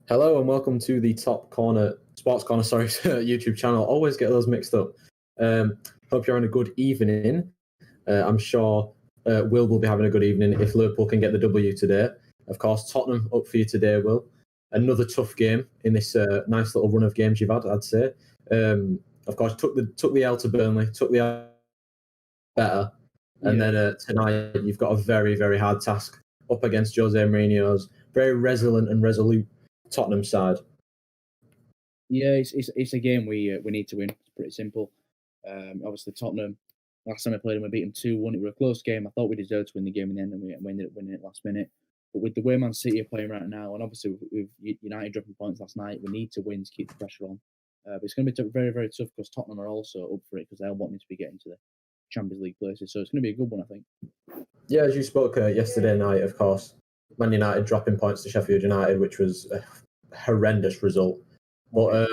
Hello and welcome to the Top Corner Sports Corner, YouTube channel. Always get those mixed up. Hope you're having a good evening. I'm sure Will be having a good evening if Liverpool can get the W today. Of course, Tottenham up for you today, Will. Another tough game in this nice little run of games you've had, I'd say. Of course, took the L to Burnley, took the L better, and then tonight you've got a very, very hard task up against Jose Mourinho's very resilient and resolute Tottenham side. Yeah, it's a game we need to win. It's pretty simple. Obviously, Tottenham, last time I played them, we beat them 2-1. It was a close game. I thought we deserved to win the game in the end, and we ended up winning it last minute. But with the way Man City are playing right now, and obviously with United dropping points last night, we need to win to keep the pressure on. But it's going to be very, very tough because Tottenham are also up for it because they're wanting to be getting to the Champions League places. So it's going to be a good one, I think. Yeah, as you spoke yesterday night, of course, Man United dropping points to Sheffield United, which was a horrendous result. But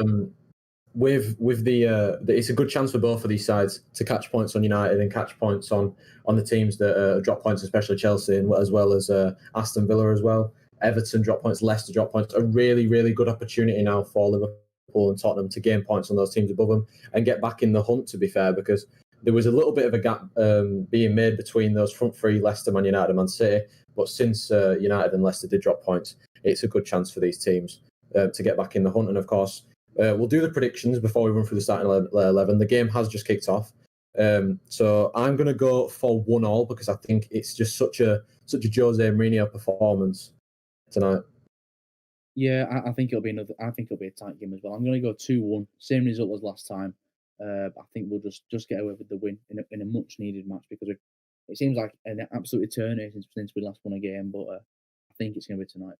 with the it's a good chance for both of these sides to catch points on United and catch points on the teams that drop points, especially Chelsea, and as well as Aston Villa as well. Everton drop points, Leicester drop points. A really, really good opportunity now for Liverpool and Tottenham to gain points on those teams above them and get back in the hunt, to be fair, because there was a little bit of a gap being made between those front three, Leicester, Man United and Man City. But since United and Leicester did drop points, it's a good chance for these teams to get back in the hunt. And of course, we'll do the predictions before we run through the starting 11. The game has just kicked off. So I'm going to go for 1-1 because I think it's just such a Jose Mourinho performance tonight. Yeah, I think it'll be a tight game as well. I'm going to go 2-1, same result as last time. I think we'll just get away with the win in a much needed match because it seems like an absolute eternity since we last won a game. But I think it's going to be tonight.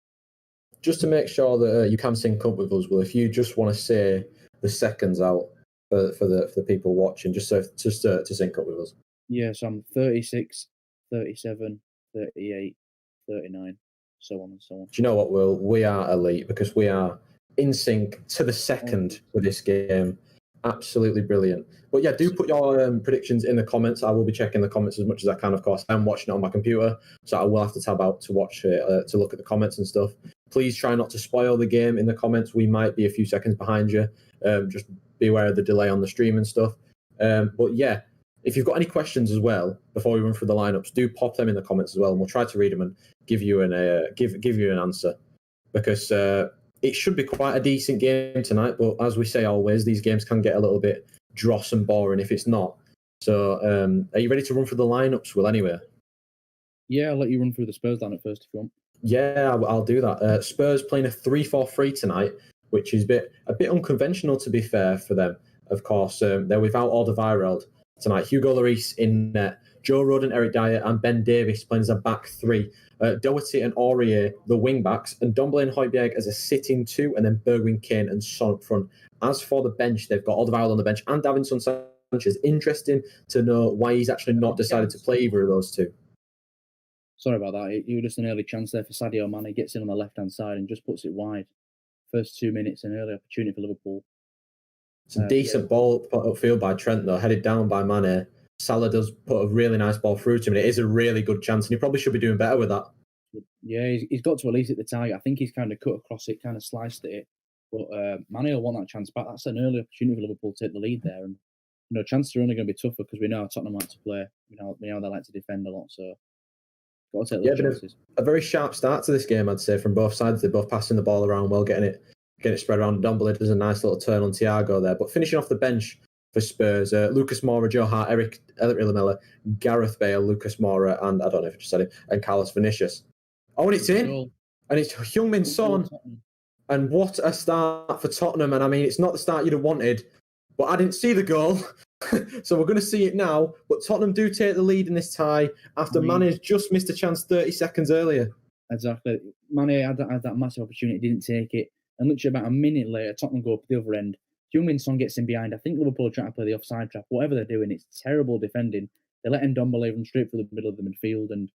Just to make sure that you can sync up with us, Will, if you just want to say the seconds out for the people watching, just to sync up with us. Yeah, so I'm 36, 37, 38, 39, so on and so on. Do you know what, Will? We are elite because we are in sync to the second with this game. Absolutely brilliant. But yeah, do put your predictions in the comments. I will be checking the comments as much as I can, of course. I'm watching it on my computer, so I will have to tab out to watch it, to look at the comments and stuff. Please try not to spoil the game in the comments. We might be a few seconds behind you. Just be aware of the delay on the stream and stuff. But yeah, if you've got any questions as well, before we run through the lineups, do pop them in the comments as well, and we'll try to read them and give you an answer. Because it should be quite a decent game tonight, but as we say always, these games can get a little bit dross and boring if it's not. So are you ready to run through the lineups, Will, anyway? Yeah, I'll let you run through the Spurs lineup first if you want. Yeah, I'll do that. Spurs playing a 3-4-3 tonight, which is a bit unconventional, to be fair, for them. Of course, they're without Alderweireld tonight. Hugo Lloris in net, Joe Rodon, Eric Dyer, and Ben Davies playing as a back three. Doherty and Aurier, the wing backs, and Ndombele and Højbjerg as a sitting two, and then Bergwijn, Kane, and Son up front. As for the bench, they've got Alderweireld on the bench and Davinson Sanchez. Interesting to know why he's actually not decided to play either of those two. Sorry about that. You were just an early chance there for Sadio Mane. Gets in on the left-hand side and just puts it wide. First 2 minutes, an early opportunity for Liverpool. It's a decent ball put upfield by Trent, though, headed down by Mane. Salah does put a really nice ball through to him, and it is a really good chance, and he probably should be doing better with that. Yeah, he's got to at least hit the target. I think he's kind of cut across it, kind of sliced it. But Mane will want that chance back. That's an early opportunity for Liverpool to take the lead there. And chances are only going to be tougher because we know how Tottenham like to play. We know they like to defend a lot. So got to take those chances. A very sharp start to this game, I'd say, from both sides. They're both passing the ball around well, getting it spread around. Ndombele does a nice little turn on Thiago there. But finishing off the bench for Spurs, Lucas Moura, Joe Hart, Eric Lamela, Gareth Bale, Lucas Moura, and I don't know if I just said it, and Carlos Vinicius. Oh, and it's in. And it's Heung-min Son. And what a start for Tottenham. And I mean, it's not the start you'd have wanted, but I didn't see the goal. So we're going to see it now. But Tottenham do take the lead in this tie after Mane's just missed a chance 30 seconds earlier. Exactly. Mane had that massive opportunity, didn't take it. And literally about a minute later, Tottenham go up the other end. Heung-min Son gets in behind. I think Liverpool are trying to play the offside trap. Whatever they're doing, it's terrible defending. They let Ndombele run straight through the middle of the midfield. And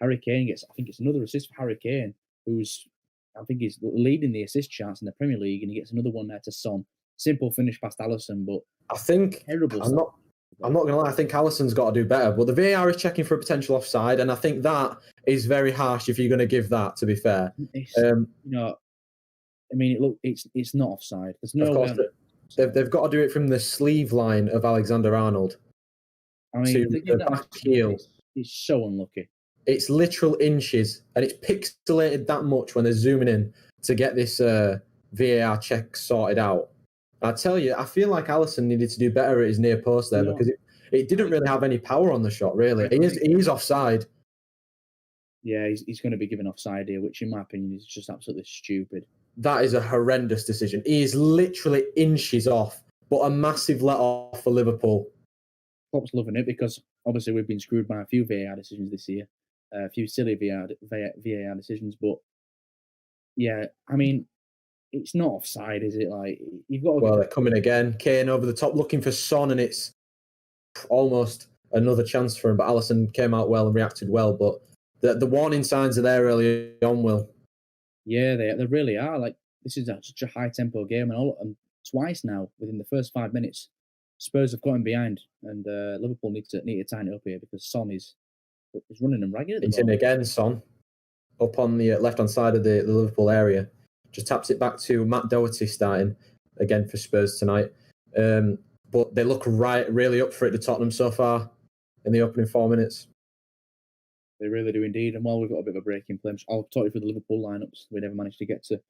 Harry Kane gets, I think it's another assist for Harry Kane, who's, I think he's leading the assist charts in the Premier League, and he gets another one there to Son. Simple finish past Alisson, but I think terrible. I'm not going to lie. I think Alisson's got to do better. But the VAR is checking for a potential offside, and I think that is very harsh if you're going to give that. To be fair, I mean, it's not offside. There's Of no course, way. they've got to do it from the sleeve line of Alexander-Arnold I mean, to to the get that back heel. is so unlucky. It's literal inches, and it's pixelated that much when they're zooming in to get this VAR check sorted out. I tell you, I feel like Alisson needed to do better at his near post there because it didn't really have any power on the shot, really. He is offside. Yeah, he's going to be given offside here, which in my opinion is just absolutely stupid. That is a horrendous decision. He is literally inches off, but a massive let off for Liverpool. Klopp's loving it because obviously we've been screwed by a few VAR decisions this year, a few silly VAR decisions. But yeah, I mean, it's not offside, is it? Like you've got. Well, they're coming again. Kane over the top, looking for Son, and it's almost another chance for him. But Alisson came out well and reacted well. But the warning signs are there early on, Will. Yeah, they really are. Like this is such a high tempo game, and twice now within the first 5 minutes, Spurs have gotten behind, and Liverpool need to tighten it up here because Son is running them ragged at the It's moment. in again, Son, up on the left-hand side of the Liverpool area. Just taps it back to Matt Doherty starting again for Spurs tonight. But they look really up for it to Tottenham so far in the opening 4 minutes. They really do indeed. And while we've got a bit of a break in play, I'll talk you through the Liverpool lineups we never managed to get to.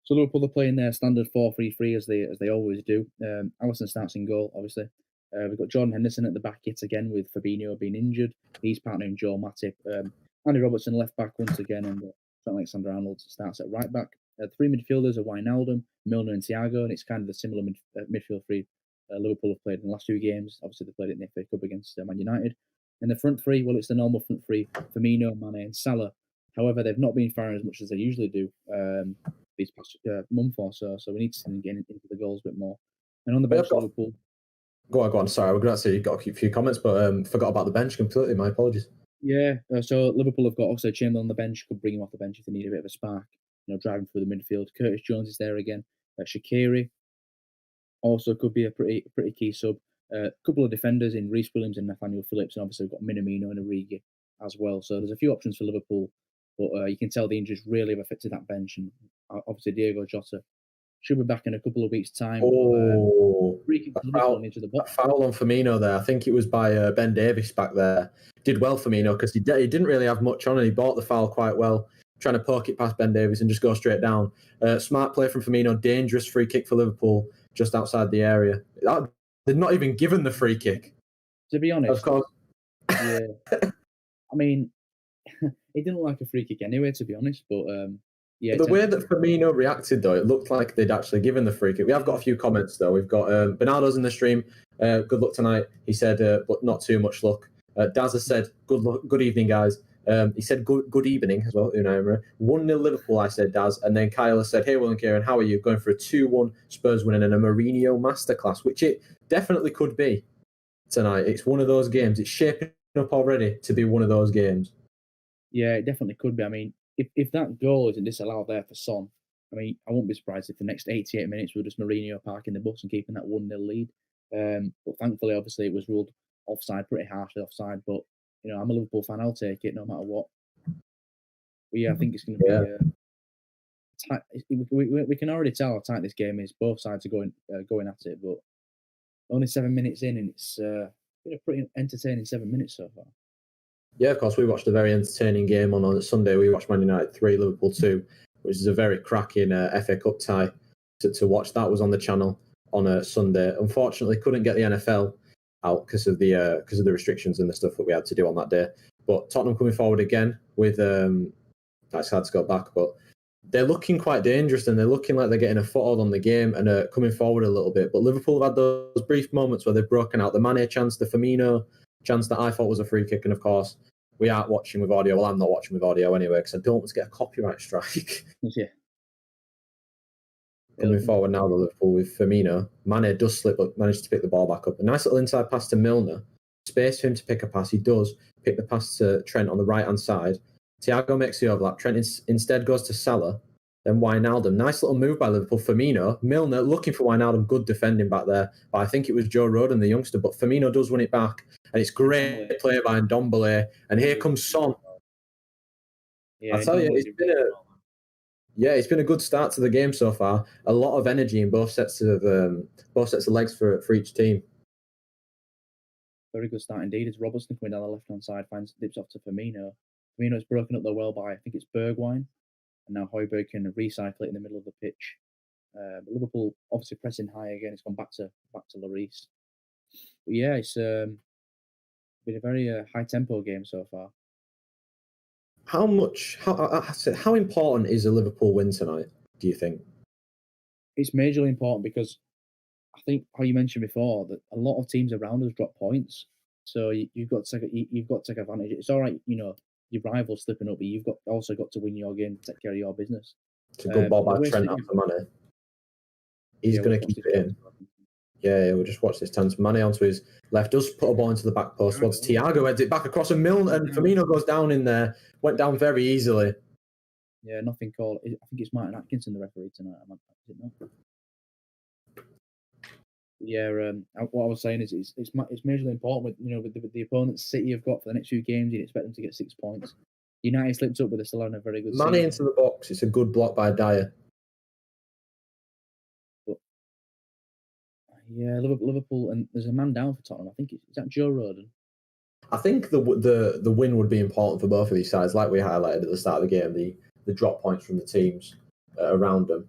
So Liverpool are playing their standard 4-3-3 as they always do. Alisson starts in goal, obviously. We've got Jordan Henderson at the back yet again with Fabinho being injured. He's partnering Joe Matip. Andy Robertson left back once again, and Trent Alexander-Arnold starts at right back. The three midfielders are Wijnaldum, Milner, and Thiago, and it's kind of the similar midfield three Liverpool have played in the last 2 games. Obviously, they played it in the FA Cup against Man United. And the front three, well, it's the normal front three: Firmino, Mane, and Salah. However, they've not been firing as much as they usually do these past month or so. So we need to see them get into the goals a bit more. And on the bench, Liverpool. Go on. Sorry, we're going to say you've got a few comments, but forgot about the bench completely. My apologies. Yeah, so Liverpool have got also Chamberlain on the bench. Could bring him off the bench if they need a bit of a spark. Driving through the midfield. Curtis Jones is there again. Shaqiri also could be a pretty key sub. A couple of defenders in Reece Williams and Nathaniel Phillips, and obviously we've got Minamino and Origi as well. So there's a few options for Liverpool, but you can tell the injuries really have affected that bench. And obviously Diego Jota should be back in a couple of weeks' time. A foul on Firmino there. I think it was by Ben Davies back there. Did well Firmino because he didn't really have much on, and he bought the foul quite well, trying to poke it past Ben Davies and just go straight down. Smart play from Firmino. Dangerous free kick for Liverpool just outside the area. They're not even given the free kick. To be honest, of course. Yeah. I mean, it didn't look like a free kick anyway, to be honest. But yeah, the way that Firmino reacted, though, it looked like they'd actually given the free kick. We have got a few comments, though. We've got Bernardo's in the stream. Good luck tonight. He said, but not too much luck. Daz has said, good evening, guys. He said, good evening as well. 1-0 Liverpool, I said, Daz. And then Kyle has said, hey, Will and Kieren, how are you? Going for a 2-1 Spurs win and a Mourinho masterclass, which it definitely could be tonight. It's one of those games. It's shaping up already to be one of those games. Yeah, it definitely could be. I mean, if that goal isn't disallowed there for Son, I mean, I won't be surprised if the next 88 minutes we're just Mourinho parking the bus and keeping that 1-0 lead. But thankfully, obviously, it was ruled offside, pretty harshly offside. But, I'm a Liverpool fan. I'll take it no matter what. But yeah, I think it's going to be tight. We can already tell how tight this game is. Both sides are going at it, but only 7 minutes in, and it's been a pretty entertaining 7 minutes so far. Yeah, of course, we watched a very entertaining game on Sunday. We watched Man United 3, Liverpool 2, which is a very cracking FA Cup tie to watch. That was on the channel on a Sunday. Unfortunately, couldn't get the NFL out because of the restrictions and the stuff that we had to do on that day. But Tottenham coming forward again with that's hard to go back, but they're looking quite dangerous and they're looking like they're getting a foothold on the game and coming forward a little bit. But Liverpool have had those brief moments where they've broken out. The Mane chance, the Firmino chance that I thought was a free kick, and of course we aren't watching with audio. Well, I'm not watching with audio anyway because I don't want to get a copyright strike. Yeah. Coming forward now, the Liverpool with Firmino. Mane does slip, but managed to pick the ball back up. A nice little inside pass to Milner. Space for him to pick a pass. He does pick the pass to Trent on the right-hand side. Thiago makes the overlap. Trent instead goes to Salah. Then Wijnaldum. Nice little move by Liverpool. Firmino. Milner looking for Wijnaldum. Good defending back there. But I think it was Joe Rodon, the youngster. But Firmino does win it back. And it's great play by Ndombele. And here comes Son. Yeah, I tell you, Yeah, it's been a good start to the game so far. A lot of energy in both sets of legs for each team. Very good start indeed. It's Robertson coming down the left-hand side, finds dips off to Firmino. Firmino's broken up the well by, I think it's Bergwijn, and now Højbjerg can recycle it in the middle of the pitch. But Liverpool obviously pressing high again. It's gone back to Lloris. But yeah, it's been a very high tempo game so far. How important is a Liverpool win tonight, do you think? It's majorly important because I think how you mentioned before that a lot of teams around us drop points, so you've got to take advantage. It's all right, your rival's slipping up, but you've also got to win your game, take care of your business. It's a good ball by Trent after Mane. He's going to keep it in. Yeah, we'll just watch this time. Mane onto his left, does put a ball into the back post. Once Thiago heads it back across and Firmino goes down in there. Went down very easily. Yeah, nothing called. I think it's Martin Atkinson, the referee tonight. Is it not? Yeah, what I was saying is it's majorly important with the opponents City have got for the next few games. You'd expect them to get 6 points. United slipped up, but they're still having a very good season. Mane into the box. It's a good block by Dyer. But, yeah, Liverpool, and there's a man down for Tottenham. I think is that Joe Rodon. I think the win would be important for both of these sides, like we highlighted at the start of the game. The drop points from the teams around them.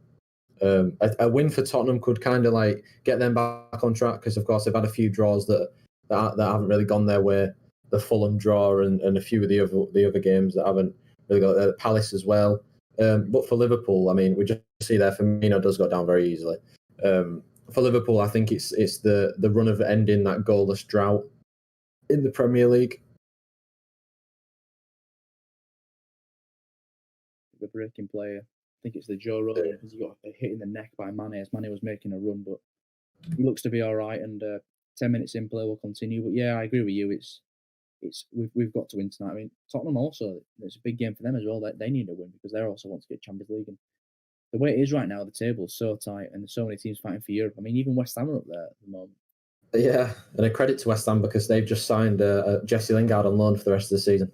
A win for Tottenham could kind of like get them back on track because, of course, they've had a few draws that haven't really gone their way. The Fulham draw and a few of the other games that haven't really got Palace as well. But for Liverpool, I mean, we just see there Firmino does go down very easily. For Liverpool, I think it's the run of ending that goalless drought in the Premier League. The breaking player. I think it's the Joe Rodon because he got a hit in the neck by Mane as Mane was making a run, but he looks to be all right. And 10 minutes in play will continue. But yeah, I agree with you. We've got to win tonight. I mean, Tottenham also, it's a big game for them as well. They need a win because they also want to get Champions League. And the way it is right now, the table is so tight and there's so many teams fighting for Europe. I mean, even West Ham are up there at the moment. Yeah, and a credit to West Ham because they've just signed Jesse Lingard on loan for the rest of the season.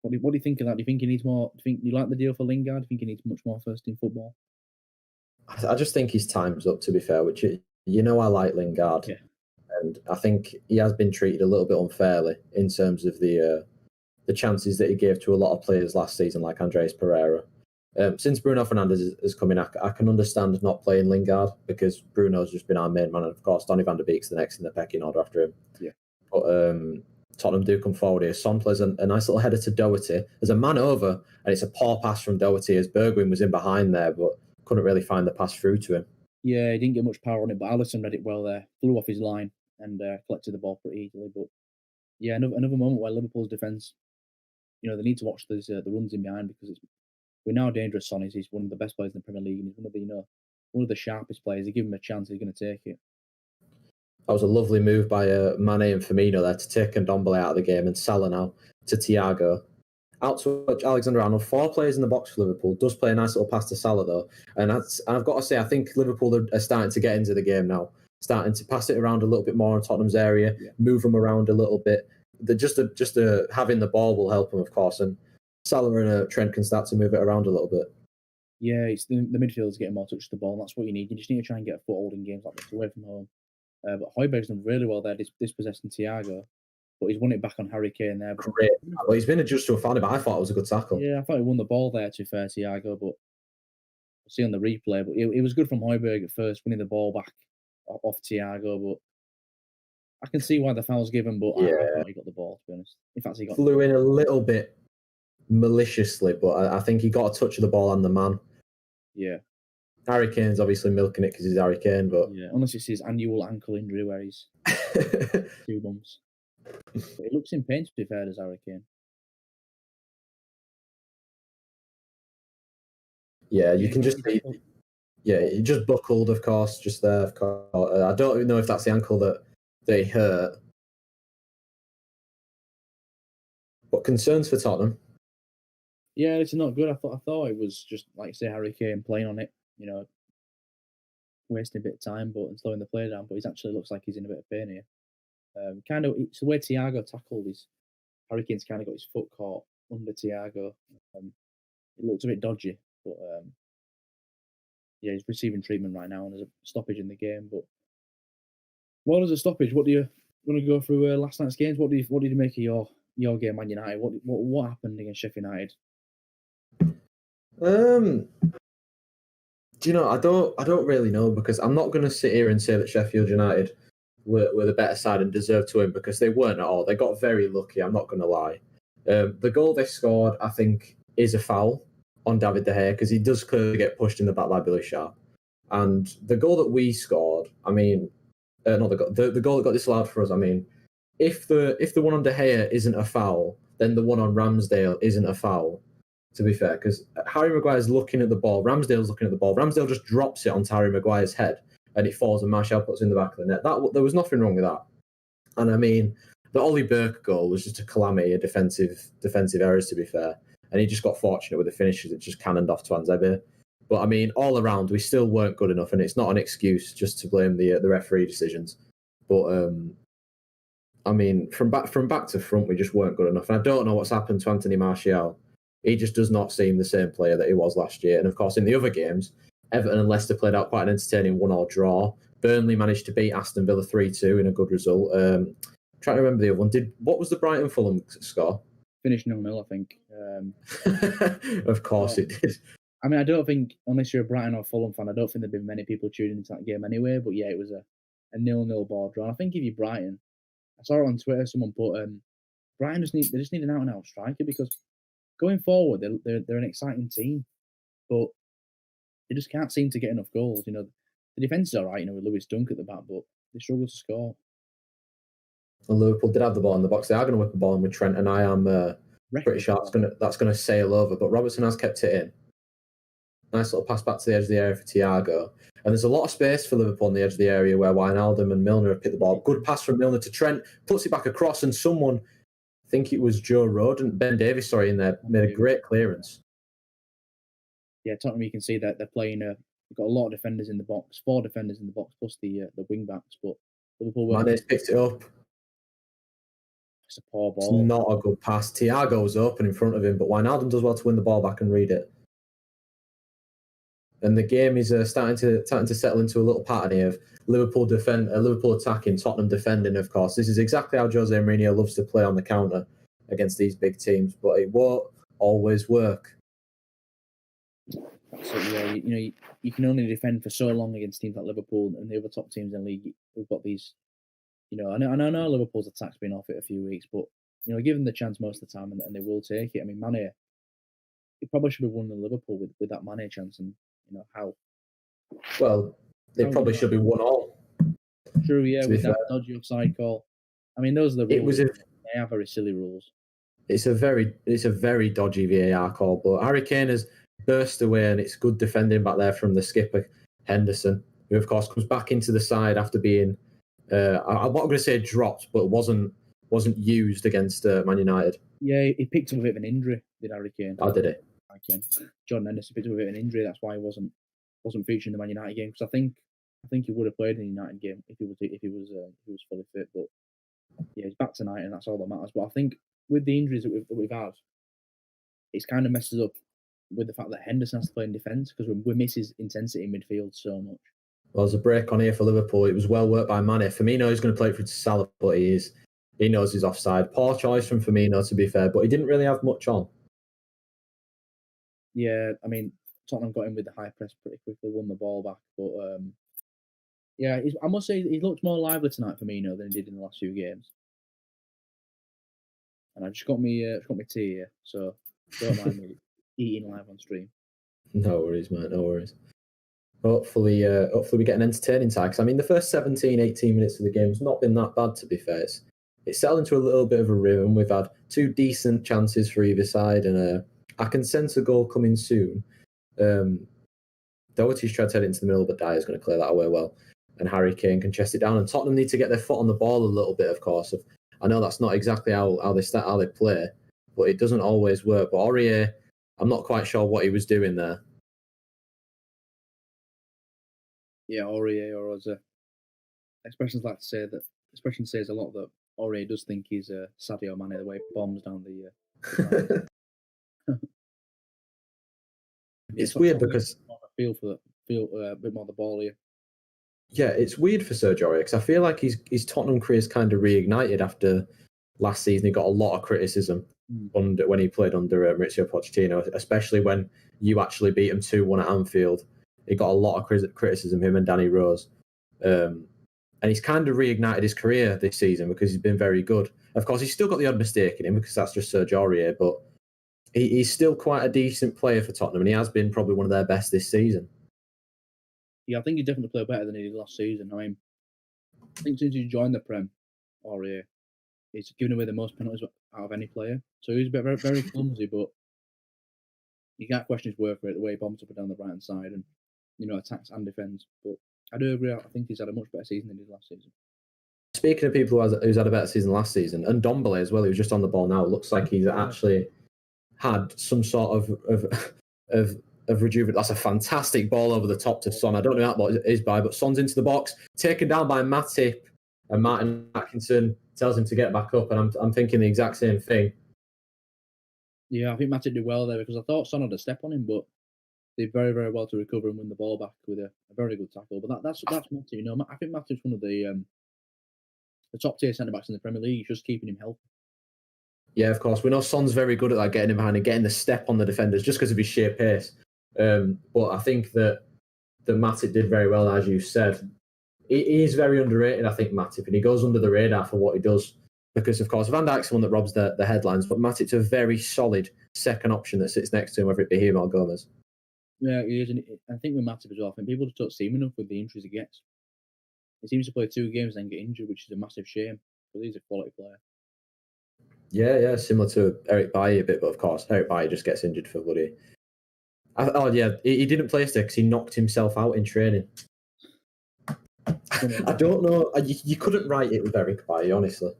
What do you think of that? Do you think he needs more? Do you think you like the deal for Lingard? Do you think he needs much more first team football? I just think his time's up, to be fair, which I like Lingard. Yeah. And I think he has been treated a little bit unfairly in terms of the chances that he gave to a lot of players last season, like Andreas Pereira. Since Bruno Fernandes has come in, I can understand not playing Lingard because Bruno's just been our main man. And of course, Donny van de Beek's the next in the pecking order after him. Yeah. But Tottenham do come forward here. Son plays a nice little header to Doherty. There's a man over, and it's a poor pass from Doherty as Bergwijn was in behind there, but couldn't really find the pass through to him. Yeah, he didn't get much power on it, but Alisson read it well there. Flew off his line and collected the ball pretty easily. But yeah, another moment where Liverpool's defence, they need to watch the runs in behind because we're now dangerous. Son he's one of the best players in the Premier League, and he's one of the sharpest players. They give him a chance, he's going to take it. That was a lovely move by Mane and Firmino there to take Ndombele out of the game and Salah now to Thiago. Out to Alexander-Arnold. 4 players in the box for Liverpool. Does play a nice little pass to Salah though. And I've got to say, I think Liverpool are starting to get into the game now. Starting to pass it around a little bit more in Tottenham's area, move them around a little bit. Just having the ball will help them, of course. And Salah and Trent can start to move it around a little bit. Yeah, it's the midfielders getting more touch of the ball. And that's what you need. You just need to try and get a foothold in games like this away from home. But Højbjerg's done really well there, dispossessing Thiago. But he's won it back on Harry Kane there. Great. Well, he's been adjusted to a foul, but I thought it was a good tackle. Yeah, I thought he won the ball there, to be fair, Thiago. But we'll see on the replay. But it was good from Højbjerg at first, winning the ball back off Thiago. But I can see why the foul's given, but I thought he got the ball, to be honest. In fact, he flew in a little bit maliciously, but I think he got a touch of the ball and the man. Yeah. Harry Kane's obviously milking it because he's Harry Kane, but yeah, unless it's his annual ankle injury where he's 2 months. But he looks in pain, to be fair, as Harry Kane. Yeah, you can just see. Yeah, he just buckled, of course, just there. Of course. I don't even know if that's the ankle that they hurt. But concerns for Tottenham? Yeah, it's not good. I thought it was just, like say, Harry Kane playing on it, wasting a bit of time and slowing the play down. But he actually looks like he's in a bit of pain here. It's the way Thiago tackled Harry Kane's kind of got his foot caught under Thiago. It looked a bit dodgy, but yeah, he's receiving treatment right now, and there's a stoppage in the game. But while there's a stoppage, what do you want to go through last night's games? What did you make of your game, Man United? What happened against Sheff United? Do you know? I don't really know, because I'm not going to sit here and say that Sheffield United were the better side and deserved to win, because they weren't at all. They got very lucky. I'm not going to lie. The goal they scored, I think, is a foul on David De Gea, because he does clearly get pushed in the back by Billy Sharp. And the goal that we scored, I mean, not the goal that got disallowed for us. I mean, if the one on De Gea isn't a foul, then the one on Ramsdale isn't a foul. To be fair, because Harry Maguire's looking at the ball, Ramsdale's looking at the ball. Ramsdale just drops it onto Harry Maguire's head, and it falls, and Martial puts it in the back of the net. There was nothing wrong with that. And I mean, the Ollie Burke goal was just a calamity of defensive errors, to be fair. And he just got fortunate with the finishes. It just cannoned off Twanzebe. But I mean, all around, we still weren't good enough, and it's not an excuse just to blame the referee decisions. But I mean, from back to front, we just weren't good enough. And I don't know what's happened to Anthony Martial. He just does not seem the same player that he was last year. And of course, in the other games, Everton and Leicester played out quite an entertaining 1-1 draw. Burnley managed to beat Aston Villa 3-2 in a good result. Trying to remember the other one. What was the Brighton Fulham score? Finished 0-0, I think. Of course it did. I mean, I don't think, unless you're a Brighton or Fulham fan, I don't think there'd been many people tuning into that game anyway. But yeah, it was a 0-0 ball draw. And I think if you're Brighton, I saw it on Twitter, someone put Brighton just need an out-and-out striker, because going forward, they're an exciting team, but they just can't seem to get enough goals. You know, the defence is all right, you know, with Lewis Dunk at the back, but they struggle to score. Well, Liverpool did have the ball in the box. They are going to whip the ball in with Trent, and I am pretty sure that's going to sail over. But Robertson has kept it in. Nice little pass back to the edge of the area for Thiago. And there's a lot of space for Liverpool on the edge of the area where Wijnaldum and Milner have picked the ball. Good pass from Milner to Trent, puts it back across, and someone, I think it was Joe Rodon, Ben Davies, in there, made a great clearance. Yeah, Tottenham, you can see that they're playing. They've got a lot of defenders in the box, 4 defenders in the box, plus the wing backs. But Liverpool, Mane's picked it up. It's a poor ball. It's not a good pass. Thiago's open in front of him, but Wijnaldum does well to win the ball back and read it. And the game is starting to settle into a little pattern here of Liverpool attacking, Tottenham defending. Of course, this is exactly how Jose Mourinho loves to play on the counter against these big teams, but it won't always work. So yeah, you can only defend for so long against teams like Liverpool and the other top teams in the league. We've got these, you know, I know Liverpool's attack's been off it a few weeks, but you know, give them the chance most of the time, and they will take it. I mean, Mane, he probably should have won the Liverpool with that Mane chance, and you know how. Well, they probably should be 1-1. True, yeah, with that dodgy offside call. I mean, those are the rules. They are very silly rules. It's a very dodgy VAR call, but Harry Kane has burst away, and it's good defending back there from the skipper Henderson, who of course comes back into the side after being, I'm not going to say dropped, but wasn't used against Man United. Yeah, he picked up a bit of an injury, did Harry Kane? Oh, did he? Jordan Henderson picked up a bit of an injury. That's why he wasn't featured in the Man United game. Because I think he would have played in the United game if he was fully fit. But yeah, he's back tonight, and that's all that matters. But I think with the injuries that we've had, it's kind of messes up with the fact that Henderson has to play in defence, because we miss his intensity in midfield so much. Well, there's a break on here for Liverpool. It was well worked by Mane. Firmino is going to play it through to Salah, but he knows he's offside. Poor choice from Firmino, to be fair, but he didn't really have much on. Yeah, I mean, Tottenham got in with the high press pretty quickly, won the ball back. But yeah, I must say he looked more lively tonight, Firmino, than he did in the last few games. And I just got me tea here, so don't mind me eating live on stream. No worries, mate. No worries. Hopefully we get an entertaining tie. Because I mean, the first 17, 18 minutes of the game's not been that bad, to be fair. It's settled into a little bit of a rhythm. We've had 2 decent chances for either side, and I can sense a goal coming soon. Doherty's tried to head into the middle, but Dyer's going to clear that away well. And Harry Kane can chest it down. And Tottenham need to get their foot on the ball a little bit, of course. I know that's not exactly how they play, but it doesn't always work. But Aurier, I'm not quite sure what he was doing there. Yeah, Aurier, or as expressions like to say that. Expression says a lot that Aurier does think he's Sadio Mane the way he bombs down the. It's weird because I feel for feel a bit more the ball here. Yeah, it's weird for Sergio Aurier because I feel like his Tottenham career's kind of reignited after last season. He got a lot of criticism when he played under Maurizio Pochettino, especially when you actually beat him 2-1 at Anfield. He got a lot of criticism, him and Danny Rose. And he's kind of reignited his career this season because he's been very good. Of course, he's still got the odd mistake in him because that's just Sergio Aurier, but he's still quite a decent player for Tottenham, and he has been probably one of their best this season. Yeah, I think he definitely played better than he did last season. I mean, I think since he joined the Prem, Aurier, he's given away the most penalties out of any player. So he's very, very clumsy, but you can't question his work rate, the way he bombs up and down the right hand side and, attacks and defends. But I do agree, I think he's had a much better season than he did last season. Speaking of people who's had a better season last season, and Ndombele as well, he was just on the ball now. It looks like he's actually had some sort of rejuvenation. That's a fantastic ball over the top to Son. I don't know what it is by, but Son's into the box, taken down by Matip, and Martin Atkinson tells him to get back up. And I'm thinking the exact same thing. Yeah, I think Matip did well there because I thought Son had a step on him, but did very, very well to recover and win the ball back with a very good tackle. But that's Matip. I think Matip's one of the top tier centre backs in the Premier League. Just keeping him healthy. Yeah, of course. We know Son's very good at that, getting him behind and getting the step on the defenders just because of his sheer pace. But I think that Matip did very well, as you said. He is very underrated, I think, Matip, and he goes under the radar for what he does. Because, of course, Van Dijk's the one that robs the headlines, but Matip's a very solid second option that sits next to him, whether it be him or Gomez. Yeah, he is. And I think with Matip as well, I think people just don't see him enough with the injuries he gets. He seems to play 2 games and then get injured, which is a massive shame, because he's a quality player. Yeah, similar to Eric Bailly a bit, but of course, Eric Bailly just gets injured for bloody... he didn't play yesterday because he knocked himself out in training. I don't know. You couldn't write it with Eric Bailly, honestly.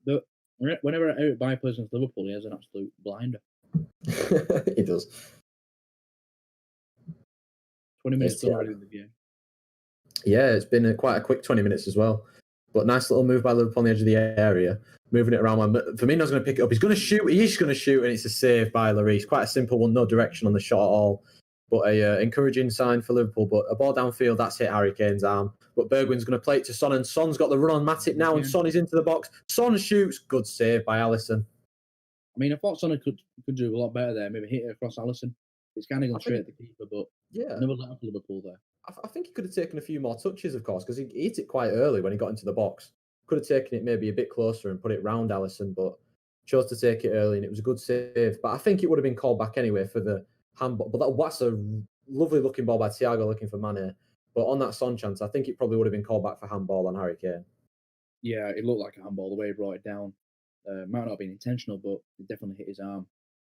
But whenever Eric Bailly plays against Liverpool, he has an absolute blinder. He does. 20 minutes already in the game. Yeah, it's been quite a quick 20 minutes as well. But nice little move by Liverpool on the edge of the area, moving it around. Firmino's going to pick it up. He's going to shoot. He is going to shoot, and it's a save by Lloris. Quite a simple one, no direction on the shot at all. But a encouraging sign for Liverpool. But a ball downfield, that's hit Harry Kane's arm. But Bergwijn's going to play it to Son, and Son's got the run on Matip now, and Son is into the box. Son shoots. Good save by Alisson. I mean, I thought Son could do a lot better there. Maybe hit it across Alisson. It's kind of gone straight at the keeper, but never let up Liverpool there. I think he could have taken a few more touches, of course, because he hit it quite early when he got into the box. Could have taken it maybe a bit closer and put it round Alisson, but chose to take it early, and it was a good save. But I think it would have been called back anyway for the handball. But that's a lovely looking ball by Thiago looking for Mane. But on that Son chance, I think it probably would have been called back for handball on Harry Kane. Yeah, it looked like a handball the way he brought it down. Might not have been intentional, but it definitely hit his arm.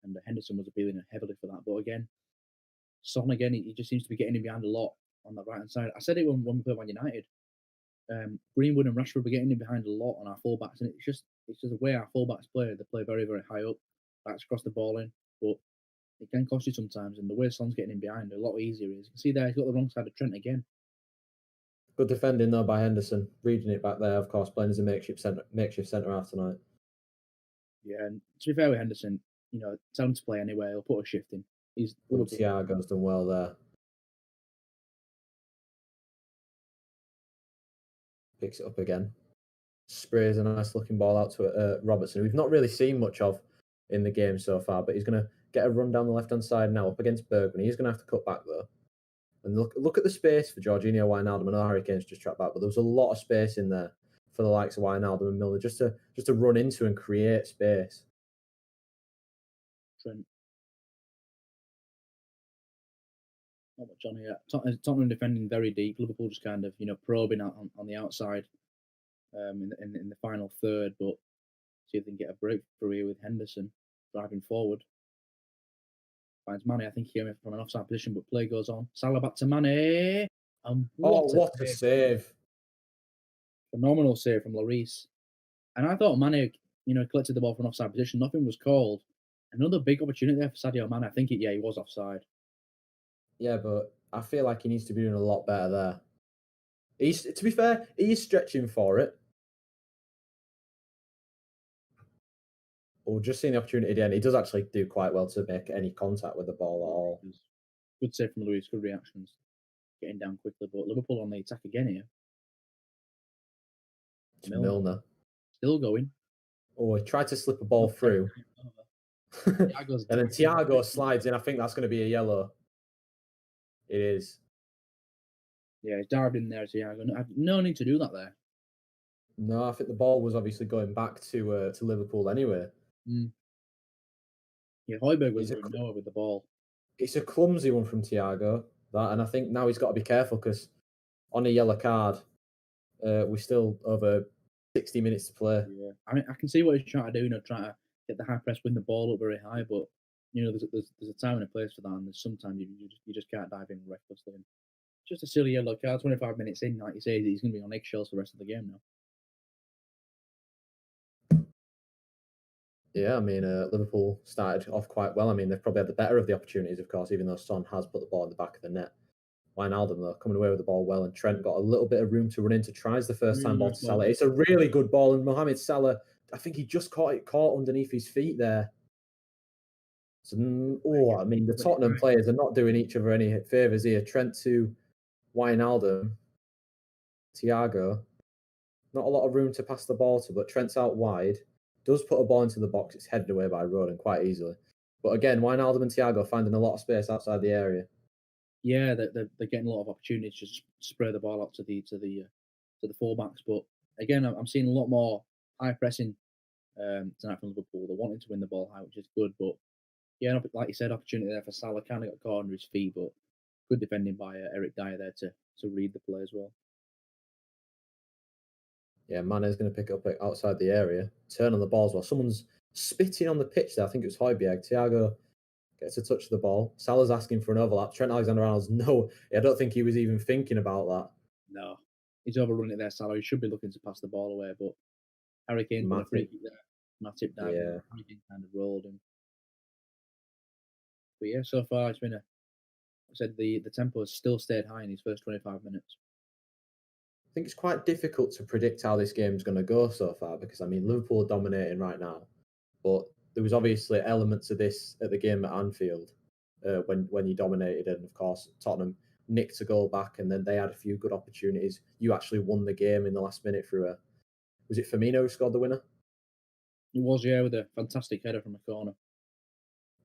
And Henderson was appealing heavily for that. But again, Son again, he just seems to be getting in behind a lot on the right hand side. I said it when we played Man United. Greenwood and Rashford were getting in behind a lot on our fullbacks, and it's just the way our fullbacks play. They play very, very high up, backs across the ball in, but it can cost you sometimes. And the way Son's getting in behind, a lot easier is. You can see there, he's got the wrong side of Trent again. Good defending though by Henderson, reading it back there, of course, playing as a makeshift centre half tonight. Yeah, and to be fair with Henderson, tell him to play anyway. He'll put a shift in. Thiago's done well there. Picks it up again. Sprays a nice looking ball out to Robertson, who we've not really seen much of in the game so far, but he's going to get a run down the left hand side now up against Bergwijn. He's going to have to cut back though. And look at the space for Jorginho, Wijnaldum. I know Harry Kane's just trapped back, but there was a lot of space in there for the likes of Wijnaldum and Milner just to run into and create space. Trent. Not much on here. Tottenham defending very deep. Liverpool just kind of probing on the outside in the final third, but see if they can get a breakthrough here with Henderson driving forward. Finds Mane. I think he came from an offside position, but play goes on. Salah back to Mane. And what a save! Phenomenal save from Lloris. And I thought Mane, collected the ball from an offside position. Nothing was called. Another big opportunity there for Sadio Mane. I think he was offside. Yeah, but I feel like he needs to be doing a lot better there. To be fair, he is stretching for it. Well, just seeing the opportunity again, he does actually do quite well to make any contact with the ball at all. Good save from Luis, good reactions, getting down quickly. But Liverpool on the attack again here. It's Milner. Still going. Oh, he tried to slip a ball through. And then Thiago slides in. I think that's going to be a yellow. It is. Yeah, he's dived in there, Thiago. No need to do that there. No, I think the ball was obviously going back to Liverpool anyway. Yeah, Højbjerg was going nowhere with the ball. It's a clumsy one from Thiago, that, and I think now he's got to be careful because on a yellow card, we're still over 60 minutes to play. Yeah, I mean, I can see what he's trying to do, trying to get the high press, win the ball up very high, but there's a time and a place for that, and there's sometimes you just can't dive in recklessly. And just a silly yellow card, 25 minutes in, like you say, he's going to be on eggshells for the rest of the game now. Yeah, I mean, Liverpool started off quite well. I mean, they've probably had the better of the opportunities, of course, even though Son has put the ball in the back of the net. Wijnaldum, though, coming away with the ball well, and Trent got a little bit of room to run into, tries the first time ball to Salah. It's a really good ball, and Mohamed Salah, I think he just caught underneath his feet there. So, I mean, the Tottenham players are not doing each other any favours here. Trent to Wijnaldum, Thiago. Not a lot of room to pass the ball to, but Trent's out wide. Does put a ball into the box. It's headed away by Rodon quite easily. But again, Wijnaldum and Thiago finding a lot of space outside the area. Yeah, they're getting a lot of opportunities to just spray the ball out to the fullbacks. But again, I'm seeing a lot more high pressing tonight from Liverpool. They're wanting to win the ball high, which is good. But yeah, like you said, opportunity there for Salah. Kind of got caught under his feet, but good defending by Eric Dyer there to read the play as well. Yeah, Mane's going to pick it up outside the area, turn on the ball as well. Someone's spitting on the pitch there. I think it was Højbjerg. Thiago gets a touch of the ball. Salah's asking for an overlap. Trent Alexander-Arnold's no. I don't think he was even thinking about that. No, he's overrun it there, Salah. He should be looking to pass the ball away, but Harry Kane got a free kick there. Matip down. Yeah. Harry Kane kind of rolled him. But yeah, so far it's been I said the tempo has still stayed high in these first 25 minutes. I think it's quite difficult to predict how this game's going to go so far because, I mean, Liverpool are dominating right now, but there was obviously elements of this at the game at Anfield when you dominated, and of course Tottenham nicked a goal back, and then they had a few good opportunities. You actually won the game in the last minute through was it Firmino who scored the winner? It was, yeah, with a fantastic header from a corner.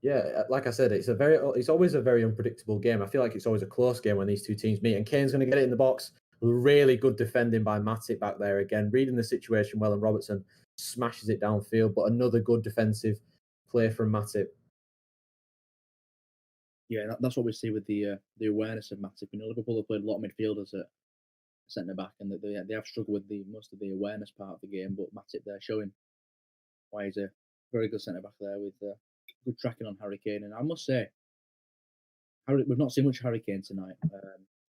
Yeah, like I said, it's always a very unpredictable game. I feel like it's always a close game when these two teams meet, and Kane's going to get it in the box. Really good defending by Matip back there again, reading the situation well, and Robertson smashes it downfield, but another good defensive play from Matip. Yeah, that's what we see with the awareness of Matip. Liverpool have played a lot of midfielders at centre back, and they have struggled with most of the awareness part of the game. But Matip there showing why he's a very good centre back there with good tracking on Harry Kane. And I must say, we've not seen much Harry Kane tonight. I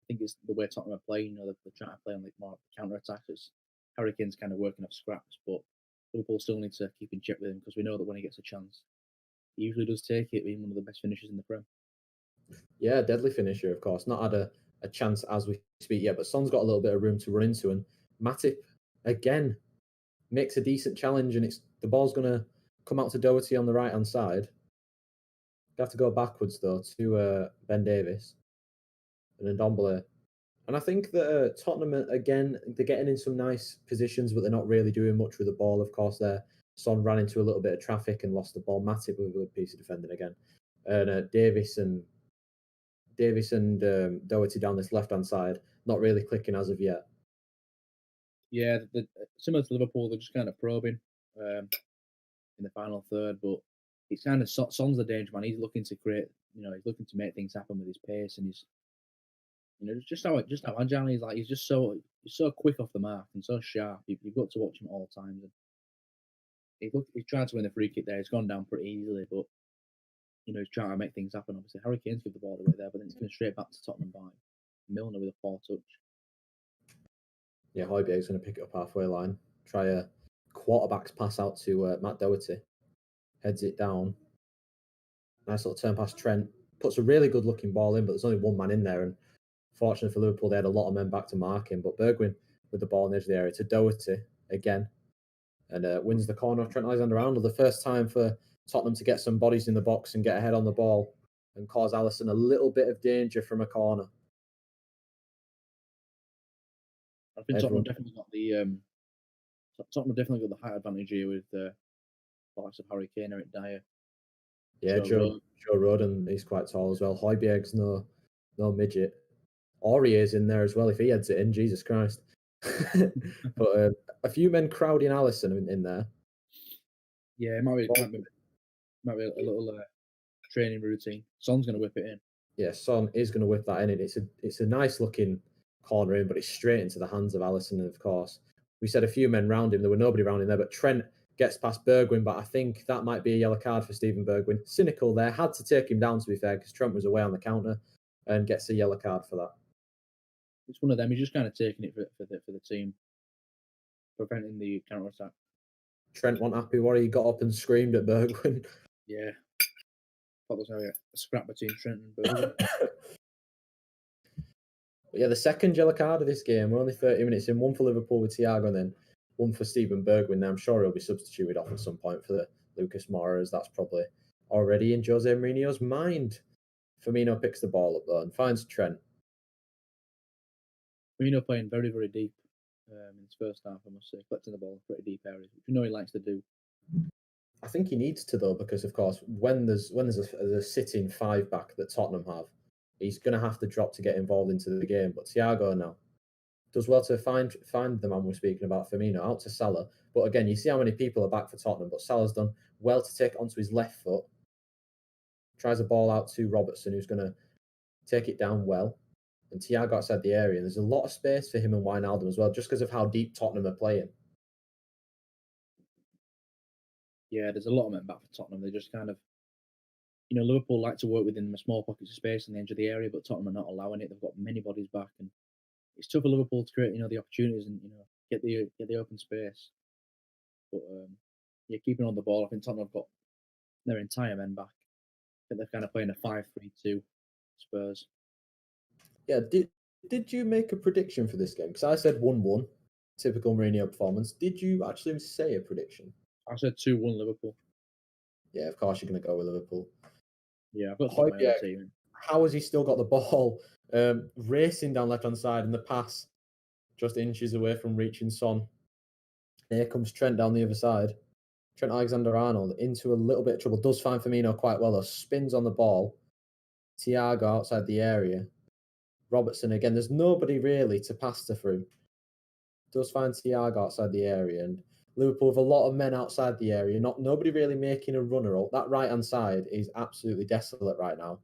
think it's the way Tottenham are playing. They're trying to play on more counter attacks. Harry Kane's kind of working off scraps, but Liverpool still need to keep in check with him because we know that when he gets a chance, he usually does take it, being one of the best finishers in the Prem. Yeah, deadly finisher, of course. Not had a chance as we speak yet, but Son's got a little bit of room to run into, and Matip again makes a decent challenge, and the ball's going to come out to Doherty on the right hand side. They have to go backwards though to Ben Davies and then Ndombele. And I think that Tottenham again, they're getting in some nice positions, but they're not really doing much with the ball. Of course, there Son ran into a little bit of traffic and lost the ball. Matip with a good piece of defending again, and Davies and Doherty down this left hand side, not really clicking as of yet. Yeah, similar to Liverpool, they're just kind of probing in the final third, but it's kind of Son's the danger man. He's looking to create, he's looking to make things happen with his pace and his, just how agile he's like. He's just so quick off the mark and so sharp. You've got to watch him at all times. And he's trying to win the free kick there. He's gone down pretty easily, but he's trying to make things happen. Obviously, Harry Kane's give the ball away there, but then it's going straight back to Tottenham by Milner with a poor touch. Yeah, Højbjerg's going to pick it up halfway line. Try a quarterback's pass out to Matt Doherty. Heads it down. Nice little turn past Trent. Puts a really good looking ball in, but there's only one man in there. And fortunately for Liverpool, they had a lot of men back to mark him. But Bergwijn with the ball in the edge of the area to Doherty again. and wins the corner. Trent Alexander-Arnold, the first time for Tottenham to get some bodies in the box and get ahead on the ball and cause Alisson a little bit of danger from a corner. I think Tottenham definitely got the height advantage here with the likes of Harry Kane, Eric Dyer. Yeah, Joe Rodon, he's quite tall as well. Højbjerg's no midget. Aurier's in there as well if he heads it in, Jesus Christ. But a few men crowding Alisson in there. Yeah, it might be a little training routine. Son's going to whip it in. Yeah, Son is going to whip that in. It's a nice looking corner in, but it's straight into the hands of Alisson. And of course, we said a few men round him. There were nobody round him there, but Trent gets past Bergwijn. But I think that might be a yellow card for Steven Bergwijn. Cynical there. Had to take him down, to be fair, because Trent was away on the counter and gets a yellow card for that. It's one of them. He's just kind of taking it for the team, preventing the counter attack. Trent wasn't happy what he got up and screamed at Bergwijn. Yeah. Thought there was a scrap between Trent and Bergwijn. Yeah, the second yellow card of this game. We're only 30 minutes in. One for Liverpool with Thiago and then one for Steven Bergwijn. Now, I'm sure he'll be substituted off at some point for the Lucas Moura, as that's probably already in Jose Mourinho's mind. Firmino picks the ball up, though, and finds Trent. Mourinho playing very, very deep in his first half, I must say. Collecting the ball in pretty deep areas, which we know he likes to do. I think he needs to, though, because, of course, when there's a sitting five-back that Tottenham have, he's going to have to drop to get involved into the game. But Thiago now does well to find the man we're speaking about, Firmino, out to Salah. But again, you see how many people are back for Tottenham, but Salah's done well to take it onto his left foot. Tries a ball out to Robertson, who's going to take it down well. And Thiago outside the area. And there's a lot of space for him and Wijnaldum as well, just because of how deep Tottenham are playing. Yeah, there's a lot of men back for Tottenham. They just kind of, Liverpool like to work within small pockets of space on the edge of the area, but Tottenham are not allowing it. They've got many bodies back, and it's tough for Liverpool to create, the opportunities and get the open space. But keeping on the ball, I think Tottenham have got their entire men back. I think they're kind of playing a 5-3-2 Spurs. Yeah, did you make a prediction for this game? Because I said 1-1, typical Mourinho performance. Did you actually say a prediction? I said 2-1 Liverpool. Yeah, of course you're going to go with Liverpool. Yeah, I've got my own team. How has he still got the ball racing down left-hand side and the pass just inches away from reaching Son? Here comes Trent down the other side. Trent Alexander-Arnold into a little bit of trouble. Does find Firmino quite well, though. Spins on the ball. Thiago outside the area. Robertson again. There's nobody really to pass to through. Does find Thiago outside the area, and Liverpool have a lot of men outside the area. Nobody really making a runner. That right-hand side is absolutely desolate right now.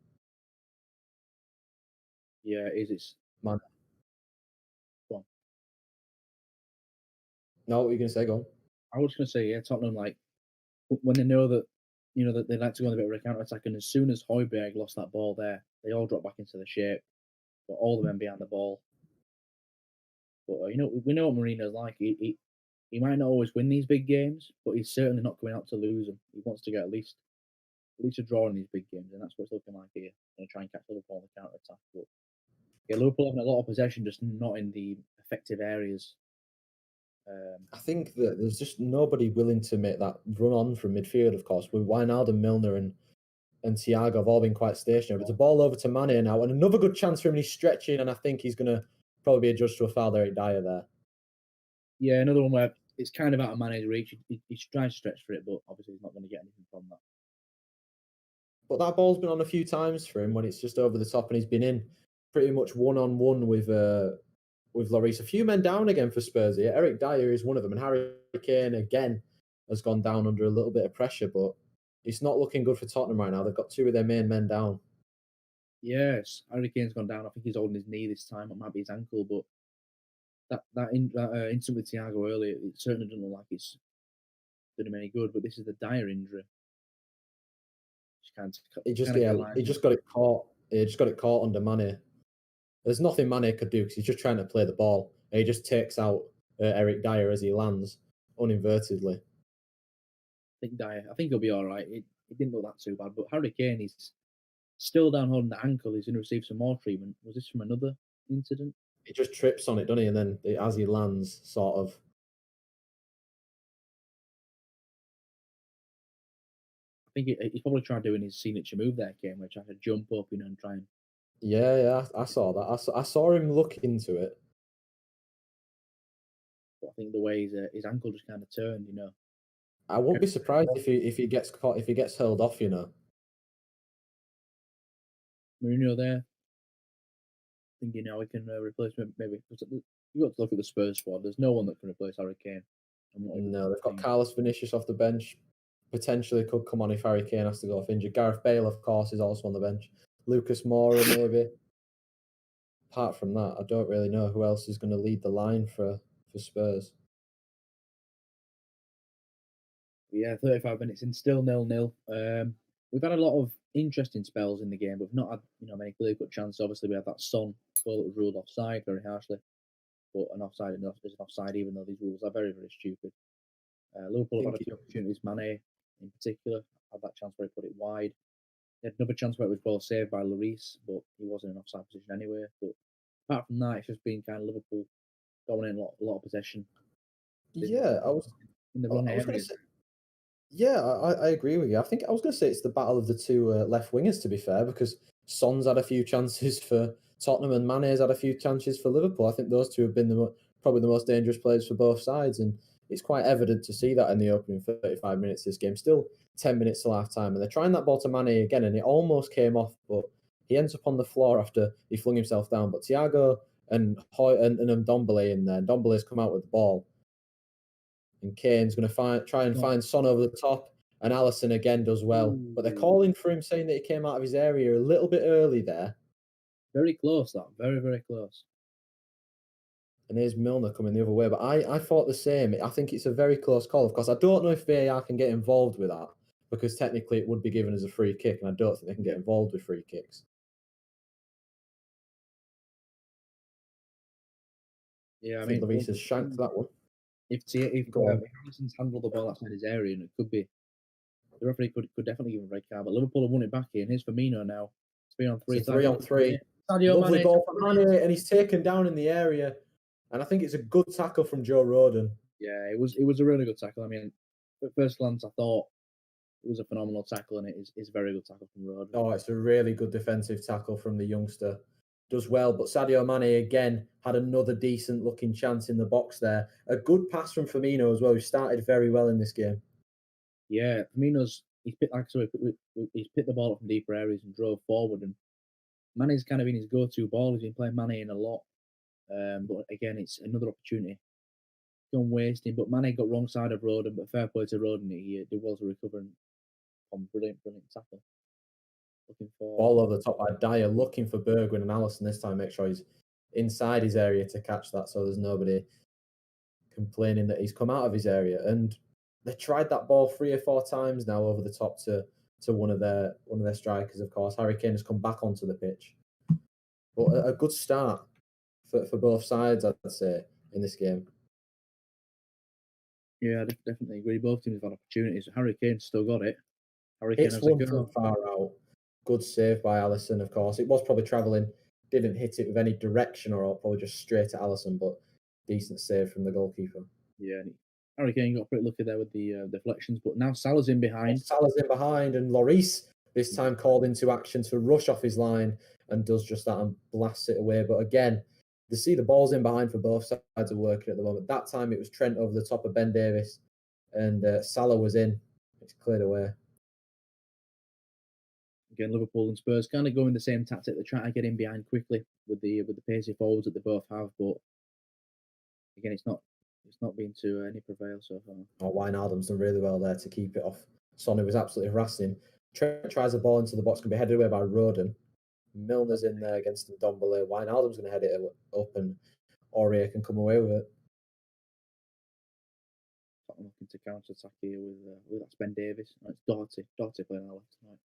Yeah, it is. It's man. Go on. No, what were you going to say? Go on. I was going to say, Tottenham, when they know that, that they like to go on a bit of a counter-attack, and as soon as Højbjerg lost that ball there, they all dropped back into the shape. Got all the men behind the ball. But, we know what Mourinho's like. He might not always win these big games, but he's certainly not going out to lose them. He wants to get at least a draw in these big games, and that's what it's looking like here. Going to try and catch Liverpool on the counter-attack. But, Liverpool having a lot of possession, just not in the effective areas. I think that there's just nobody willing to make that run on from midfield, of course, with Wijnaldum, Milner and Thiago have all been quite stationary. But it's a ball over to Mane now, and another good chance for him. He's stretching, and I think he's going to probably be adjudged to a foul there at Dyer there. Yeah, another one where it's kind of out of Mane's reach. He's trying to stretch for it, but obviously he's not going to get anything from that. But that ball's been on a few times for him when it's just over the top, and he's been in pretty much one-on-one with Lloris. A few men down again for Spurs here. Eric Dyer is one of them, and Harry Kane again has gone down under a little bit of pressure, but it's not looking good for Tottenham right now. They've got two of their main men down. Yes, Harry Kane's gone down. I think he's holding his knee this time. It might be his ankle, but that incident with Thiago earlier, it certainly doesn't look like it's done him any good. But this is the Dyer injury. He just got it caught. He just got it caught under Mane. There's nothing Mane could do because he's just trying to play the ball. And he just takes out Eric Dyer as he lands uninvertedly. I think he'll be all right. It didn't look that too bad. But Harry Kane, he's still down holding the ankle. He's going to receive some more treatment. Was this from another incident? He just trips on it, doesn't he? And then as he lands, sort of think he probably tried doing his signature move there, Kane, where he tried to jump up, and try and. Yeah, I saw that. I saw him look into it. But I think the way his ankle just kind of turned, I won't be surprised if he gets caught, if he gets held off. Mourinho there, thinking how he can replace him. Maybe you've got to look at the Spurs squad. There's no one that can replace Harry Kane. No, they've got Carlos Vinicius off the bench. Potentially could come on if Harry Kane has to go off injured. Gareth Bale, of course, is also on the bench. Lucas Moura, maybe. Apart from that, I don't really know who else is going to lead the line for Spurs. Yeah, 35 minutes in, still 0-0. We've had a lot of interesting spells in the game. We've not had many clear-cut chances. Obviously, we had that Son goal that was ruled offside very harshly, but an offside is an offside, even though these rules are very, very stupid. Liverpool have had a few opportunities. Mane, in particular, had that chance where he put it wide. He had another chance where it was well saved by Lloris, but he was in an offside position anyway. But apart from that, it's just been kind of Liverpool going in a lot of possession. Yeah, I was wrong going to areas. say. Yeah, I agree with you. I think I was going to say it's the battle of the two left wingers, to be fair, because Son's had a few chances for Tottenham and Mane's had a few chances for Liverpool. I think those two have been probably the most dangerous players for both sides, and it's quite evident to see that in the opening 35 minutes of this game. Still 10 minutes till half time, and they're trying that ball to Mane again, and it almost came off, but he ends up on the floor after he flung himself down. But Thiago and Ndombele in there, Ndombele's come out with the ball. And Kane's going to try and find Son over the top, and Alisson again does well. But they're calling for him, saying that he came out of his area a little bit early there. Very close, that. Very, very close. And here's Milner coming the other way. But I thought the same. I think it's a very close call. Of course, I don't know if VAR can get involved with that, because technically it would be given as a free kick, and I don't think they can get involved with free kicks. Yeah, I think Lloris has shanked that one. If Alisson's handled the ball outside his area, and it could be, the referee could definitely give him a red card. But Liverpool have won it back here, and here's Firmino now. 3-on-3. It's a 3-on-3. Sadio Lovely Mane. ball for Mane, and he's taken down in the area. And I think it's a good tackle from Joe Rodon. Yeah, it was a really good tackle. I mean, at first glance, I thought it was a phenomenal tackle, and it is a very good tackle from Rodon. Oh, it's a really good defensive tackle from the youngster. Does well, but Sadio Mane again had another decent looking chance in the box there. A good pass from Firmino as well, who started very well in this game. Yeah, he's picked the ball up from deeper areas and drove forward, and Mane's kind of been his go-to ball. He's been playing Mane in a lot, but again, it's another opportunity gone wasting. But Mane got wrong side of Rodon, but fair play to Rodon, he did well to recover on brilliant tackle. Looking for ball over the top by Dyer, looking for Bergwijn and Alisson this time. Make sure he's inside his area to catch that, so there's nobody complaining that he's come out of his area. And they tried that ball 3 or 4 times now over the top to one of their strikers. Of course, Harry Kane has come back onto the pitch, but a good start for both sides, I'd say, in this game. Yeah, I definitely agree. Both teams have had opportunities. Harry Kane's still got it. Harry Kane It's has one from far out. Good save by Alisson, of course. It was probably travelling, didn't hit it with any direction or probably just straight at Alisson, but decent save from the goalkeeper. Yeah, Harry Kane got pretty lucky there with the deflections, but now Salah's in behind. Salah's in behind, and Lloris this time called into action to rush off his line and does just that and blasts it away. But again, they see the ball's in behind for both sides of working at the moment. That time it was Trent over the top of Ben Davies, and Salah was in. It's cleared away. Again, Liverpool and Spurs kind of going the same tactic. They're trying to get in behind quickly with the pacey forwards that they both have, but again, it's not been to any prevail so far. Oh, Wijnaldum's done really well there to keep it off. Sonny was absolutely harassing. Trent tries a ball into the box, can be headed away by Rodon. Milner's in there against Ndombele. Wijnaldum's going to head it up, and Aurier can come away with it. I'm looking to counter attack here with that's Ben Davies. No, it's Doherty playing our left tonight.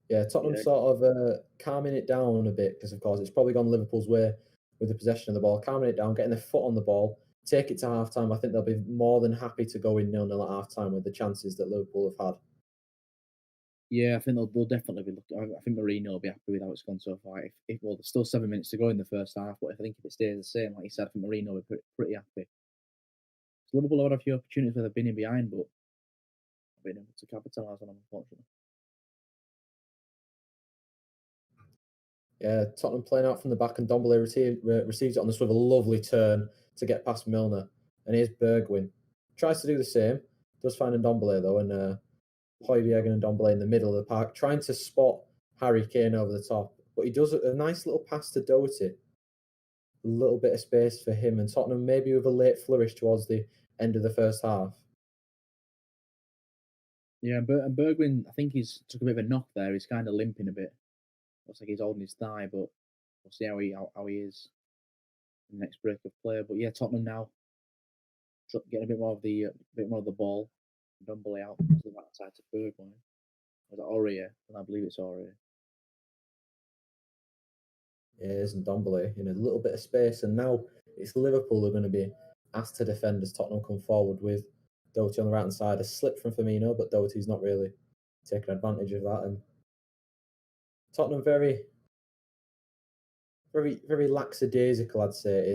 Yeah, Tottenham sort of calming it down a bit, because of course it's probably gone Liverpool's way with the possession of the ball, calming it down, getting their foot on the ball, take it to half time. I think they'll be more than happy to go in 0-0 at half time with the chances that Liverpool have had. Yeah, I think they'll definitely be looking. I think Mourinho will be happy with how it's gone so far. If there's still 7 minutes to go in the first half, but I think if it stays the same, like you said, I think Mourinho will be pretty happy. Liverpool have had a few opportunities where they've been in behind, but not been able to capitalise on them, unfortunately. Yeah, Tottenham playing out from the back, and Dombele receives it on this with a lovely turn to get past Milner. And here's Bergwijn. Tries to do the same. Does find Ndombele though, and Højbjerg and Ndombele in the middle of the park, trying to spot Harry Kane over the top. But he does a nice little pass to Doherty. A little bit of space for him, and Tottenham maybe with a late flourish towards the end of the first half. Yeah, and Bergwijn, I think he's took a bit of a knock there. He's kind of limping a bit. Looks like he's holding his thigh, but we'll see how he is in the next break of play. But yeah, Tottenham now getting a bit more of the ball. Ndombele out to the right side to Bergwijn. Was it Aurier? And I believe it's Aurier. Yeah, isn't Ndombele in a little bit of space, and now it's Liverpool who are going to be asked to defend as Tottenham come forward with Doherty on the right hand side. A slip from Firmino, but Doherty's not really taking advantage of that. And Tottenham very lackadaisical, I'd say,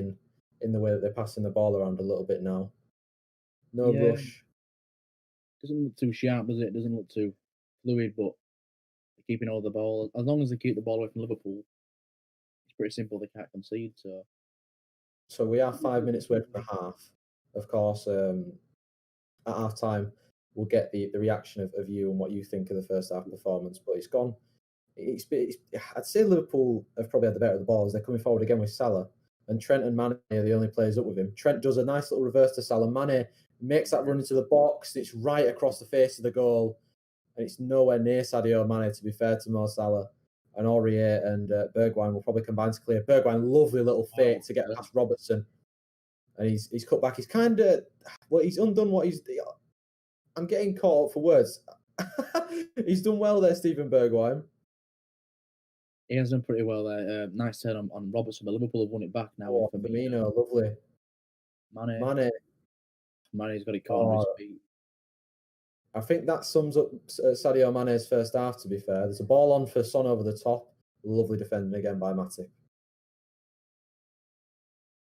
in the way that they're passing the ball around a little bit now. No rush. Doesn't look too sharp, does it? Doesn't look too fluid, but they're keeping all the ball. As long as they keep the ball away from Liverpool, it's pretty simple. They can't concede. So we are 5 minutes away from the half. Of course, at half time, we'll get the reaction of you and what you think of the first half performance. But it's gone. I'd say Liverpool have probably had the better of the ball as they're coming forward again with Salah. And Trent and Mane are the only players up with him. Trent does a nice little reverse to Salah. Mane makes that run into the box. It's right across the face of the goal. And it's nowhere near Sadio Mane, to be fair to Mo Salah. And Aurier and Bergwijn will probably combine to clear. Bergwijn, lovely little fake to get past Robertson. And he's cut back. He's kind of, he's undone what he's... I'm getting caught up for words. He's done well there, Stephen Bergwijn. He has done pretty well there. Nice turn on Robertson, but Liverpool have won it back now. Oh, Firmino, lovely. Mane's got it caught on his feet. I think that sums up Sadio Mane's first half, to be fair. There's a ball on for Son over the top. Lovely defending again by Matip.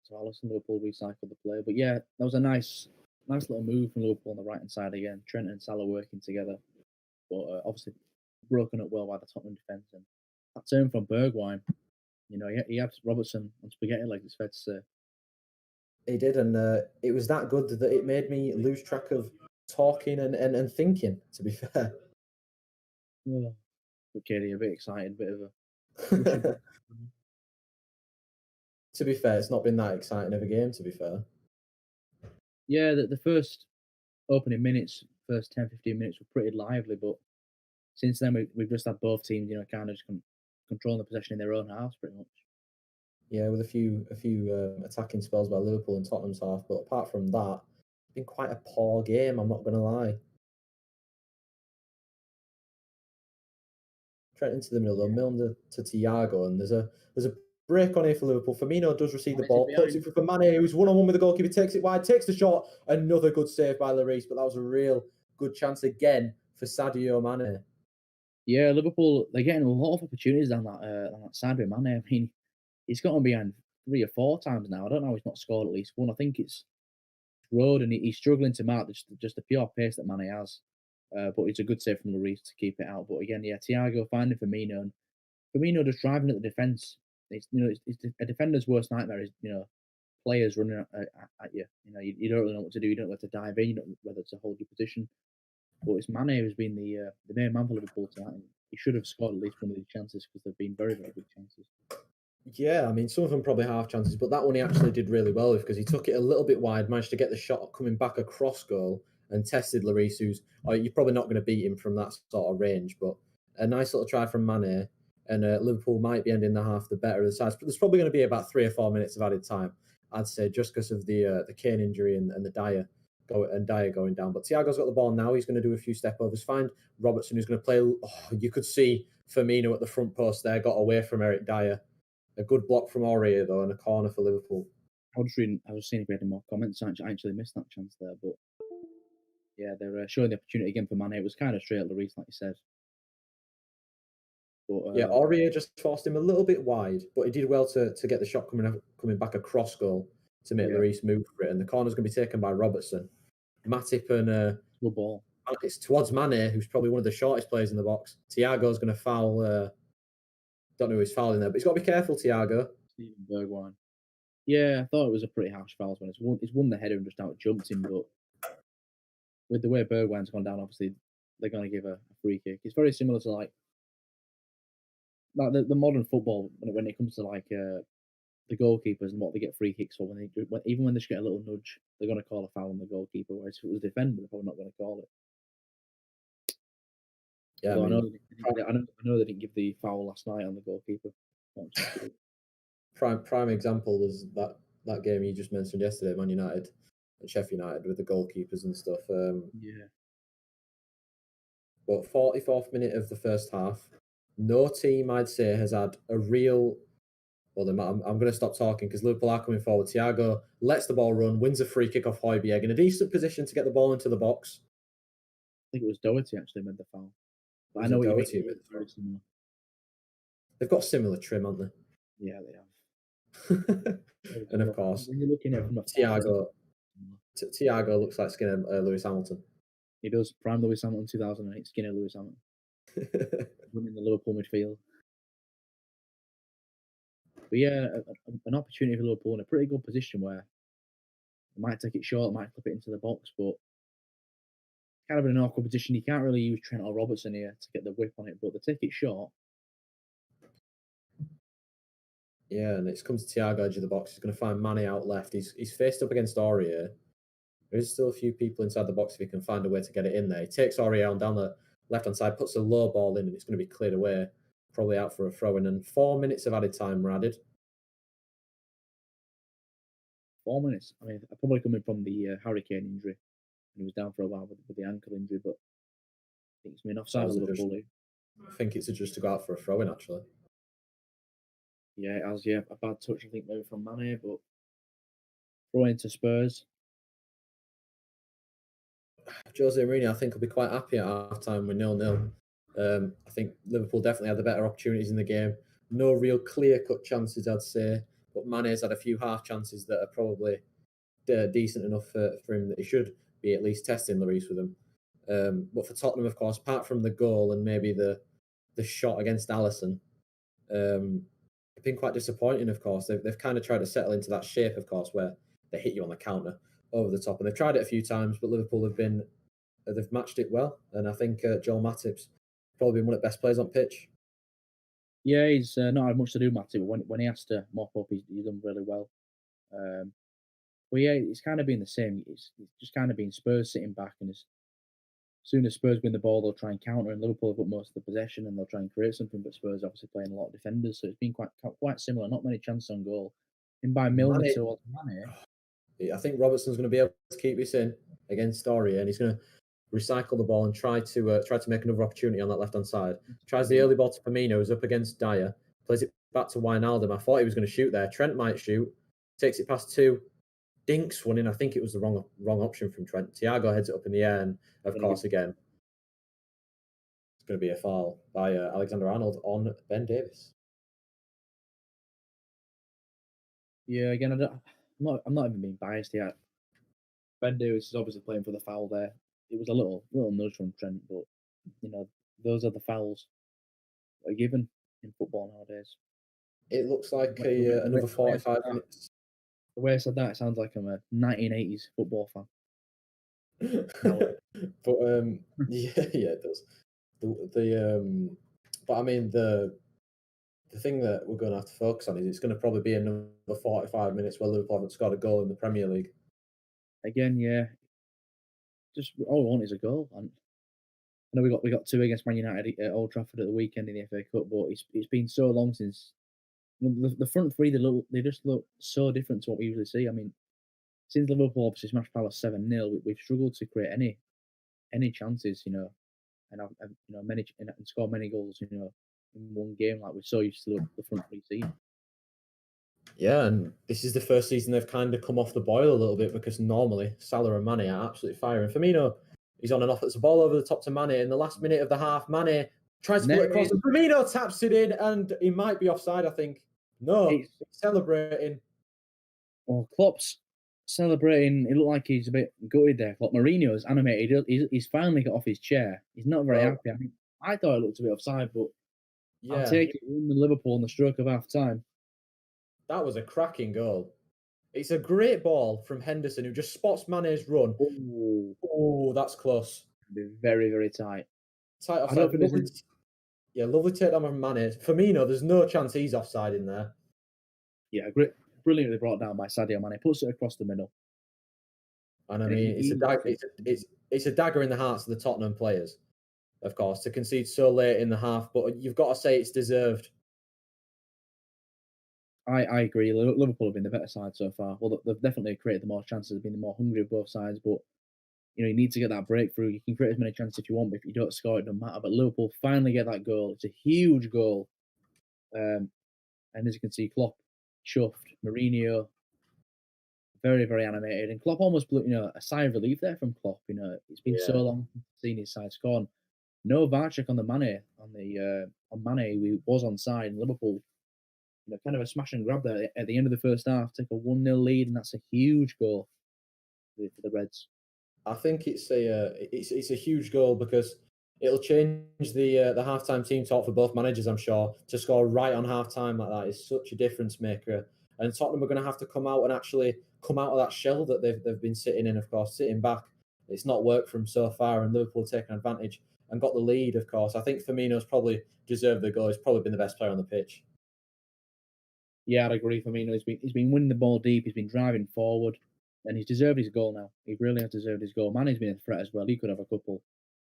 So Alisson, Liverpool recycled the play. But yeah, that was a nice little move from Liverpool on the right-hand side again. Trent and Salah working together. But obviously broken up well by the Tottenham defence. And that turn from Bergwijn, he had Robertson on spaghetti legs, it's fair to say. He did, and it was that good that it made me lose track of talking and thinking, to be fair. Oh, okay, a bit excited, bit of a... To be fair, it's not been that exciting of a game, to be fair. Yeah, the first opening minutes, first 10, 15 minutes were pretty lively, but since then we've just had both teams, kind of just controlling the possession in their own halves pretty much. Yeah, with a few attacking spells by Liverpool and Tottenham's half, but apart from that, it's been quite a poor game, I'm not going to lie. Trent into the middle, though, Milner to Thiago, and there's a break on here for Liverpool. Firmino does receive the ball, puts it for Mane, who's one-on-one with the goalkeeper, takes it wide, takes the shot, another good save by Lloris, but that was a real good chance again for Sadio Mane. Yeah, Liverpool, they're getting a lot of opportunities down that side with Mane. I mean, he's gotten behind 3 or 4 times now. I don't know, he's not scored at least one. I think it's Road, and he's struggling to mark just the pure pace that Mane has. But it's a good save from Lloris to keep it out. But again, yeah, Thiago finding Firmino, and Firmino just driving at the defence. It's a defender's worst nightmare is players running at you. You don't really know what to do. You don't know where to dive in. You don't know whether to hold your position. But it's Mane who's been the main man for Liverpool tonight. And he should have scored at least one of these chances because they've been very, very good chances. Yeah, I mean, some of them probably half chances, but that one he actually did really well with because he took it a little bit wide, managed to get the shot coming back across goal and tested Lloris, who's you're probably not going to beat him from that sort of range, but a nice little try from Mane, and Liverpool might be ending the half the better of the sides. But there's probably going to be about 3 or 4 minutes of added time, I'd say, just because of the Kane injury and the Dyer going down. But Thiago's got the ball now. He's going to do a few step overs. Find Robertson, who's going to play. Oh, you could see Firmino at the front post there, got away from Eric Dyer. A good block from Aurier, though, and a corner for Liverpool. I was seeing if we had any more comments. I actually missed that chance there, but yeah, they're showing the opportunity again for Mane. It was kind of straight at Lloris, like you said. But, yeah, Aurier just forced him a little bit wide, but he did well to get the shot coming back across goal. to make Lloris move for it, and the corner's going to be taken by Robertson. Matip and Good ball. It's towards Mane, who's probably one of the shortest players in the box. Thiago's going to foul. Don't know who's fouling there, but he's got to be careful, Thiago. Steven Bergwijn. Yeah, I thought it was a pretty harsh foul. It's won the header and just out jumped him, but with the way Bergwijn's gone down, obviously they're going to give a free kick. It's very similar to like the modern football when it comes to like the goalkeepers and what they get free kicks for. Even when they just get a little nudge, they're going to call a foul on the goalkeeper. Whereas if it was a defender, they're probably not going to call it. Yeah, I know they didn't give the foul last night on the goalkeeper. Prime example was that game you just mentioned yesterday, Man United and Sheff United with the goalkeepers and stuff. But 44th minute of the first half, no team I'd say has had a real. Well, I'm going to stop talking because Liverpool are coming forward. Thiago lets the ball run, wins a free kick off Højbjerg in a decent position to get the ball into the box. I think it was Doherty actually made the foul. But I know what you mean. Very similar. They've got similar trim, haven't they? Yeah, they have. And of course, when you're looking at Thiago looks like skinner Lewis Hamilton. He does. Prime Lewis Hamilton 2008, skinner Lewis Hamilton. Running the Liverpool midfield. But yeah, an opportunity for Liverpool in a pretty good position where they might take it short, might clip it into the box, but kind of in an awkward position. You can't really use Trent or Robertson here to get the whip on it, but they take it short. Yeah, and it's come to Thiago edge of the box. He's going to find Mane out left. He's faced up against Aurier. There is still a few people inside the box if he can find a way to get it in there. He takes Aurier on down the left-hand side, puts a low ball in, and it's going to be cleared away, probably out for a throw-in. And 4 minutes of added time were added. 4 minutes? I mean, probably coming from the Hurricane injury. He was down for a while with the ankle injury, but I think it's been offside of Liverpool. I think it's just to go out for a throw-in, actually. Yeah, it has, a bad touch, I think, maybe from Mane, but throw into Spurs. Jose Mourinho, I think, will be quite happy at half-time with 0-0. I think Liverpool definitely had the better opportunities in the game. No real clear-cut chances, I'd say, but Mane's had a few half chances that are probably decent enough for him that he should be at least testing Lloris with them. But for Tottenham, of course, apart from the goal and maybe the shot against Alisson, it's been quite disappointing, of course. They've kind of tried to settle into that shape, of course, where they hit you on the counter over the top. And they've tried it a few times, but Liverpool they've matched it well. And I think Joel Matip's probably been one of the best players on pitch. Yeah, he's not had much to do, Matip, but when he has to mop up, he's done really well. But yeah, it's kind of been the same. It's just kind of been Spurs sitting back, and as soon as Spurs win the ball, they'll try and counter, and Liverpool have got most of the possession, and they'll try and create something. But Spurs obviously playing a lot of defenders, so it's been quite similar. Not many chances on goal. And by Milner towards Mane. I think Robertson's going to be able to keep this in against Aurier, and he's going to recycle the ball and try to make another opportunity on that left hand side. Tries the early ball to Firmino, who's up against Dyer. Plays it back to Wijnaldum. I thought he was going to shoot there. Trent might shoot. Takes it past two. Dinks one in. I think it was the wrong option from Trent. Thiago heads it up in the air, and of course again, it's going to be a foul by Alexander-Arnold on Ben Davies. Yeah, again, I'm not even being biased yet. Ben Davies is obviously playing for the foul there. It was a little nudge from Trent, but those are the fouls that are given in football nowadays. It looks like another 45 minutes. The way I said that, it sounds like I'm a 1980s football fan. But yeah, it does. But I mean the thing that we're going to have to focus on is it's going to probably be another 45 minutes where Liverpool haven't scored a goal in the Premier League. Again, yeah. Just all we want is a goal. And I know we got two against Man United at Old Trafford at the weekend in the FA Cup, but it's been so long since the front three. They just look so different to what we usually see. I mean, since Liverpool obviously smashed Palace 7-0, we've struggled to create any chances, and score many goals, in one game like we're so used to the front three seeing. Yeah, and this is the first season they've kind of come off the boil a little bit because normally Salah and Mane are absolutely firing. Firmino, he's on and off. It's a ball over the top to Mane in the last minute of the half. Mane tries to put it across, and Firmino taps it in, and he might be offside, I think. No, he's celebrating. Well, Klopp's celebrating. It looked like he's a bit gutted there. Klopp. Mourinho's animated. He's finally got off his chair. He's not very Well, happy. I thought it looked a bit offside, but I'll yeah, take it. We won the Liverpool in the stroke of half time. that was a cracking goal. It's a great ball from Henderson, who just spots Mane's run. Oh, Oh, that's close. very, very tight. Tight I offside. don't think there's. Lovely takedown from Mane. Firmino, there's no chance he's offside in there. Yeah, great, brilliantly brought down by Sadio Mane. Puts it across the middle. And I And mean, it's a dagger in the hearts of the Tottenham players, of course, to concede so late in the half. But you've got to say it's deserved. I agree. Liverpool have been the better side so far. Well, they've definitely created the more chances. They've been the more hungry of both sides. But you need to get that breakthrough. You can create as many chances if you want, but if you don't score, it doesn't matter. But Liverpool finally get that goal. It's a huge goal. And as you can see, Klopp chuffed. Mourinho very, very animated. And Klopp almost blew, a sigh of relief there from Klopp. It's been so Yeah, long since seeing his side score. No VAR check on the Mane on Mane. We was on side in Liverpool. Kind of a smash and grab there at the end of the first half. Take a 1-0 lead, and that's a huge goal for the Reds. I think it's a huge goal because it'll change the halftime team talk for both managers. I'm sure to score right on halftime like that is such a difference maker. And Tottenham are going to have to come out and actually come out of that shell that they've been sitting in. Of course, sitting back, it's not worked for them so far, and Liverpool taking advantage and got the lead. Of course, I think Firmino's probably deserved the goal. He's probably been the best player on the pitch. Yeah, I'd agree. Firmino, he's been winning the ball deep. He's been driving forward, and he's deserved his goal now. He really has deserved his goal. Mane's been a threat as well. He could have a couple,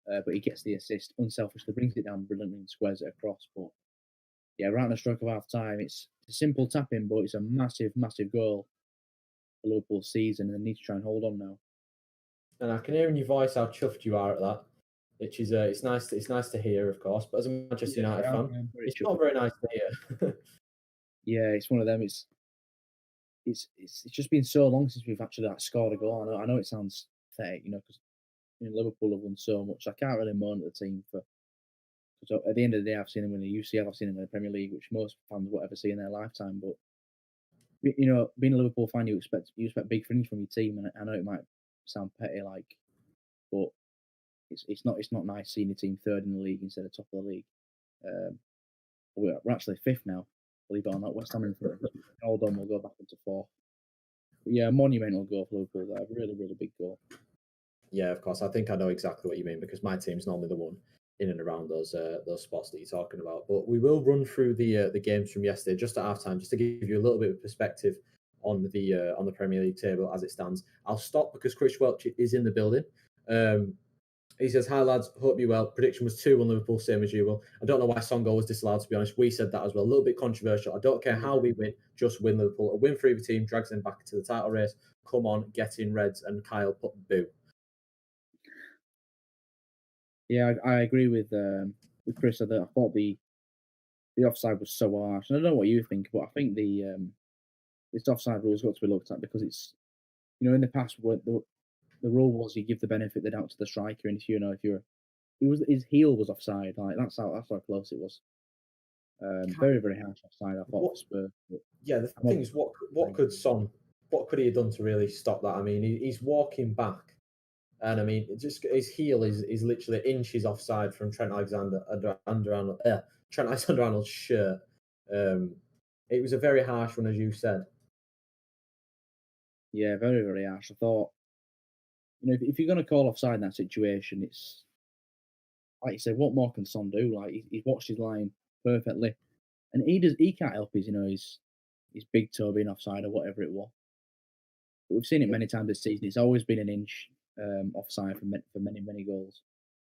but he gets the assist unselfishly, brings it down brilliantly, and squares it across. But yeah, right on the stroke of half time, it's a simple tap in, but it's a massive, massive goal for Liverpool's season, and they need to try and hold on now. And I can hear in your voice how chuffed you are at that, which is it's nice to hear, of course. But as a Manchester United fan, it's not very nice to hear. Yeah, it's one of them. It's just been so long since we've actually scored a goal. I know it sounds pathetic, because Liverpool have won so much. I can't really moan at the team because at the end of the day, I've seen them win the UCL, I've seen them in the Premier League, which most fans won't ever see in their lifetime. But being a Liverpool fan, you expect big things from your team, and I know it might sound petty, but it's not nice seeing your team third in the league instead of top of the league. We're actually fifth now, believe it or not. West Ham in front. Hold on, we'll go back into fourth. But yeah, monumental goal for Liverpool there. Really, really big goal. Yeah, of course. I think I know exactly what you mean because my team's normally the one in and around those spots that you're talking about. But we will run through the games from yesterday just at halftime, just to give you a little bit of perspective on the Premier League table as it stands. I'll stop because Chris Welch is in the building. He says, "Hi lads, hope you well. Prediction was 2-1 Liverpool, same as you will. I don't know why Songo was disallowed, to be honest. We said that as well. A little bit controversial. I don't care how we win, just win Liverpool. A win for either team drags them back into the title race. Come on, get in, Reds." And Kyle put boo. Yeah, I agree with Chris. I thought the offside was so harsh. And I don't know what you think, but I think this offside rule's got to be looked at because it's in the past the rule was you give the benefit of the doubt to the striker, and his heel was offside. Like that's how close it was. Very, very harsh offside. I thought for Spurs. Yeah, the thing is, what could he have done to really stop that? I mean, he's walking back, and I mean, just his heel is literally inches offside from Trent Alexander-Arnold's shirt. It was a very harsh one, as you said. Yeah, very, very harsh. I thought, if you're going to call offside in that situation, it's like you said, what more can Son do? Like he's watched his line perfectly, and he can't help his big toe being offside or whatever it was. But we've seen it many times this season. It's always been an inch offside for many, many goals.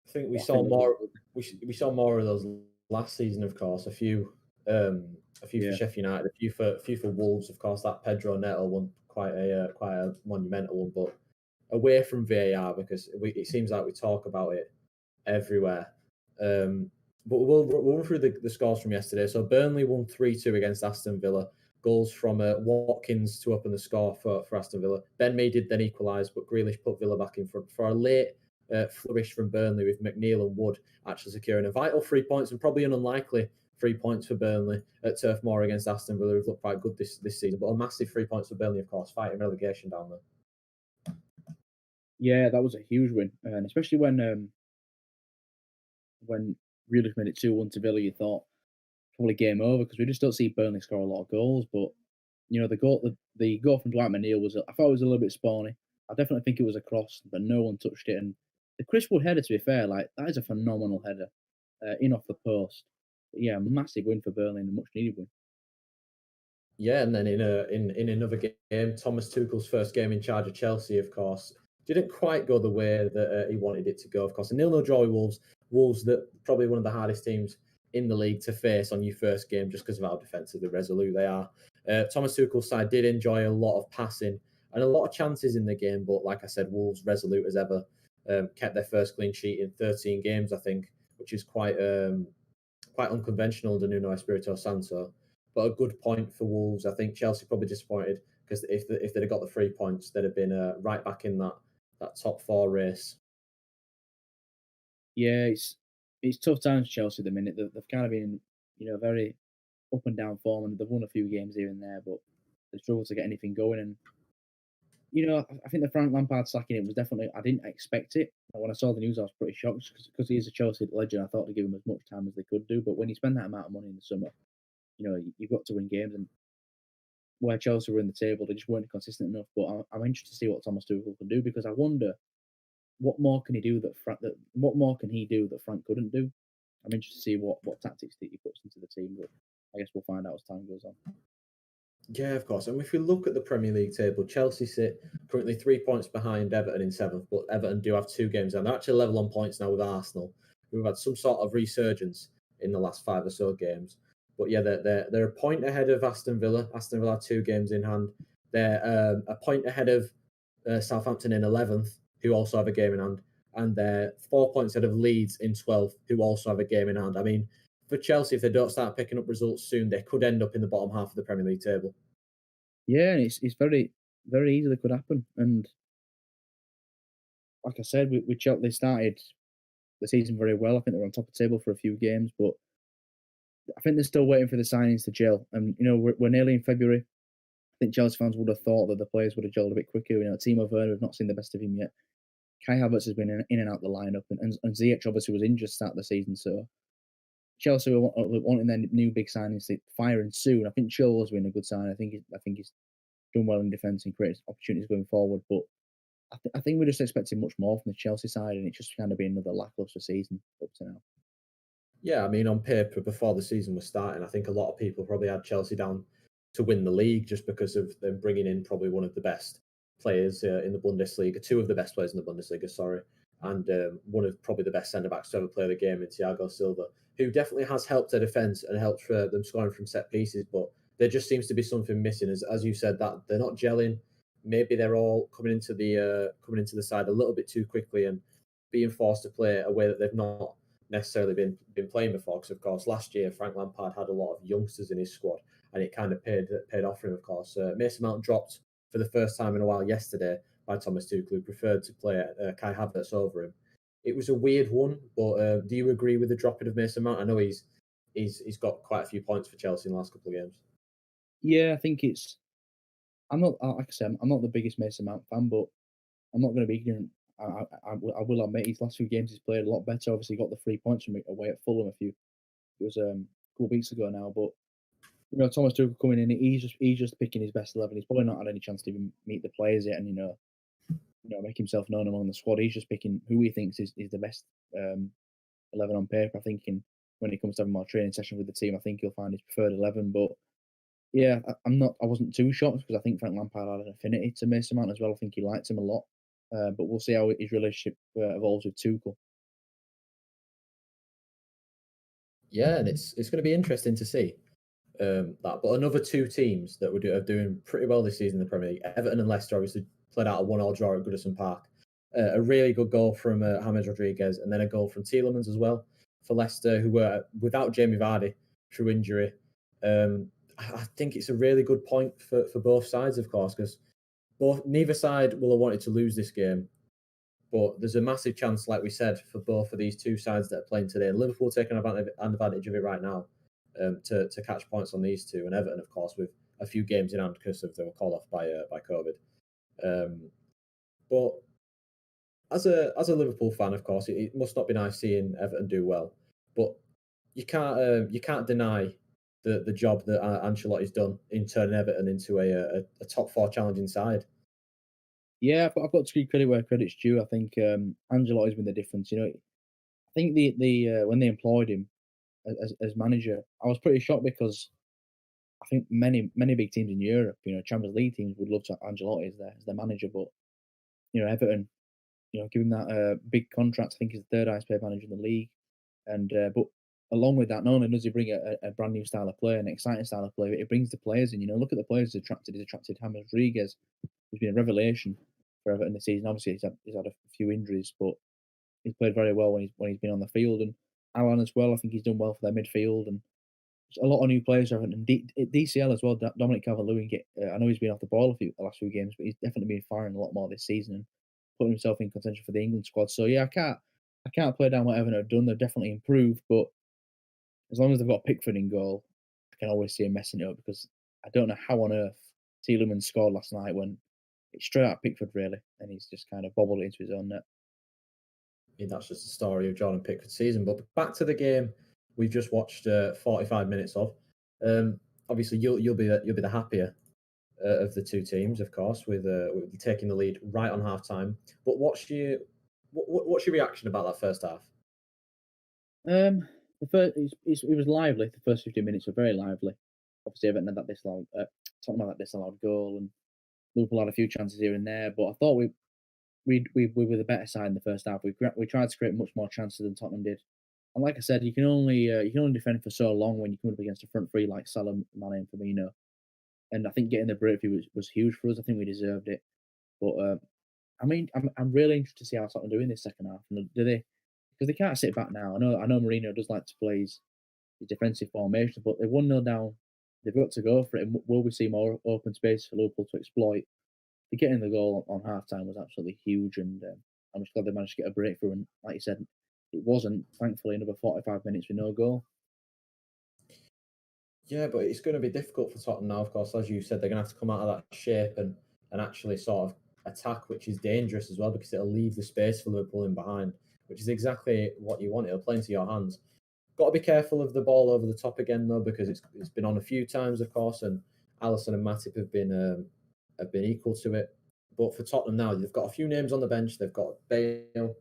I think we saw more. We saw more of those last season, of course. A few for Sheff United, a few for Wolves, of course. That Pedro Neto one, quite a monumental one, but away from VAR because it seems like we talk about it everywhere. But we'll run through the scores from yesterday. So Burnley won 3-2 against Aston Villa. Goals from Watkins to open the score for Aston Villa. Ben Mee did then equalise, but Grealish put Villa back in front for a late flourish from Burnley with McNeil and Wood actually securing a vital 3 points and probably an unlikely 3 points for Burnley at Turf Moor against Aston Villa, who've looked quite good this season. But a massive 3 points for Burnley, of course, fighting relegation down there. Yeah, that was a huge win, and especially when really made it 2-1 to Villa, you thought probably game over because we just don't see Burnley score a lot of goals. But the goal from Dwight McNeil I thought it was a little bit spawny. I definitely think it was a cross, but no one touched it. And the Chris Wood header, to be fair, like that is a phenomenal header, in off the post. But yeah, massive win for Burnley and a much needed win. Yeah, and then in another game, Thomas Tuchel's first game in charge of Chelsea, of course, didn't quite go the way that he wanted it to go. Of course, a 0-0 draw with Wolves. Wolves, that probably one of the hardest teams in the league to face on your first game, just because of how defensively resolute they are. Thomas Tuchel's side did enjoy a lot of passing and a lot of chances in the game, but like I said, Wolves resolute as ever, kept their first clean sheet in 13 games, I think, which is quite unconventional under Nuno Espirito Santo. But a good point for Wolves. I think Chelsea probably disappointed because if they'd have got the 3 points, they'd have been right back in that top 4 race. Yeah, it's tough times for Chelsea at the minute. They've kind of been, very up and down form, and they've won a few games here and there, but they struggle to get anything going. And I think the Frank Lampard sacking it was definitely. I didn't expect it. When I saw the news, I was pretty shocked because he is a Chelsea legend. I thought they'd give him as much time as they could do. But when you spend that amount of money in the summer, you've got to win games. And where Chelsea were in the table, they just weren't consistent enough. But I'm interested to see what Thomas Tuchel can do because I wonder what more can he do what more can he do that Frank couldn't do. I'm interested to see what tactics that he puts into the team. But I guess we'll find out as time goes on. Yeah, of course. And if we look at the Premier League table, Chelsea sit currently 3 points behind Everton in 7th, but Everton do have 2 games down. They're actually level on points now with Arsenal, who've had some sort of resurgence in the last 5 or so games. But yeah, they're a point ahead of Aston Villa. Aston Villa have 2 games in hand. They're a point ahead of Southampton in 11th, who also have a game in hand. And they're 4 points ahead of Leeds in 12th, who also have a game in hand. I mean, for Chelsea, if they don't start picking up results soon, they could end up in the bottom half of the Premier League table. Yeah, and it's very, very easily could happen. And like I said, with Chelsea, they started the season very well. I think they were on top of the table for a few games, but I think they're still waiting for the signings to gel. And we're nearly in February. I think Chelsea fans would have thought that the players would have gelled a bit quicker. Timo Werner, we've not seen the best of him yet. Kai Havertz has been in and out the lineup, and Ziyech obviously was injured to start the season. So Chelsea were wanting their new big signings to fire in soon. I think Chilwell's been a good sign. I think he's done well in defence and creates opportunities going forward. But I think we're just expecting much more from the Chelsea side, and it's just kind of been another lacklustre season up to now. Yeah, I mean, on paper, before the season was starting, I think a lot of people probably had Chelsea down to win the league just because of them bringing in probably one of the best players in the Bundesliga, 2 of the best players in the Bundesliga, sorry, and one of probably the best centre-backs to ever play the game in Thiago Silva, who definitely has helped their defence and helped for them scoring from set pieces, but there just seems to be something missing. As you said, that they're not gelling. Maybe they're all coming into the side a little bit too quickly and being forced to play a way that they've not necessarily been playing before. Because of course, last year Frank Lampard had a lot of youngsters in his squad, and it kind of paid off for him. Of course, Mason Mount dropped for the first time in a while yesterday by Thomas Tuchel, who preferred to play Kai Havertz over him. It was a weird one, but do you agree with the dropping of Mason Mount? I know he's got quite a few points for Chelsea in the last couple of games. Yeah, I think it's. I'm not, like I said, I'm not the biggest Mason Mount fan, but I'm not going to be ignorant. I will admit his last few games he's played a lot better. Obviously, he got the 3 points from away at Fulham it was a couple of weeks ago now. But Thomas Tuchel coming in, he's just picking his best 11. He's probably not had any chance to even meet the players yet, and make himself known among the squad. He's just picking who he thinks is the best 11 on paper. I think when it comes to having more training session with the team, I think he'll find his preferred 11. But yeah, I wasn't too shocked because I think Frank Lampard had an affinity to Mason Mount as well. I think he liked him a lot. But we'll see how his relationship evolves with Tuchel. Yeah, and it's going to be interesting to see that. But another 2 teams that are doing pretty well this season in the Premier League, Everton and Leicester, obviously played out a 1-1 draw at Goodison Park. A really good goal from James Rodriguez, and then a goal from Tielemans as well for Leicester, who were without Jamie Vardy through injury. I think it's a really good point for both sides, of course, because neither side will have wanted to lose this game. But there's a massive chance, like we said, for both of these 2 sides that are playing today. Liverpool taking advantage of it right now. to catch points on these two, and Everton, of course, with a few games in hand because they were called off by COVID. But as a Liverpool fan, of course, it must not be nice seeing Everton do well. But you can't deny the job that Ancelotti's done in turning Everton into a top four challenging side. Yeah, I've got to give credit where credit's due. I think Angelotti's been the difference. I think the when they employed him as manager, I was pretty shocked because I think many big teams in Europe, Champions League teams would love to have Ancelotti as their manager, but Everton, give him that big contract. I think he's the third highest paid manager in the league, and but along with that, not only does he bring a brand new style of play, an exciting style of play, but he brings the players in. Look at the players he's attracted. He's attracted James Rodriguez, who's been a revelation for Everton this season. Obviously, he's had a few injuries, but he's played very well when he's been on the field. And Alan as well, I think he's done well for their midfield. And a lot of new players for Everton. And DCL as well, Dominic Calvert-Lewin. I know he's been off the ball the last few games, but he's definitely been firing a lot more this season and putting himself in contention for the England squad. So yeah, I can't play down what Everton have done. They've definitely improved, but as long as they've got Pickford in goal, I can always see him messing it up because I don't know how on earth Tielemans scored last night when it's straight out of Pickford, really, and he's just kind of bobbled it into his own net. I mean, that's just the story of Jordan Pickford's season. But back to the game we've just watched 45 minutes of. Obviously, you'll be the happier of the two teams, of course, with taking the lead right on half time. But what's your reaction about that first half? The first it was lively. The first 15 minutes were very lively. Obviously, Everton had that disallowed, Tottenham had that disallowed goal, and Liverpool had a few chances here and there. But I thought we were the better side in the first half. We tried to create much more chances than Tottenham did. And like I said, you can only defend for so long when you come up against a front three like Salah, Mane, and Firmino. And I think getting the breakthrough was huge for us. I think we deserved it. But I'm really interested to see how Tottenham do in this second half. And do they? Because they can't sit back now. I know Mourinho does like to play his defensive formation, but they're 1-0 down. They've got to go for it. And will we see more open space for Liverpool to exploit? Getting the goal on half time was absolutely huge, and I'm just glad they managed to get a breakthrough. And like you said, it wasn't, thankfully, another 45 minutes with no goal. Yeah, but it's going to be difficult for Tottenham now, of course. As you said, they're going to have to come out of that shape and actually sort of attack, which is dangerous as well because it'll leave the space for Liverpool in behind, which is exactly what you want. It'll play into your hands. Got to be careful of the ball over the top again, though, because it's been on a few times, of course, and Alisson and Matip have been equal to it. But for Tottenham now, they've got a few names on the bench. They've got Bale,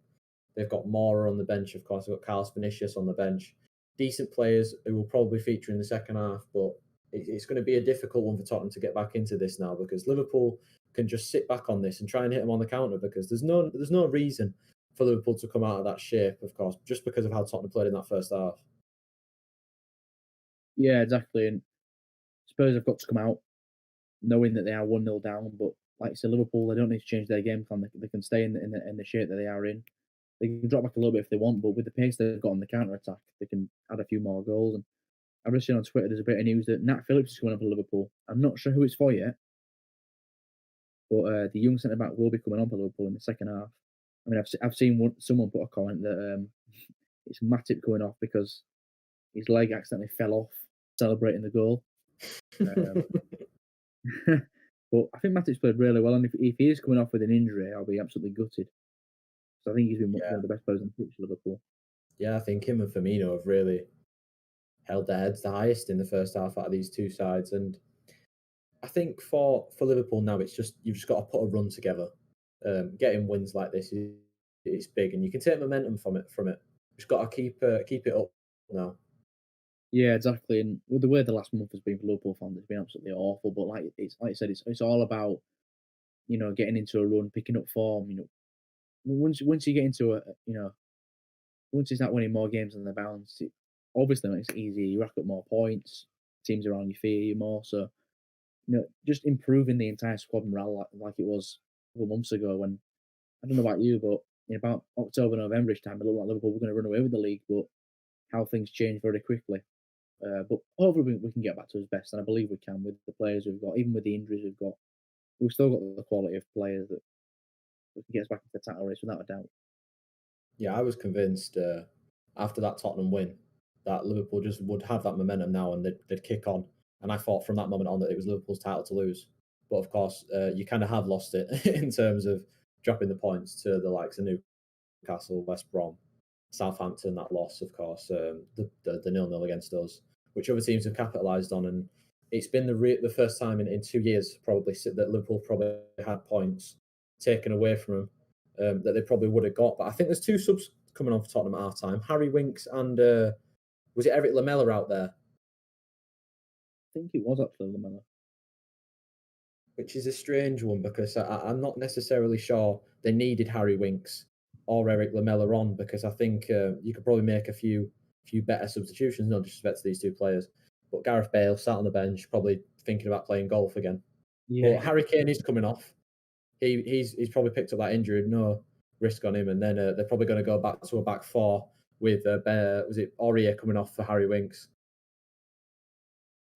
they've got Mora on the bench, of course. They've got Carlos Vinicius on the bench. Decent players who will probably feature in the second half, but it's going to be a difficult one for Tottenham to get back into this now because Liverpool can just sit back on this and try and hit them on the counter because there's no reason for Liverpool to come out of that shape, of course, just because of how Tottenham played in that first half. Yeah, exactly. And Spurs have got to come out knowing that they are 1-0 down. But like I said, Liverpool, they don't need to change their game plan. They can stay in the shape that they are in. They can drop back a little bit if they want, but with the pace they've got on the counter attack, they can add a few more goals. And I've just seen on Twitter there's a bit of news that Nat Phillips is coming up for Liverpool. I'm not sure who it's for yet, but the young centre back will be coming on for Liverpool in the second half. I mean, I've seen someone put a comment that it's Matip coming off because his leg accidentally fell off celebrating the goal. But I think Matip's played really well, and if he is coming off with an injury, I'll be absolutely gutted. So I think he's been one of the best players on the pitch for Liverpool. Yeah, I think him and Firmino have really held their heads the highest in the first half out of these two sides. And I think for Liverpool now, you've just got to put a run together. Getting wins like this is big, and you can take momentum from it. Just got to keep it up now. Yeah, exactly. And with the way the last month has been for Liverpool fans, it's been absolutely awful. But like I said, it's all about getting into a run, picking up form. Once you get into once you start winning more games than the bounce, it obviously makes it easier. You rack up more points. Teams around you fear you more. So just improving the entire squad morale like it was a couple of months ago. When I don't know about you, but in about October, Novemberish time, it looked like Liverpool were going to run away with the league. But how things change very quickly. But hopefully we can get back to his best, and I believe we can with the players we've got. Even with the injuries we've got, we've still got the quality of players that can get us back into the title race without a doubt. Yeah, I was convinced after that Tottenham win that Liverpool just would have that momentum now and they'd kick on. And I thought from that moment on that it was Liverpool's title to lose. But of course, you kind of have lost it in terms of dropping the points to the likes of Newcastle, West Brom, Southampton. That loss, of course, the 0-0 against us, which other teams have capitalised on. And it's been the first time in 2 years probably that Liverpool probably had points taken away from them that they probably would have got. But I think there's 2 subs coming on for Tottenham at half time. Harry Winks and was it Eric Lamela out there? I think it was actually Lamela. Which is a strange one because I'm not necessarily sure they needed Harry Winks or Eric Lamela on, because I think you could probably make a few better substitutions, no disrespect to these 2 players. But Gareth Bale sat on the bench, probably thinking about playing golf again. Yeah. But Harry Kane is coming off. He's probably picked up that injury, no risk on him, and then they're probably going to go back to a back 4 with was it Aurier coming off for Harry Winks?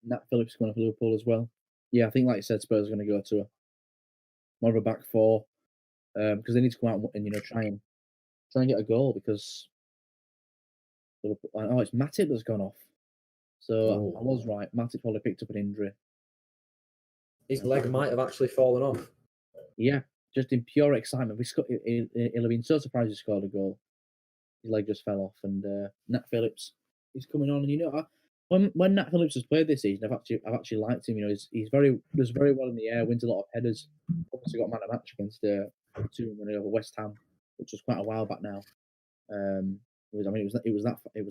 Nat Phillips coming off Liverpool as well. Yeah, I think, like you said, Spurs are going to go to more of a back 4 because they need to come out and try and get a goal, because Liverpool, it's Matip that's gone off. So I was right. Matip probably picked up an injury. His leg might have actually fallen off. Yeah, just in pure excitement. He'll have been so surprised he scored a goal. His leg just fell off, and Nat Phillips is coming on. And when Nat Phillips has played this season, I've actually liked him. He's does very well in the air, wins a lot of headers. Obviously got man of match against 2 over West Ham, which was quite a while back now. It was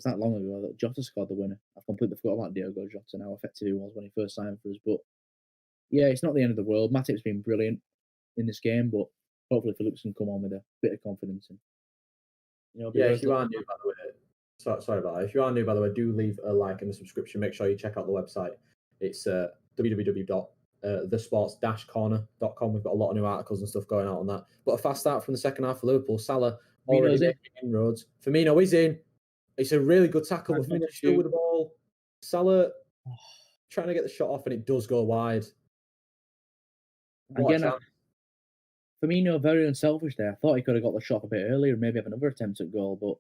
that long ago that Jota scored the winner. I've completely forgot about Diogo Jota now. Effective he was when he first signed for us, but yeah, it's not the end of the world. Matip's been brilliant in this game, but hopefully Phillips can come on with a bit of confidence. And if you are new, by the way, sorry about that. If you are new, by the way, do leave a like and a subscription. Make sure you check out the website. It's www.thesports-corner.com. We've got a lot of new articles and stuff going out on that. But a fast start from the second half for Liverpool. Salah already making inroads. Firmino is in. It's a really good tackle. Firmino still with the ball. Salah trying to get the shot off, and it does go wide. Again, Firmino very unselfish there. I thought he could have got the shot a bit earlier and maybe have another attempt at goal, but you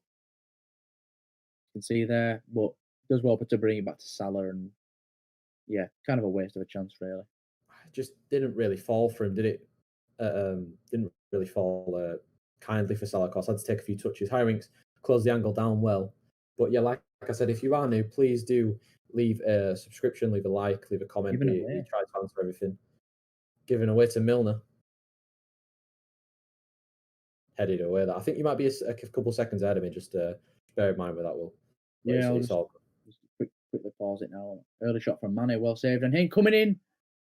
can see there. But it does well to bring it back to Salah, and yeah, kind of a waste of a chance, really. Just didn't really fall for him, did it? Didn't really fall kindly for Salah. Of course, had to take a few touches. Harry Winks closed the angle down well. But yeah, like I said, if you are new, please do leave a subscription, leave a like, leave a comment. We try to answer everything. Giving away to Milner. Headed away. That I think you might be a couple seconds ahead of me. Just bear in mind where that will. Yeah, it's all good. Quickly pause it now. Early shot from Mane, well saved, and Hing coming in,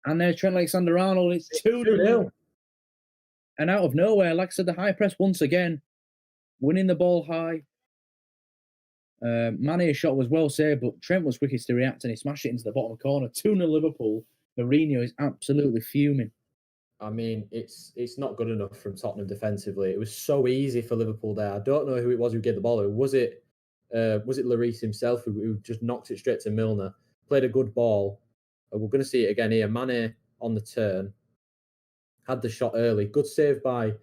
and there's Trent Alexander-Arnold. It's 2-0. And out of nowhere, like I said, the high press once again, winning the ball high. Mane's shot was well saved, but Trent was quickest to react, and he smashed it into the bottom corner. 2-0 Liverpool. Mourinho is absolutely fuming. I mean, it's not good enough from Tottenham defensively. It was so easy for Liverpool there. I don't know who it was who gave the ball. Was it Lloris himself who just knocked it straight to Milner? Played a good ball. We're going to see it again here. Mane on the turn. Had the shot early. Good save by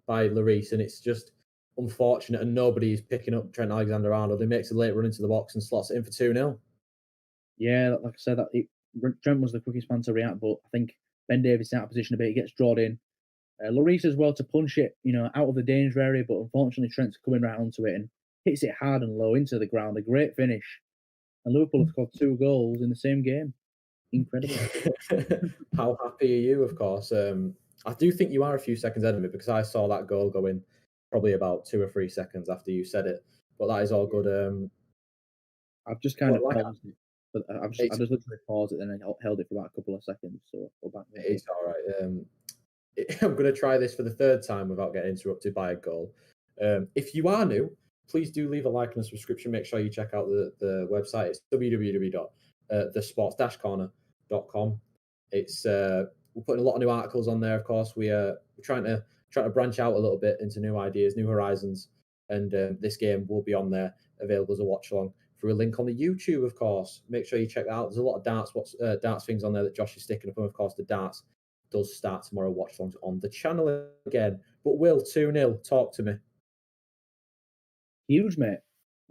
Lloris, and it's just unfortunate, and nobody's picking up Trent Alexander-Arnold. He makes a late run into the box and slots it in for 2-0. Yeah, like I said, Trent was the quickest man to react, but I think Ben Davies is out of position a bit. He gets drawn in. Lloris as well to punch it, out of the danger area, but unfortunately Trent's coming right onto it and hits it hard and low into the ground. A great finish. And Liverpool have scored 2 goals in the same game. Incredible. How happy are you, of course? I do think you are a few seconds ahead of me because I saw that goal go in probably about 2 or 3 seconds after you said it. But that is all good. I've just kind of paused it. But I just literally paused it and then held it for about a couple of seconds. So I'll back it. It's all right. I'm going to try this for the 3rd time without getting interrupted by a goal. If you are new, please do leave a like and a subscription. Make sure you check out the website. It's www.thesports-corner.com. It's we're putting a lot of new articles on there. Of course, we're trying to branch out a little bit into new ideas, new horizons, and this game will be on there, available as a watch along through a link on the YouTube. Of course, make sure you check that out. There's a lot of darts things on there that Josh is sticking up, and of course, the darts does start tomorrow. Watch alongs on the channel again. But Will, 2-0. Talk to me. Huge, mate.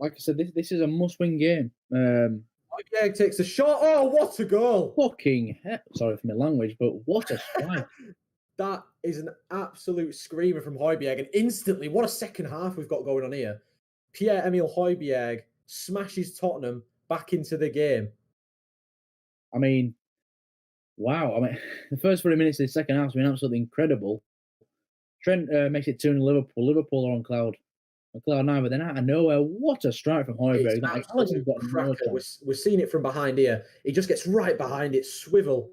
like I said, this is a must-win game. Højbjerg takes a shot. Oh, what a goal! Fucking hell. Sorry for my language, but what a strike. That is an absolute screamer from Højbjerg. And instantly, what a second half we've got going on here. Pierre-Emile Højbjerg smashes Tottenham back into the game. I mean, wow. I mean, the first 40 minutes of the second half has been absolutely incredible. Trent makes it 2-0 Liverpool. Liverpool are on cloud 9, but then out of nowhere, what a strike from Højbjerg. It's Like, Alisson's got no cracker. chance. We're seeing it from behind here. He just gets right behind it, swivel,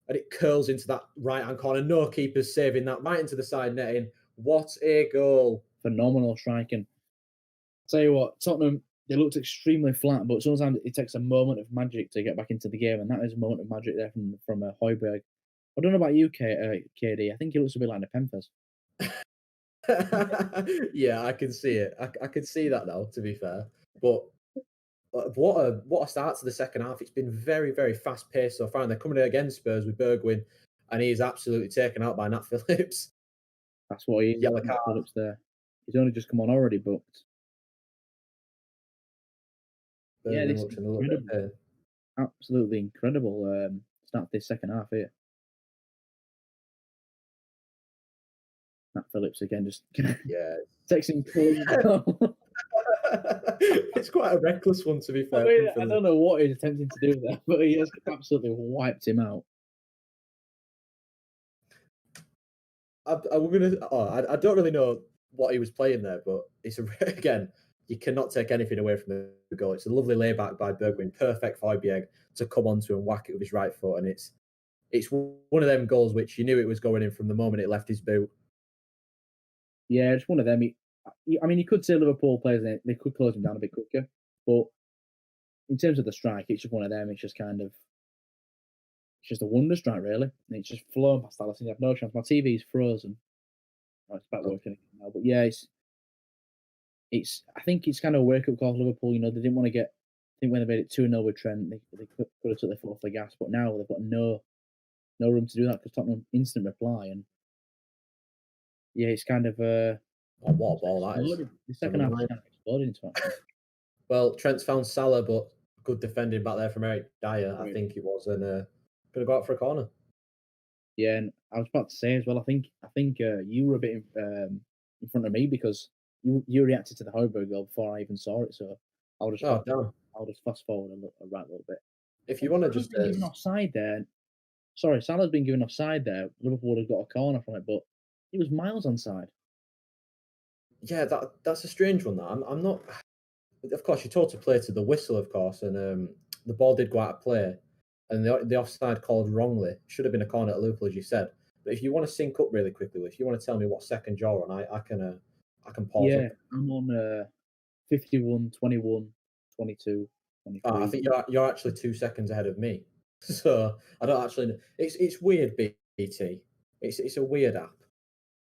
and it curls into that right-hand corner. No keeper's saving that. Right into the side netting. What a goal. Phenomenal striking. Tell you what, Tottenham, they looked extremely flat, but sometimes it takes a moment of magic to get back into the game, and that is a moment of magic there from Højbjerg. I don't know about you, KD. I think he looks a bit like Nepenthes. Yeah, I can see it. I can see that now, to be fair. But what a start to the second half. It's been very, very fast paced so far. And they're coming against Spurs with Bergwijn, and he's absolutely taken out by Nat Phillips. That's what he is. Yellow card. Phillips there. He's only just come on already booked. Yeah, this is incredible. Absolutely incredible start to this second half here. Nat Phillips again, just texting. It's quite a reckless one, to be fair. I mean, I don't know what he's attempting to do there, but he has absolutely wiped him out. I don't really know what he was playing there, but it's again, you cannot take anything away from the goal. It's a lovely layback by Bergwijn, perfect for Højbjerg to come onto and whack it with his right foot, and it's one of them goals which you knew it was going in from the moment it left his boot. Yeah, it's one of them. I mean, you could say Liverpool players, they could close him down a bit quicker, but in terms of the strike, it's just one of them. It's just it's just a wonder strike, really. And it's just flown past Alisson. You have no chance. My TV's frozen. Oh, it's back working again now. But yeah, I think it's kind of a wake-up call for Liverpool. You know, they didn't want to get, I think when they made it 2-0 with Trent, they could have took their foot off the gas, but now they've got no room to do that because Tottenham instant reply. And yeah, it's kind of what a ball that is. The second half is kind of exploding into action. Well, Trent's found Salah, but good defending back there from Eric Dyer, I think it was, and going to go out for a corner. Yeah, and I was about to say as well, I think you were a bit in front of me because you reacted to the Højbjerg goal before I even saw it, so I'll just fast forward a little bit. If you want to just given offside there. Sorry, Salah's been given offside there. Liverpool would have got a corner from it, but it was miles onside. Yeah, that's a strange one. That I'm not. Of course, you're told to play to the whistle, of course, and the ball did go out of play, and the offside called wrongly. Should have been a corner at Liverpool, as you said. But if you want to sync up really quickly, if you want to tell me what second you're on, I can pause. Yeah, I'm on 51, 21, 22, 23. I think you're actually 2 seconds ahead of me. So I don't actually know. It's weird, BT. It's a weird app.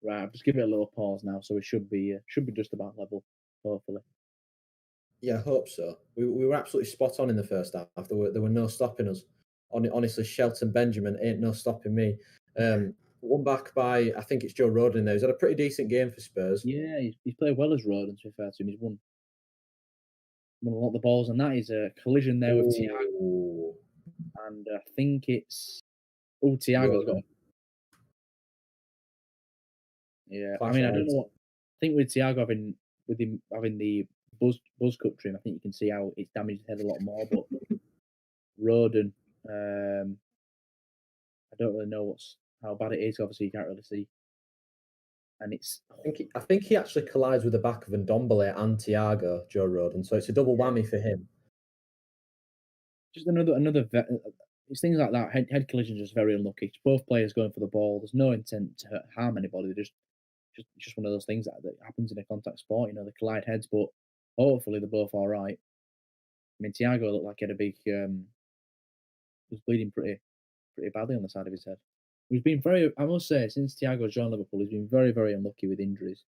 Right, I'll just give it a little pause now, so it should be just about level, hopefully. Yeah, I hope so. We were absolutely spot on in the first half. There were no stopping us. Honestly, Shelton Benjamin ain't no stopping me. Won back by, I think it's Joe Rodon in there. He's had a pretty decent game for Spurs. Yeah, he's played well as Rodon, to be fair to him. He's won a lot of the balls, and that is a collision there with Thiago. And I think it's Thiago's got. Yeah, I mean, I don't know what. I think with Thiago having the buzz cut trim, I think you can see how it's damaged his head a lot more. But Rodon, I don't really know how bad it is. Obviously, you can't really see. And I think he actually collides with the back of Ndombele and Thiago, Joe Rodon. So it's a double whammy for him. Just another. It's things like that. Head collisions are just very unlucky. It's both players going for the ball. There's no intent to harm anybody. They're just one of those things that happens in a contact sport. You know, they collide heads, but hopefully they're both all right. I mean, Thiago looked like he had a big. Was bleeding pretty badly on the side of his head. He's been I must say, since Thiago's joined Liverpool, he's been very, very unlucky with injuries.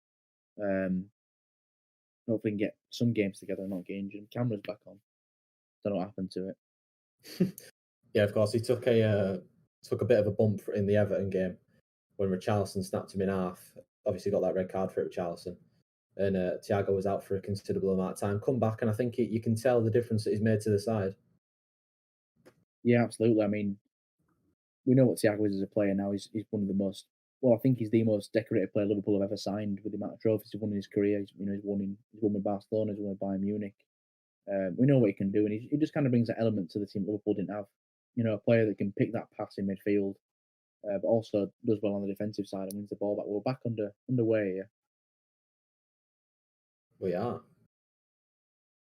Hopefully he can get some games together and not get injured. Camera's back on. Don't know what happened to it. Yeah, of course, he took a bit of a bump in the Everton game when Richarlison snapped him in half. Obviously got that red card for Richarlison. and Thiago was out for a considerable amount of time. Come back, and I think you can tell the difference that he's made to the side. Yeah, absolutely. I mean, we know what Thiago is as a player now. He's one of the most. Well, I think he's the most decorated player Liverpool have ever signed with the amount of trophies he's won in his career. He's won with Barcelona, he's won with Bayern Munich. We know what he can do, and he just kind of brings that element to the team Liverpool didn't have. A player that can pick that pass in midfield, but also does well on the defensive side and wins the ball back. We're back underway here. We are.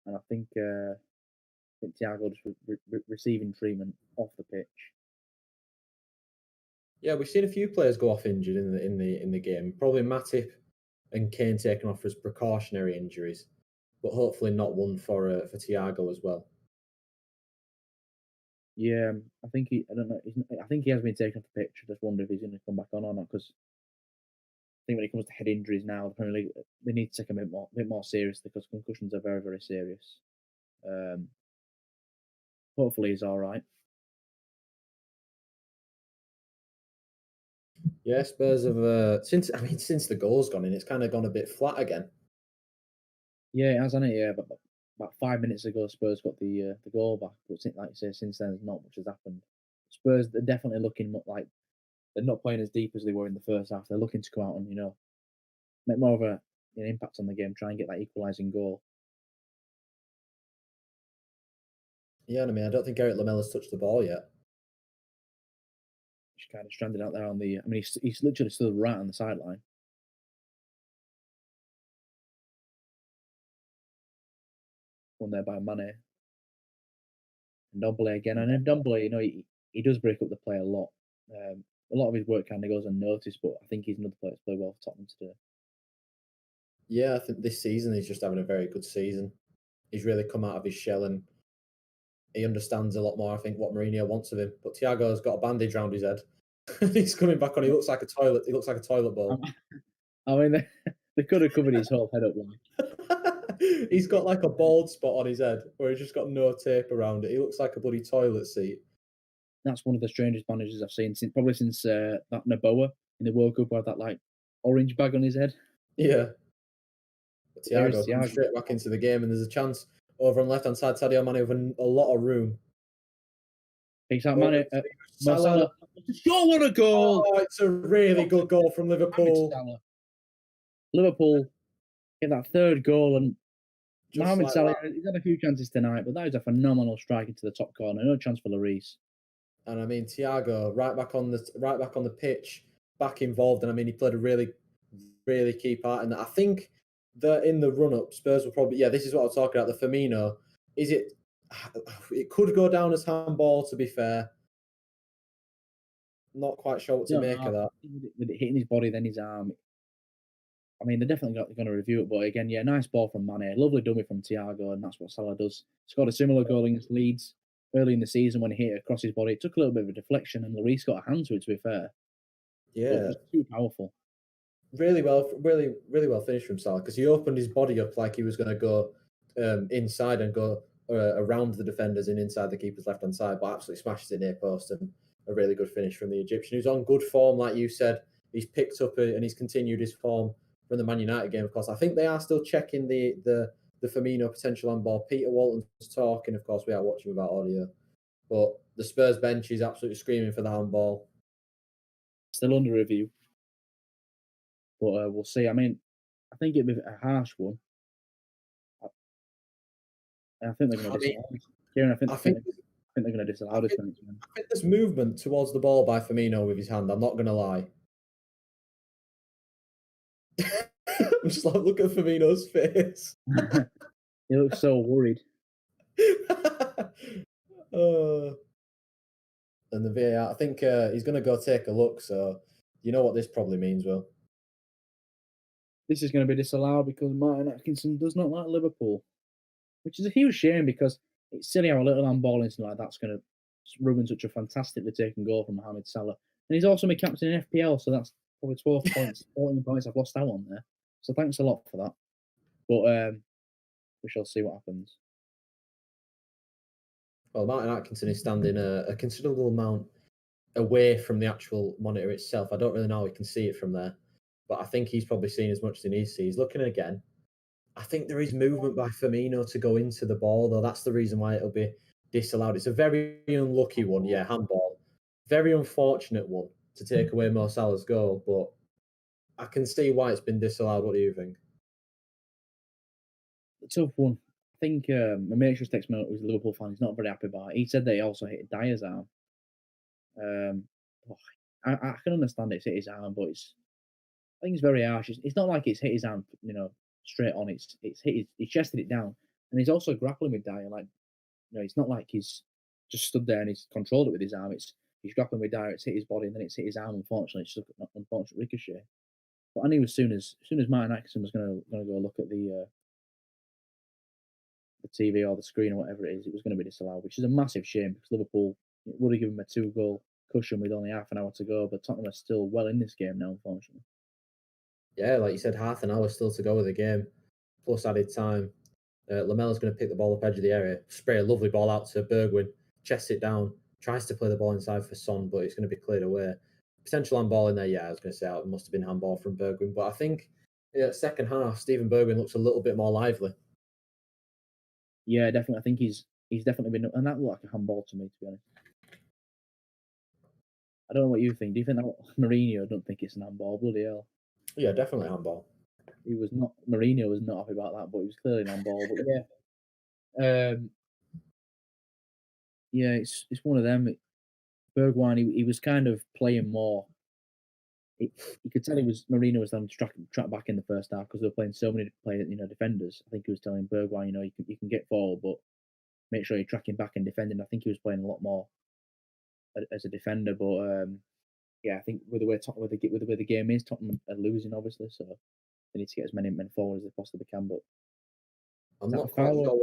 And I think Thiago just receiving treatment off the pitch. Yeah, we've seen a few players go off injured in the game. Probably Matip and Kane taken off as precautionary injuries, but hopefully not one for Thiago as well. Yeah, I think I don't know. I think he has been taken off the pitch. I just wonder if he's going to come back on or not. Because I think when it comes to head injuries now, the Premier League, they need to take a bit more seriously because concussions are very, very serious. Hopefully, he's all right. Yeah, Spurs have since the goal's gone in, it's kind of gone a bit flat again. Yeah, it has, hasn't it? Yeah, but about 5 minutes ago, Spurs got the goal back. But like you say, since then, not much has happened. Spurs, they're definitely looking like they're not playing as deep as they were in the first half. They're looking to come out and make more of an impact on the game, try and get that equalising goal. Yeah, I mean, I don't think Eric Lamella's touched the ball yet. He's kind of stranded out there on the. I mean, he's literally stood right on the sideline. Won there by Mane. And Ndombele again. And then Ndombele, he does break up the play a lot. A lot of his work kind of goes unnoticed, but I think he's another player that's played well for Tottenham today. Yeah, I think this season he's just having a very good season. He's really come out of his shell and he understands a lot more, I think, what Mourinho wants of him. But Thiago's got a bandage around his head. He's coming back on. He looks like a toilet. He looks like a toilet bowl. I mean, they could have covered his whole head up. Like. He's got like a bald spot on his head where he's just got no tape around it. He looks like a bloody toilet seat. That's one of the strangest managers I've seen since that Naboa in the World Cup, who had that like orange bag on his head. Yeah. But Thiago comes straight back into the game, and there's a chance over on the left-hand side, Sadio Mane with a lot of room. Picks out Mane. Salah. Sure, what a goal! Oh, it's a really good goal from Liverpool. Liverpool get that third goal, and Mohamed Salah, he's had a few chances tonight, but that is a phenomenal strike into the top corner. No chance for Lloris. And I mean, Thiago right back on the pitch, back involved, and I mean, he played a really, really key part in that. I think that in the run-up, Spurs will probably this is what I was talking about. The Firmino, it could go down as handball. To be fair, not quite sure what to make of that. With it hitting his body, then his arm. I mean, they're definitely going to review it, but again, yeah, nice ball from Mane, lovely dummy from Thiago, and that's what Salah does. Scored a similar goal against Leeds early in the season when he hit it across his body. It took a little bit of a deflection, and Lloris got a hand to it. To be fair, yeah, it was too powerful. Really well finished from Salah because he opened his body up like he was going to go inside and go around the defenders and inside the keeper's left hand side, but absolutely smashes it near post, and a really good finish from the Egyptian, who's on good form, like you said. He's picked up and he's continued his form from the Man United game. Of course, I think they are still checking the Firmino potential on ball. Peter Walton's talking. Of course, we are watching without audio, but the Spurs bench is absolutely screaming for the handball. Still under review, but we'll see. I mean, I think it'd be a harsh one. I think they're going to disallow it. Kieran, I think they're going to disallow this one. I think there's movement towards the ball by Firmino with his hand. I'm not going to lie. I'm just like, look at Firmino's face. He looks so worried. And the VAR, I think he's going to go take a look. So you know what this probably means, Will? This is going to be disallowed because Martin Atkinson does not like Liverpool, which is a huge shame because it's silly how a little handball incident like that's going to ruin such a fantastically taken goal from Mohamed Salah. And he's also been captain in FPL, so that's probably 12 points, 14 points I've lost out on there. So thanks a lot for that. But we shall see what happens. Well, Martin Atkinson is standing a considerable amount away from the actual monitor itself. I don't really know how we can see it from there, but I think he's probably seen as much as he needs to see. He's looking again. I think there is movement by Firmino to go into the ball, though. That's the reason why it'll be disallowed. It's a very unlucky one, yeah, handball. Very unfortunate one to take away Mo Salah's goal, but I can see why it's been disallowed. What do you think? A tough one. I think my mate just texted me, who's a Liverpool fan, he's not very happy about it. He said that he also hit Dyer's arm. Um, oh, I can understand it's hit his arm, but I think it's very harsh. It's not like it's hit his arm, straight on. It's hit his, he chested it down, and he's also grappling with Dyer. Like, it's not like he's just stood there and he's controlled it with his arm. He's grappling with Dyer. It's hit his body, and then it's hit his arm. Unfortunately, it's just an unfortunate ricochet. But I knew as soon as Martin Atkinson was gonna go look at the TV or the screen or whatever it is, it was going to be disallowed, which is a massive shame because Liverpool would have given them a 2-goal cushion with only half an hour to go. But Tottenham are still well in this game now, unfortunately. Yeah, like you said, half an hour still to go with the game, plus added time. Lamella's going to pick the ball up edge of the area, spray a lovely ball out to Bergwijn, chests it down, tries to play the ball inside for Son, but it's going to be cleared away. Potential handball in there, yeah, I was going to say it must have been handball from Bergwijn, but I think second half, Stephen Bergwijn looks a little bit more lively. Yeah, definitely. I think he's definitely been, and that looked like a handball to me, to be honest. I don't know what you think. Do you think that Mourinho? I don't think it's an handball. Bloody hell. Yeah, definitely handball. He was not. Mourinho was not happy about that, but he was clearly an handball. But yeah, yeah, it's one of them. Bergwijn, he was kind of playing more. You could tell Mourinho was telling him to track back in the first half because they were playing so many defenders. I think he was telling Bergwijn, you can get forward, but make sure you're tracking back and defending. I think he was playing a lot more as a defender, but yeah, I think with the way the game is, Tottenham are losing obviously, so they need to get as many men forward as they possibly can. But I'm not quite sure.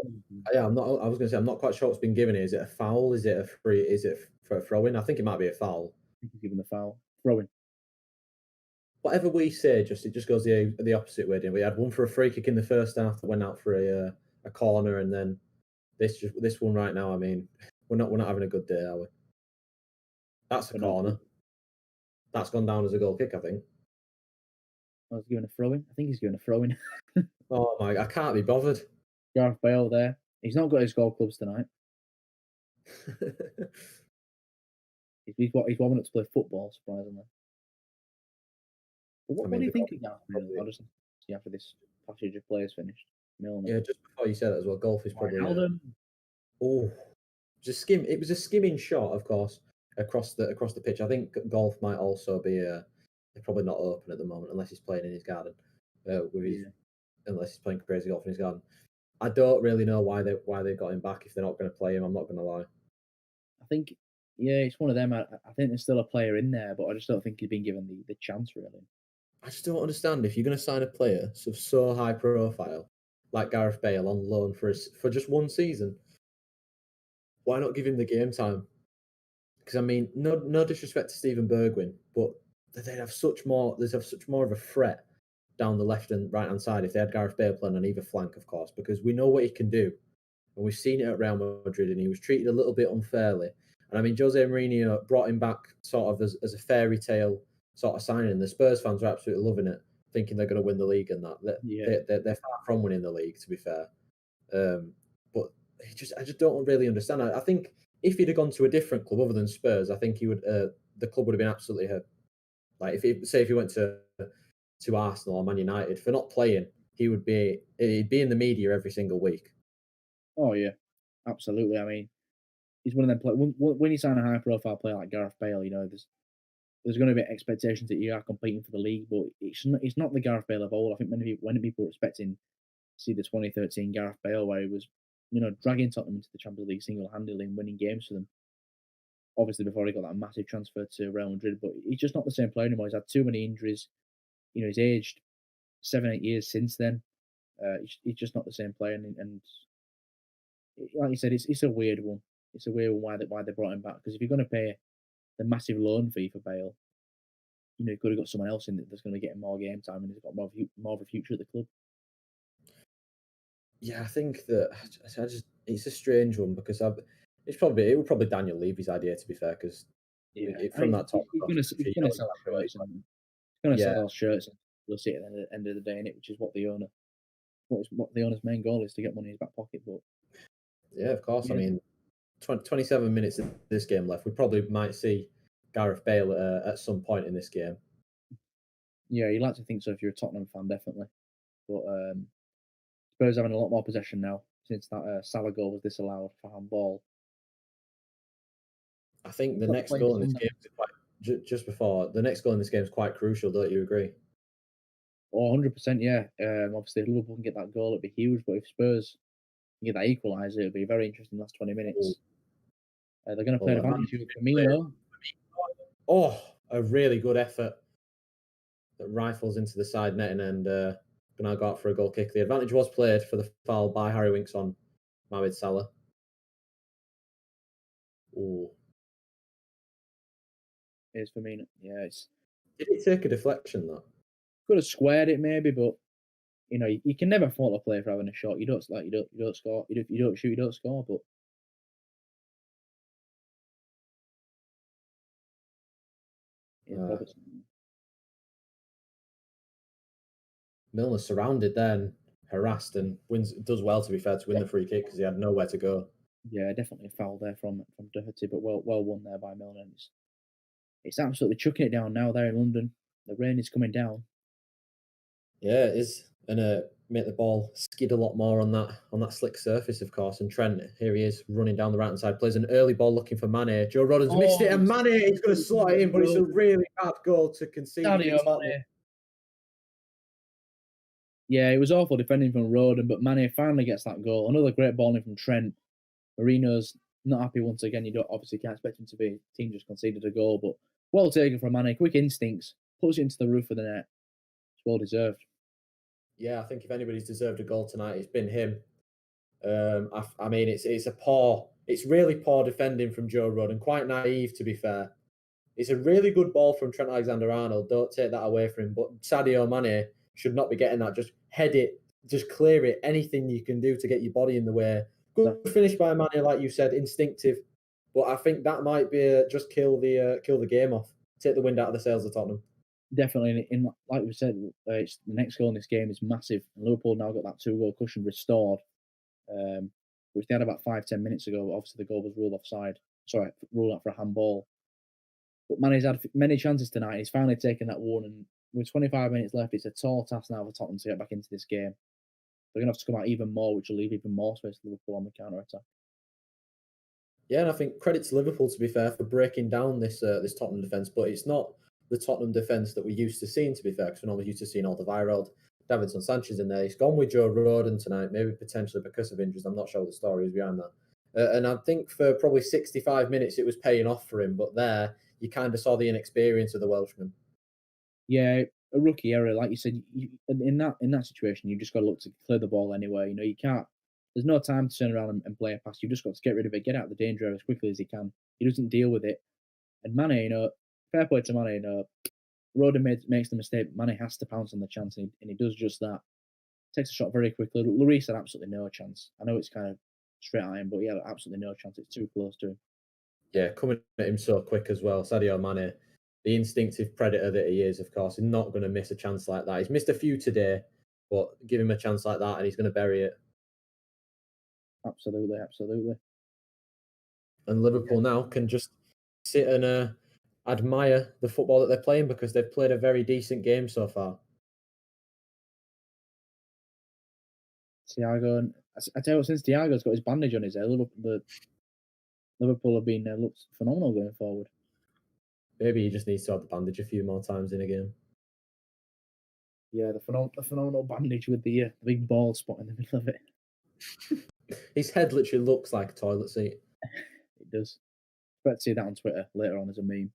Yeah, I'm not. I was going to say I'm not quite sure what's been given here. Is it a foul? Is it a free? Is it for a throw-in? I think it might be a foul. I think he's given the foul. Throwing. Whatever we say, it just goes the opposite way. We had one for a free kick in the first half that went out for a corner, and then this one right now. I mean, we're not having a good day, are we? That's a corner. That's gone down as a goal kick, I think. I was given a throw-in. I think he's given a throw-in. Oh my! I can't be bothered. Gareth Bale there. He's not got his goal clubs tonight. He's warming up to play football, surprisingly. But what do you think of Gareth Bale? I'll just see after this passage of players finished. Milner. Yeah, just before you said it as well, golf is probably. Oh, it was a skimming shot, of course, across the pitch. I think golf might also be they're probably not open at the moment unless he's playing in his garden, unless he's playing crazy golf in his garden. I don't really know why they got him back if they're not going to play him. I'm not going to lie. I think, yeah, it's one of them. I think there's still a player in there, but I just don't think he's been given the chance really. I just don't understand if you're going to sign a player so high profile like Gareth Bale on loan for just one season. Why not give him the game time? Because I mean, no disrespect to Stephen Bergwijn, but they'd have such more of a threat down the left and right hand side if they had Gareth Bale playing on either flank, of course, because we know what he can do, and we've seen it at Real Madrid, and he was treated a little bit unfairly. And I mean, Jose Mourinho brought him back sort of as a fairy tale sort of signing. The Spurs fans are absolutely loving it, thinking they're going to win the league and that. They're far from winning the league, to be fair. But I just don't really understand. I think if he'd have gone to a different club other than Spurs, I think he would. The club would have been absolutely hurt. Like if he went to Arsenal or Man United for not playing, he'd be in the media every single week. Oh yeah, absolutely. I mean, he's one of them players. When you sign a high-profile player like Gareth Bale, there's going to be expectations that you are competing for the league, but it's not the Gareth Bale of old. I think many people were expecting to see the 2013 Gareth Bale where he was, dragging Tottenham into the Champions League single-handedly and winning games for them. Obviously, before he got that massive transfer to Real Madrid, but he's just not the same player anymore. He's had too many injuries. He's aged 7-8 years since then. He's just not the same player, and like you said, it's a weird one. It's a weird one why they brought him back. Because if you're going to pay the massive loan fee for Bale, you could have got someone else in that's going to get him more game time and has got more of a future at the club. Yeah, I think that it's a strange one because it was probably Daniel Levy's idea, to be fair, because from that top, he's going to sell shirts. He's going to sell those shirts and we'll see at the end of the day in it, which is what the owner what the owner's main goal is, to get money in his back pocket. But yeah, of course. yeah. I mean, 27 minutes of this game left. We probably might see Gareth Bale at some point in this game. Yeah, you'd like to think so if you're a Tottenham fan, definitely. But Spurs having a lot more possession now since that Salah goal was disallowed for handball. I think the Got to next play goal this in this one game is just before the next goal in this game is quite crucial. Don't you agree? Oh, 100%, yeah. Obviously, if Liverpool can get that goal, it'd be huge. But if Spurs can get that equaliser, it'll be very interesting last 20 minutes. They're going to play advantage with Firmino. Oh, a really good effort that rifles into the side netting and gonna go out for a goal kick. The advantage was played for the foul by Harry Winks on Mohamed Salah. Ooh. Here's Firmino. Yeah, Did it take a deflection though? could have squared it maybe, but you can never fault a player for having a shot. You don't score. You don't shoot. You don't score. But yeah, Robertson. Milner's surrounded then, harassed, and does well, to be fair, to win the free kick because he had nowhere to go. Yeah, definitely a foul there from Doherty, but well won there by Milner. It's absolutely chucking it down now there in London. The rain is coming down. Yeah, it is, and make the ball skid a lot more on that slick surface, of course. And Trent, here he is running down the right hand side, plays an early ball looking for Mane. Joe Rodden's missed it, and Mane is going to slot it in, but it's a really bad goal to concede. Yeah, it was awful defending from Rodden, but Mane finally gets that goal. Another great ball in from Trent. Mourinho's not happy once again. You can't expect him to be. Team just conceded a goal, but well taken from Mane. Quick instincts, puts it into the roof of the net. It's well deserved. Yeah, I think if anybody's deserved a goal tonight, it's been him. I mean, it's really poor defending from Joe Rodden, quite naive to be fair. It's a really good ball from Trent Alexander-Arnold. Don't take that away from him. But Sadio Mane should not be getting that. Just head it, just clear it. Anything you can do to get your body in the way. Good finish by Mane, like you said, instinctive. But I think that might be just kill the game off, take the wind out of the sails of Tottenham. Definitely, like we said, it's the next goal in this game is massive. And Liverpool now got that 2-goal cushion restored, which they had about 5-10 minutes ago. But obviously, the goal was ruled offside. Sorry, ruled out for a handball. But Mane's had many chances tonight. He's finally taken that one, and with 25 minutes left, it's a tall task now for Tottenham to get back into this game. They're going to have to come out even more, which will leave even more space for Liverpool on the counter-attack. Yeah, and I think credit to Liverpool, to be fair, for breaking down this Tottenham defence, but it's not the Tottenham defence that we used to seeing, to be fair, because we're normally used to seeing Alderweireld, Davinson Sanchez in there. He's gone with Joe Rodon tonight, maybe potentially because of injuries. I'm not sure what the story is behind that. And I think for probably 65 minutes it was paying off for him, but there you kind of saw the inexperience of the Welshman. Yeah, a rookie error, like you said. In that situation, you just got to look to clear the ball anyway. You can't. There's no time to turn around and play a pass. You've just got to get rid of it, get out of the danger as quickly as he can. He doesn't deal with it. And Mane, fair play to Mane. Rodon makes the mistake. Mane has to pounce on the chance, and he does just that. Takes a shot very quickly. Lloris had absolutely no chance. I know it's kind of straight at him, but he had absolutely no chance. It's too close to him. Yeah, coming at him so quick as well. Sadio Mane, the instinctive predator that he is, of course, he's not going to miss a chance like that. He's missed a few today, but give him a chance like that and he's going to bury it. Absolutely. And Liverpool now can just sit and admire the football that they're playing because they've played a very decent game so far. Thiago, I tell you what, since Thiago's got his bandage on his head, Liverpool have been looked phenomenal going forward. Maybe he just needs to have the bandage a few more times in a game. Yeah, the phenomenal bandage with the big bald spot in the middle of it. His head literally looks like a toilet seat. It does. Expect to see that on Twitter later on as a meme.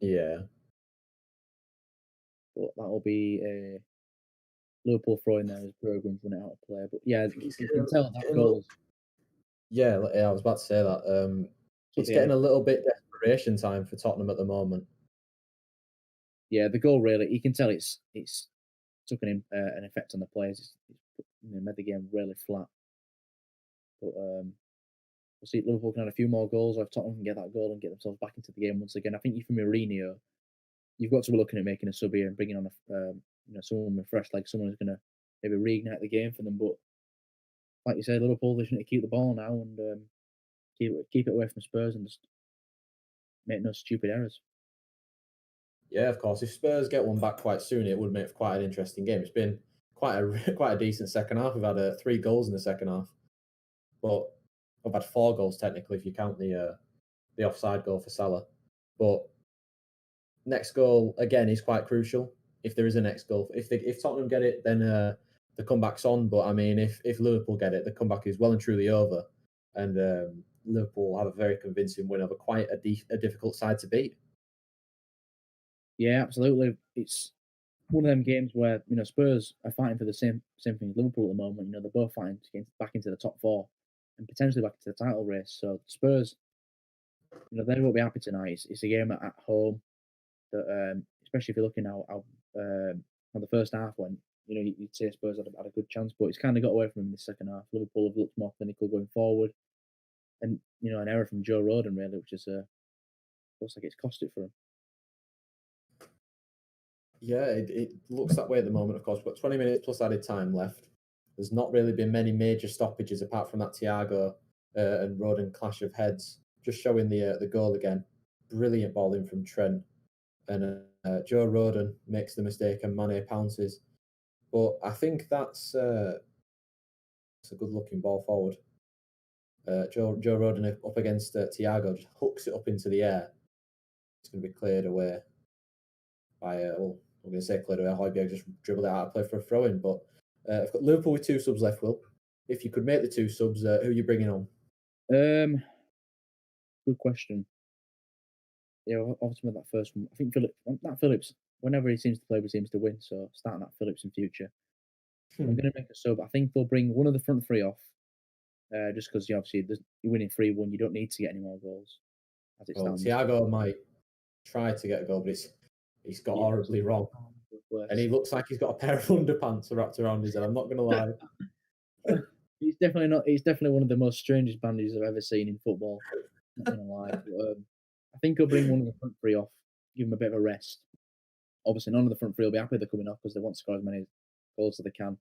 Yeah. But that'll be Liverpool throwing there as Bergwin's running out of play. But yeah, you can tell that goal. Yeah, I was about to say that. It's getting a little bit desperation time for Tottenham at the moment. Yeah, the goal really, you can tell it's took an effect on the players. It's made the game really flat. But we'll see if Liverpool can add a few more goals, or if Tottenham can get that goal and get themselves back into the game once again. I think for Mourinho, you've got to be looking at making a sub here and bringing on someone refreshed, like someone who's going to maybe reignite the game for them. But like you said, Liverpool, they just need to keep the ball now and keep it away from Spurs and just make no stupid errors. Yeah, of course. If Spurs get one back quite soon, it would make for quite an interesting game. It's been quite a quite a decent second half. We've had 3 goals in the second half, but we've had 4 goals technically if you count the offside goal for Salah. But next goal again is quite crucial. If there is a next goal, if Tottenham get it, then the comeback's on. But I mean, if Liverpool get it, the comeback is well and truly over, and Liverpool have a very convincing win over quite a difficult side to beat. Yeah, absolutely. It's one of them games where Spurs are fighting for the same thing as Liverpool at the moment. They're both fighting to get back into the top four and potentially back into the title race. So Spurs, they won't be happy tonight. It's a game at home that, especially if you're looking how the first half went, you'd say Spurs had a good chance, but it's kind of got away from them in the second half. Liverpool have looked more clinical going forward, and an error from Joe Rodon really, which is looks like it's cost it for him. Yeah, it looks that way at the moment. Of course, we've got 20 minutes plus added time left. There's not really been many major stoppages apart from that Thiago and Rodon clash of heads. Just showing the goal again. Brilliant ball in from Trent. And Joe Rodon makes the mistake and Mane pounces. But I think it's a good looking ball forward. Joe Rodon up against Thiago just hooks it up into the air. It's going to be cleared away by, I'm going to say cleared away. Højbjerg just dribbled it out of play for a throw in. But I've got Liverpool with 2 subs left, Will. If you could make the 2 subs, who are you bringing on? Good question. Yeah, obviously that first one. I think Phillips, whenever he seems to play, he seems to win. So starting that Phillips in future. I'm going to make a sub. I think they'll bring one of the front three off, just because obviously you're winning 3-1. You don't need to get any more goals as it stands. Thiago might try to get a goal, but he's got horribly wrong. And he looks like he's got a pair of underpants wrapped around his head. I'm not going to lie. He's definitely not. He's definitely one of the most strangest bandages I've ever seen in football. Not going to lie. But, I think he'll bring one of the front three off, give him a bit of a rest. Obviously, none of the front three will be happy they're coming off because they want to score as many goals as they can.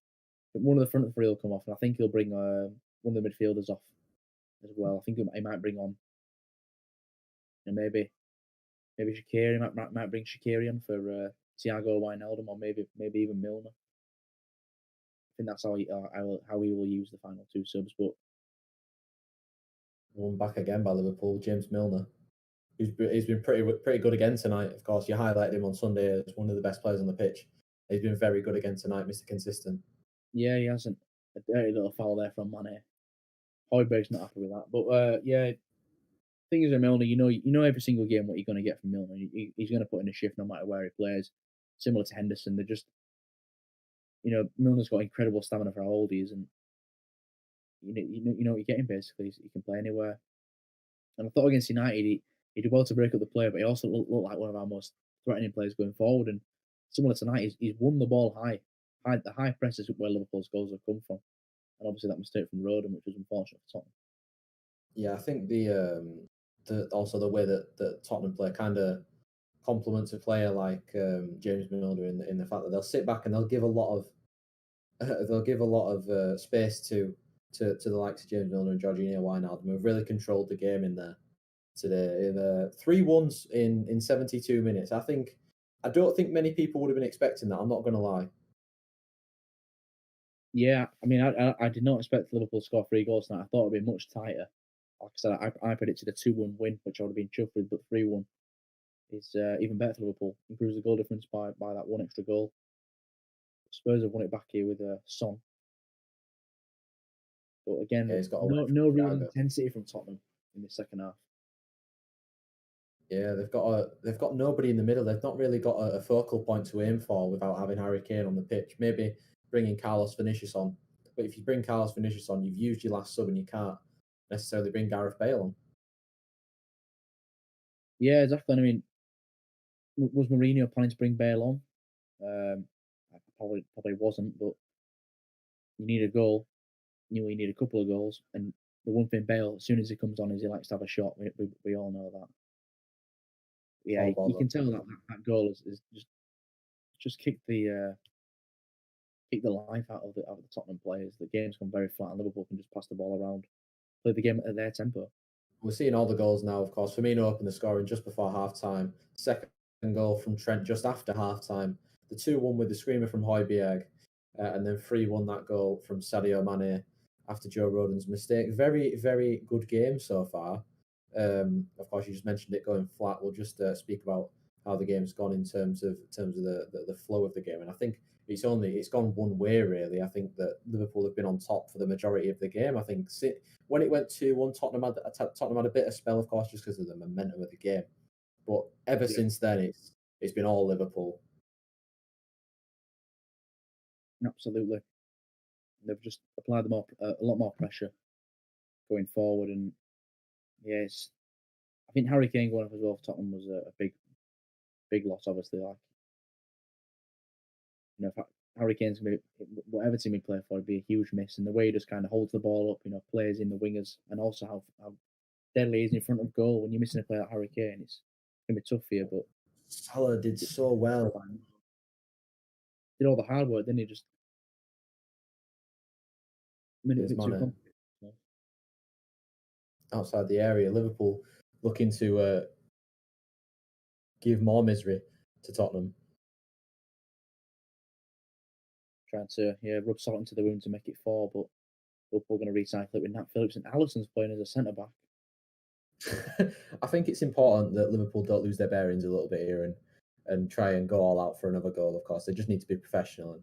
But one of the front three will come off, and I think he'll bring one of the midfielders off as well. I think he might bring on, and maybe Shaqiri might bring Shaqiri on for Thiago Wijnaldum, or maybe even Milner. I think that's how he will use the final 2 subs. But one back again by Liverpool, James Milner. He's been pretty good again tonight. Of course, you highlighted him on Sunday as one of the best players on the pitch. He's been very good again tonight, Mr. Consistent. Yeah, he hasn't. A dirty little foul there from Mane. Højbjerg's not happy with that. But yeah, thing is with Milner, you know every single game what you're going to get from Milner. He's going to put in a shift no matter where he plays. Similar to Henderson, they're just, Milner's got incredible stamina for how old he is, and you know what you're getting basically. He can play anywhere. And I thought against United, he did well to break up the play, but he also looked like one of our most threatening players going forward. And similar tonight, he's won the ball high. The high press is where Liverpool's goals have come from, and obviously that mistake from Rodon, which was unfortunate for Tottenham. Yeah, I think also the way that Tottenham play kind of complements a player like James Milner in the fact that they'll sit back and they'll give a lot of space to the likes of James Milner and Jorginho Wijnaldum, who've really controlled the game in there today. 3-1s in 72 minutes. I don't think many people would have been expecting that. I'm not going to lie. Yeah, I mean, I did not expect Liverpool to score 3 goals tonight. I thought it'd be much tighter. Like I said, I predicted a 2-1 win, which I would have been chuffed with, but 3-1 is even better for Liverpool. Improves the goal difference by that one extra goal. Spurs have won it back here with Son. But again, no real intensity from Tottenham in the second half. Yeah, they've got nobody in the middle. They've not really got a focal point to aim for without having Harry Kane on the pitch. Maybe bringing Carlos Vinicius on. But if you bring Carlos Vinicius on, you've used your last sub and you can't necessarily bring Gareth Bale on. Yeah, exactly. I mean, was Mourinho planning to bring Bale on? Probably wasn't, but you need a goal. You need a couple of goals. And the one thing Bale, as soon as he comes on, is he likes to have a shot. We all know that. Yeah, you can tell that goal is just kicked the kick the life out of the Tottenham players. The game's gone very flat, and Liverpool can just pass the ball around, play the game at their tempo. We're seeing all the goals now, of course. Firmino opened the scoring just before half time. Second goal from Trent just after half time. The 2-1 with the screamer from Højbjerg. And then 3-1 that goal from Sadio Mane after Joe Rodon's mistake. Very, very good game so far. Of course, you just mentioned it going flat. We'll just speak about how the game's gone in terms of the flow of the game. And I think it's gone one way, really. I think that Liverpool have been on top for the majority of the game. I think when it went 2-1, Tottenham had a bit of spell, of course, just because of the momentum of the game. But ever since then, it's been all Liverpool. Absolutely, they've just applied a lot more pressure going forward, and yes, I think Harry Kane going off as well for Tottenham was a big loss. Obviously, like if Harry Kane's gonna be whatever team he play for, it'd be a huge miss. And the way he just kind of holds the ball up, plays in the wingers, and also how deadly he is in front of goal. When you're missing a player like Harry Kane, it's gonna be tough for you. But Salah did so well. Did all the hard work, didn't he? Just a minute too comfortable. Outside the area, Liverpool looking to give more misery to Tottenham. Trying to rub salt into the wound to make it 4, but Liverpool going to recycle it with Nat Phillips, and Alisson's playing as a centre back. I think it's important that Liverpool don't lose their bearings a little bit here and try and go all out for another goal. Of course, they just need to be professional,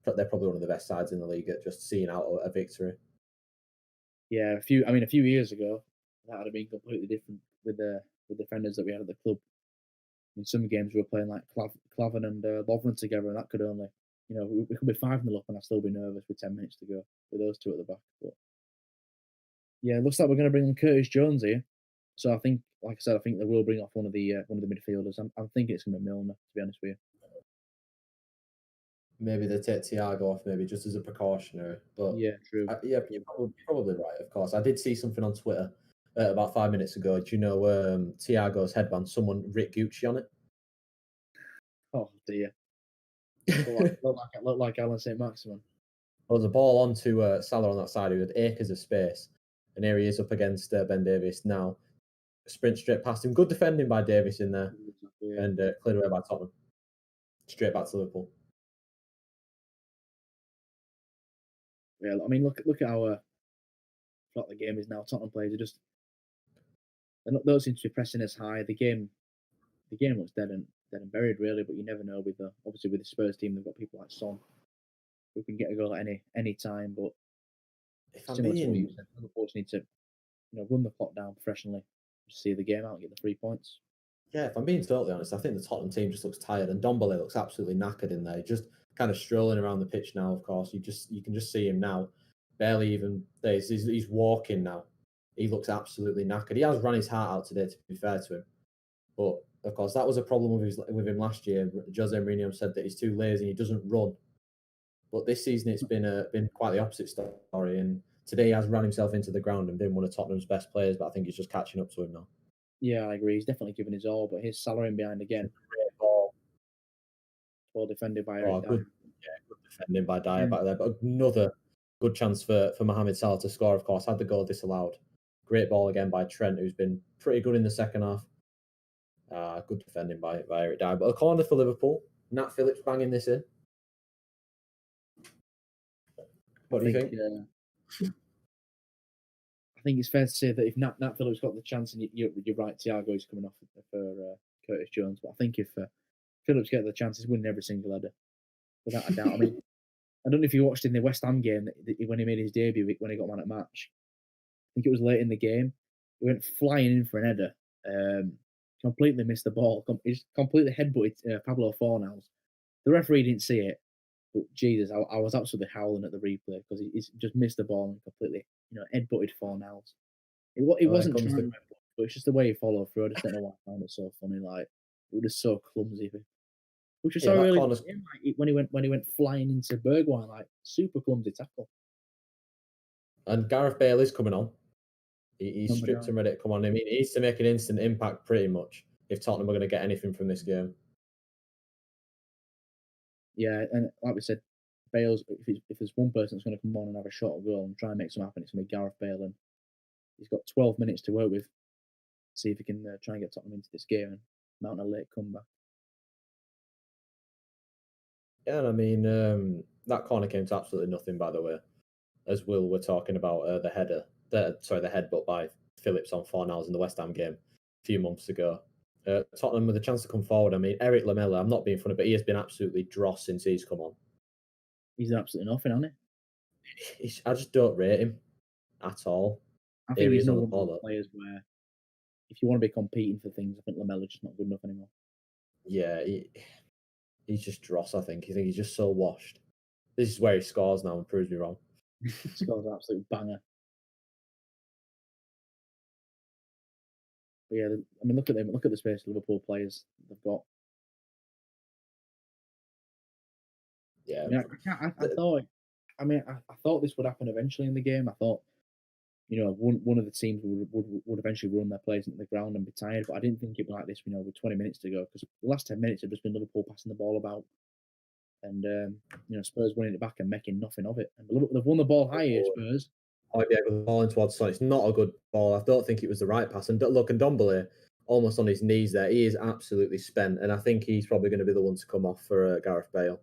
and they're probably one of the best sides in the league at just seeing out a victory. Yeah, a few years ago, that would have been completely different with the defenders that we had at the club. In some games, we were playing like Klavan and Lovren together, and that could only, we could be 5-0 up, and I'd still be nervous with 10 minutes to go with those two at the back. But yeah, it looks like we're going to bring on Curtis Jones here. So I think, like I said, I think they will bring off one of the midfielders. I'm thinking it's going to be Milner, to be honest with you. Maybe they take Thiago off, maybe just as a precautionary. But yeah, true. You're probably right. Of course, I did see something on Twitter about 5 minutes ago. Do you know Thiago's headband? Someone writ Gucci on it. Oh dear. look like Alan St. Maximin. Well, there's a ball onto Salah on that side who had acres of space, and here he is up against Ben Davies now. Sprint straight past him. Good defending by Davies in there, and cleared away by Tottenham. Straight back to Liverpool. Yeah, I mean, look at how flat the game is now. Tottenham players they don't seem to be pressing as high. The game looks dead and buried, really. But you never know with the Spurs team. They've got people like Son who can get a goal at any time. But similar to what you said, Liverpool need to run the clock down professionally, just see the game out and get the 3 points. Yeah, if I'm being totally honest, I think the Tottenham team just looks tired, and Ndombele looks absolutely knackered in there. Just kind of strolling around the pitch now. Of course, you can just see him now, barely even there. He's walking now. He looks absolutely knackered. He has run his heart out today, to be fair to him, but of course that was a problem with him last year. Jose Mourinho said that he's too lazy and he doesn't run. But this season it's been quite the opposite story, and today he has run himself into the ground and been one of Tottenham's best players. But I think he's just catching up to him now. Yeah, I agree. He's definitely given his all, but his Salah in behind again. Great ball. Well defended by good defending by Dyer back there. But another good chance for Mohamed Salah to score, of course, had the goal disallowed. Great ball again by Trent, who's been pretty good in the second half. Good defending by Eric Dyer. But a corner for Liverpool. Nat Phillips banging this in. What do you think? I think it's fair to say that if Nat Phillips got the chance, and you're right, Thiago is coming off for Curtis Jones. But I think if Phillips gets the chance, he's winning every single header, without a doubt. I mean, I don't know if you watched in the West Ham game when he made his debut, when he got man at match. I think it was late in the game. He went flying in for an header, completely missed the ball. He's completely headbutted Pablo Fornals. The referee didn't see it, but Jesus, I was absolutely howling at the replay because he's just missed the ball and completely, headbutted Fornals. It wasn't trying to, but it's just the way he followed through. I just don't know why I found it so funny. Like, it was just so clumsy. Which was so really like, when he went flying into Bergwijn, like super clumsy tackle. And Gareth Bale is coming on. He's stripped and ready to come on. I mean, he needs to make an instant impact pretty much if Tottenham are going to get anything from this game. Yeah, and like we said, Bale's if there's one person that's going to come on and have a shot at goal and try and make something happen, it's going to be Gareth Bale, and he's got 12 minutes to work with. See if he can try and get Tottenham into this game and mount a late comeback. Yeah, and I mean, that corner came to absolutely nothing, by the way. As Will were talking about the headbutt by Phillips on Fornals in the West Ham game a few months ago. Tottenham with a chance to come forward. I mean, Eric Lamela, I'm not being funny, but he has been absolutely dross since he's come on. He's absolutely nothing, hasn't he? I just don't rate him at all. I think he's not one of those players where if you want to be competing for things, I think Lamela's just not good enough anymore. Yeah, he's just dross, I think. He's just so washed. This is where he scores now and proves me wrong. Scores an absolute banger. But yeah, I mean, look at them. Look at the space Liverpool players they've got. Yeah, I thought. I mean, I thought this would happen eventually in the game. I thought, one of the teams would eventually run their players into the ground and be tired. But I didn't think it'd be like this. With 20 minutes to go, because the last 10 minutes have just been Liverpool passing the ball about, and Spurs winning it back and making nothing of it. And they've won the ball high here, Spurs. Oh yeah, with the ball into Watchalong, it's not a good ball. I don't think it was the right pass. And look, and Ndombele almost on his knees there. He is absolutely spent, and I think he's probably going to be the one to come off for Gareth Bale.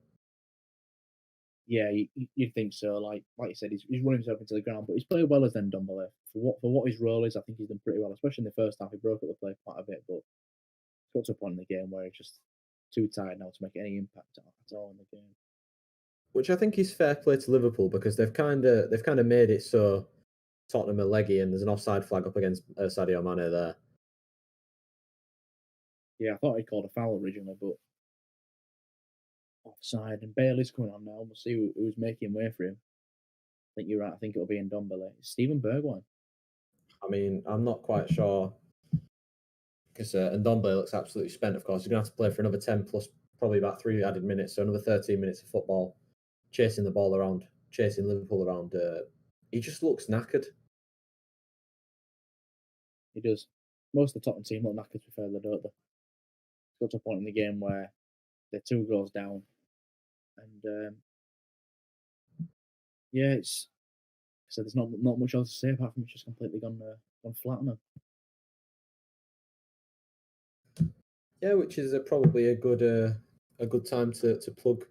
Yeah, you'd think so. Like you said, he's running himself into the ground, but he's played well as then Ndombele. For what his role is, I think he's done pretty well, especially in the first half. He broke up the play quite a bit, but it's got to a point in the game where he's just too tired now to make any impact at all in the game. Which I think is fair play to Liverpool, because they've kind of made it so Tottenham are leggy, and there's an offside flag up against Sadio Mane there. Yeah, I thought he called a foul originally, but offside, and Bale is coming on now. We'll see who's making way for him. I think you're right. I think it'll be Ndombele. It's Steven Bergwijn. I mean, I'm not quite sure, because Ndombele looks absolutely spent. Of course, he's going to have to play for another 10 plus, probably about 3 added minutes, so another 13 minutes of football, chasing the ball around, chasing Liverpool around. He just looks knackered. He does. Most of the Tottenham team look knackered, to be fair, don't they? It's got to a point in the game where they're 2 goals down, and yeah, so there's not much else to say apart from it's just completely gone flat on them. Yeah, which is probably a good time to plug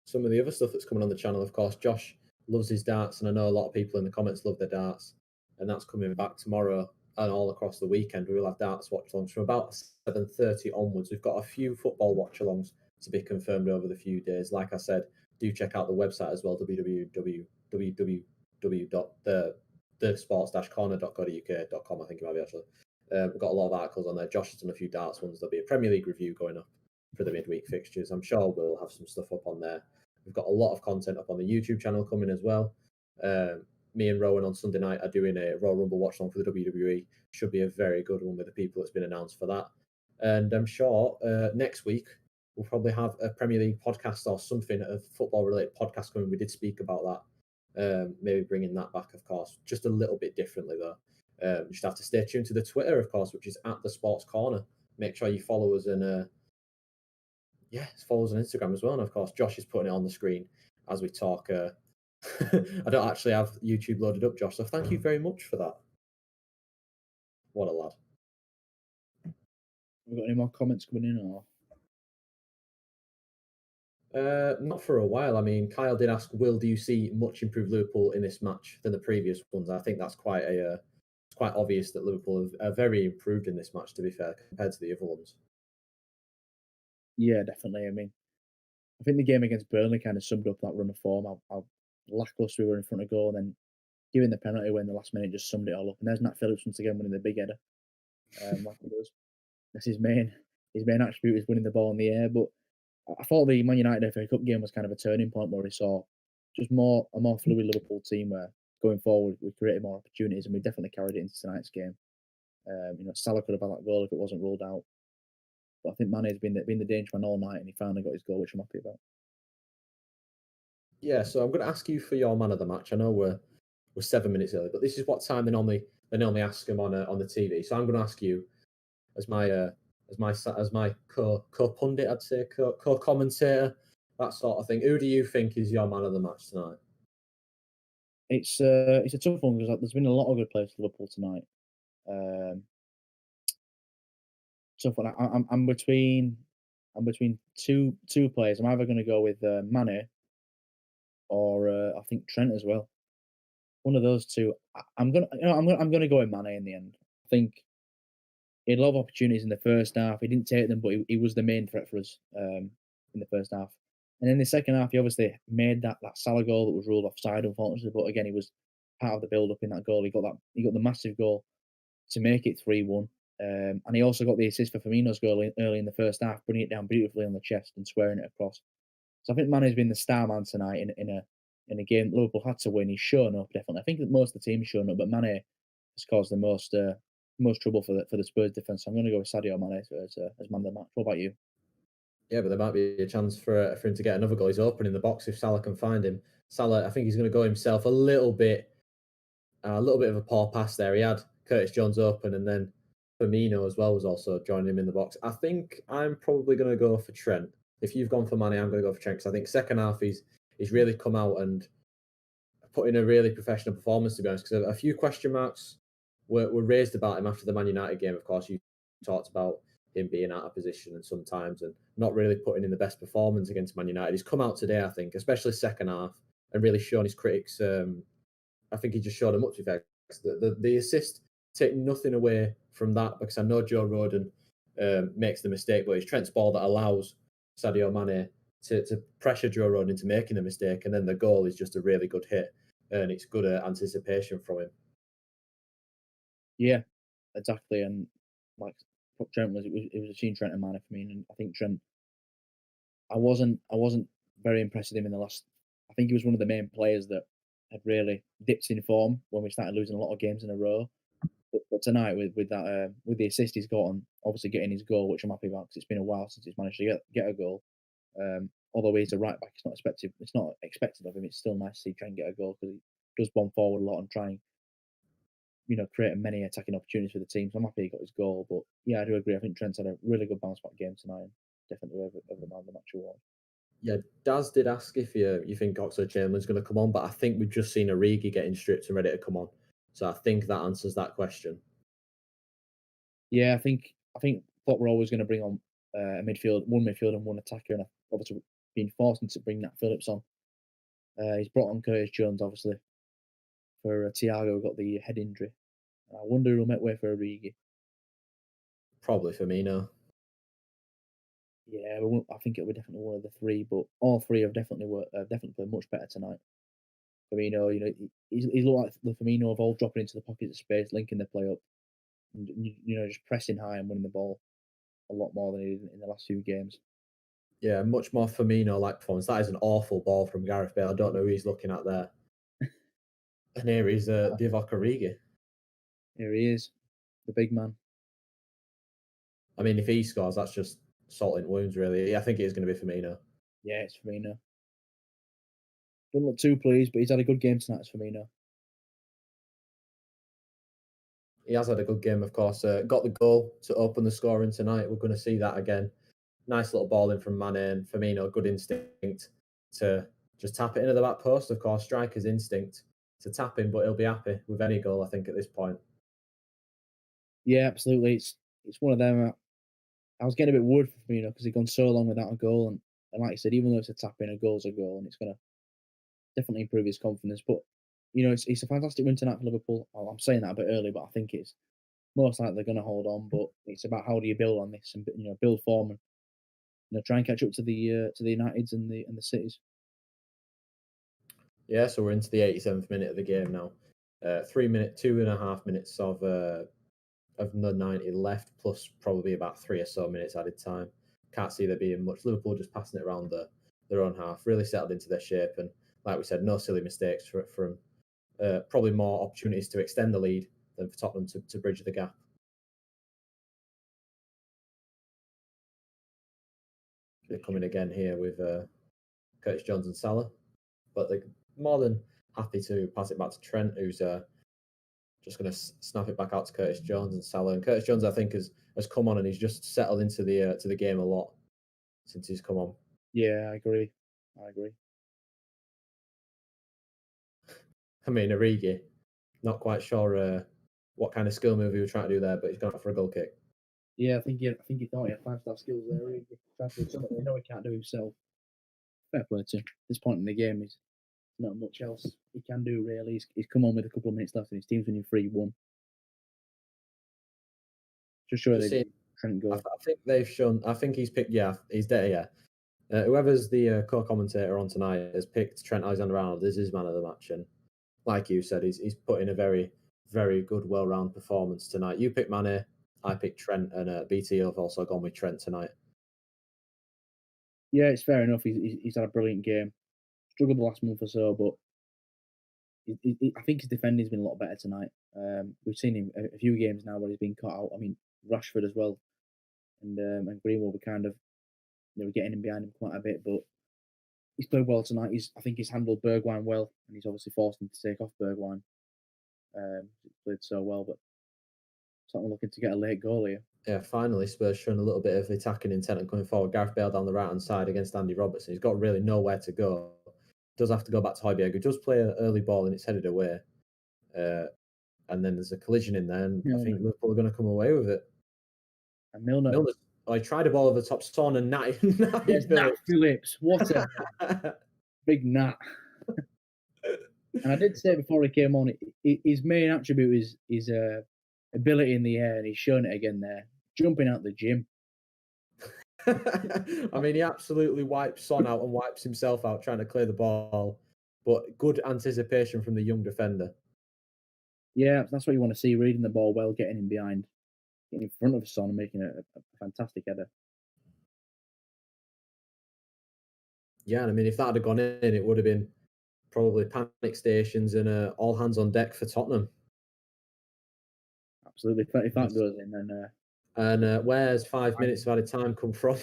some of the other stuff that's coming on the channel. Of course, Josh loves his darts, and I know a lot of people in the comments love their darts, and that's coming back tomorrow and all across the weekend. We will have darts watch-alongs from about 7:30 onwards. We've got a few football watch-alongs to be confirmed over the few days. Like I said, do check out the website as well, www.thesports-corner.co.uk.com, I think it might be actually. We've got a lot of articles on there. Josh has done a few darts ones. There'll be a Premier League review going up for the midweek fixtures. I'm sure we'll have some stuff up on there. We've got a lot of content up on the YouTube channel coming as well. Me and Rowan on Sunday night are doing a Royal Rumble watch along for the WWE. Should be a very good one with the people that's been announced for that. And I'm sure next week we'll probably have a Premier League podcast or something, a football related podcast coming. We did speak about that. Maybe bringing that back, of course, just a little bit differently though. You just have to stay tuned to the Twitter, of course, which is at the Sports Corner. Make sure you follow us and follow us on Instagram as well. And of course, Josh is putting it on the screen as we talk. I don't actually have YouTube loaded up, Josh, so thank you very much for that. What a lad. Have we got any more comments coming in, or? Not for a while. I mean, Kyle did ask, Will, do you see much improved Liverpool in this match than the previous ones? I think that's quite it's quite obvious that Liverpool are very improved in this match, to be fair, compared to the other ones. Yeah, definitely. I mean, I think the game against Burnley kind of summed up that run of form. How lacklustre we were in front of goal, and then giving the penalty when the last minute just summed it all up. And there's Nat Phillips once again winning the big header. Like he does. That's his main attribute is winning the ball in the air. But I thought the Man United FA Cup game was kind of a turning point where we saw just a more fluid Liverpool team where going forward we created more opportunities, and we definitely carried it into tonight's game. Salah could have had that goal if it wasn't ruled out. But I think Mane's been the danger man all night, and he finally got his goal, which I'm happy about. Yeah, so I'm going to ask you for your man of the match. I know we're 7 minutes early, but this is what time they normally ask him on the TV. So I'm going to ask you as my co-pundit, I'd say, co-commentator, that sort of thing. Who do you think is your man of the match tonight? It's a tough one because there's been a lot of good players for Liverpool tonight. Tough one. I'm between two players. I'm either going to go with Mane or I think Trent as well. One of those two. I'm gonna go with Mane in the end. I think he had a lot of opportunities in the first half. He didn't take them, but he was the main threat for us in the first half. And in the second half, he obviously made that Salah goal that was ruled offside, unfortunately. But again, he was part of the build up in that goal. He got the massive goal to make it 3-1. And he also got the assist for Firmino's goal early in the first half, putting it down beautifully on the chest and squaring it across. So I think Mane's been the star man tonight in a game Liverpool had to win. He's shown up definitely. I think that most of the team's shown up, but Mane has caused the most trouble for the Spurs defense. So I'm going to go with Sadio Mane as man of the match. What about you? Yeah, but there might be a chance for him to get another goal. He's open in the box if Salah can find him. Salah, I think he's going to go himself a little bit of a poor pass there. He had Curtis Jones open, and then Firmino as well was also joining him in the box. I think I'm probably going to go for Trent. If you've gone for Mane, I'm going to go for Trent because I think second half he's really come out and put in a really professional performance, to be honest. Because a few question marks were raised about him after the Man United game. Of course, you talked about him being out of position and sometimes and not really putting in the best performance against Man United. He's come out today, I think, especially second half, and really shown his critics. I think he just showed them up to effect. The assist, take nothing away from that because I know Joe Rodon makes the mistake, but it's Trent's ball that allows Sadio Mane to pressure Joe Rodon into making a mistake, and then the goal is just a really good hit, and it's good anticipation from him. Yeah, exactly. And like Trent it was between Trent and Mane for me, and I think Trent. I wasn't very impressed with him in the last. I think he was one of the main players that had really dipped in form when we started losing a lot of games in a row. But tonight with the assist he's got on, obviously getting his goal, which I'm happy about because it's been a while since he's managed to get a goal. Although he's a right back, it's not expected of him. It's still nice to see Trent get a goal because he does bomb forward a lot and try and create many attacking opportunities for the team. So I'm happy he got his goal. But yeah, I do agree. I think Trent's had a really good bounce back game tonight. And definitely over the man of the match award. Yeah, Daz did ask if you think Oxlade-Chamberlain's going to come on, but I think we've just seen Origi getting stripped and ready to come on. So I think that answers that question. Yeah, I think Klopp were always going to bring on one midfield and one attacker, and obviously being forced into bring Nat Phillips on. He's brought on Curtis Jones, obviously, for Thiago, got the head injury. I wonder who'll make way for Origi. Probably Firmino. Yeah, I think it'll be definitely one of the three, but all three have definitely played much better tonight. Firmino, he's looked like the Firmino of old, dropping into the pockets of space, linking the play up, and just pressing high and winning the ball a lot more than he did in the last few games. Yeah, much more Firmino-like performance. That is an awful ball from Gareth Bale. I don't know who he's looking at there. And here he's Divock Origi. Here he is, the big man. I mean, if he scores, that's just salt in wounds, really. I think it is going to be Firmino. Yeah, it's Firmino. Doesn't look too pleased, but he's had a good game tonight, it's Firmino. He has had a good game, of course. Got the goal to open the scoring tonight. We're going to see that again. Nice little ball in from Mane and Firmino. Good instinct to just tap it into the back post, of course. Striker's instinct to tap in, but he'll be happy with any goal, I think, at this point. Yeah, absolutely. It's one of them. I was getting a bit worried for Firmino because he'd gone so long without a goal, and like I said, even though it's a tap in, a goal's a goal, and it's going to definitely improve his confidence. But it's a fantastic win tonight for Liverpool. Well, I'm saying that a bit early, but I think it's most likely they're going to hold on. But it's about how do you build on this and build form and try and catch up to the Uniteds and the Cities. Yeah, so we're into the 87th minute of the game now. 2.5 minutes of the 90 left, plus probably about 3 or so minutes added time. Can't see there being much. Liverpool just passing it around their own half, really settled into their shape, and like we said, no silly mistakes from probably more opportunities to extend the lead than for Tottenham to bridge the gap. They're coming again here with Curtis Jones and Salah, but they're more than happy to pass it back to Trent, who's just going to snap it back out to Curtis Jones and Salah. And Curtis Jones, I think, has come on and he's just settled into the game a lot since he's come on. Yeah, I agree. I agree. I mean, Origi, not quite sure what kind of skill move he was trying to do there, but he's gone out for a goal kick. Yeah, I think he thought he had 5-star skills there. Really. Tried to do something he know he can't do himself. Fair play to him. At this point in the game, he's not much else he can do really. He's come on with a couple of minutes left, and his team's winning 3-1. Just sure they couldn't go. I think they've shown. I think he's picked. Yeah, he's there. Yeah. Whoever's the co-commentator on tonight has picked Trent Alexander-Arnold as his man of the match, and like you said, he's put in a very, very good, well-rounded performance tonight. You picked Mane, I picked Trent, and BT have also gone with Trent tonight. Yeah, it's fair enough. He's had a brilliant game. Struggled the last month or so, but I think his defending's been a lot better tonight. We've seen him a few games now where he's been cut out. I mean, Rashford as well, and Greenwood were kind of getting in behind him quite a bit, but he's played well tonight. I think he's handled Bergwijn well, and he's obviously forced him to take off Bergwijn. He played so well, but Tottenham looking to get a late goal here. Yeah, finally Spurs showing a little bit of attacking intent and coming forward. Gareth Bale down the right-hand side against Andy Robertson. He's got really nowhere to go. Does have to go back to Højbjerg, who does play an early ball and it's headed away. And then there's a collision in there, and I think Liverpool are going to come away with it. And Milner, he tried a ball over the top, Son and Nat Phillips. What a big Nat. And I did say before he came on, his main attribute is his ability in the air, and he's shown it again there, jumping out the gym. I mean, he absolutely wipes Son out and wipes himself out trying to clear the ball, but good anticipation from the young defender. Yeah, that's what you want to see, reading the ball well, getting in behind, getting in front of Son and making a fantastic header. Yeah, and I mean, if that had gone in, it would have been probably panic stations and all hands on deck for Tottenham. Absolutely. If that goes in, then... And where's 5 minutes of added time come from?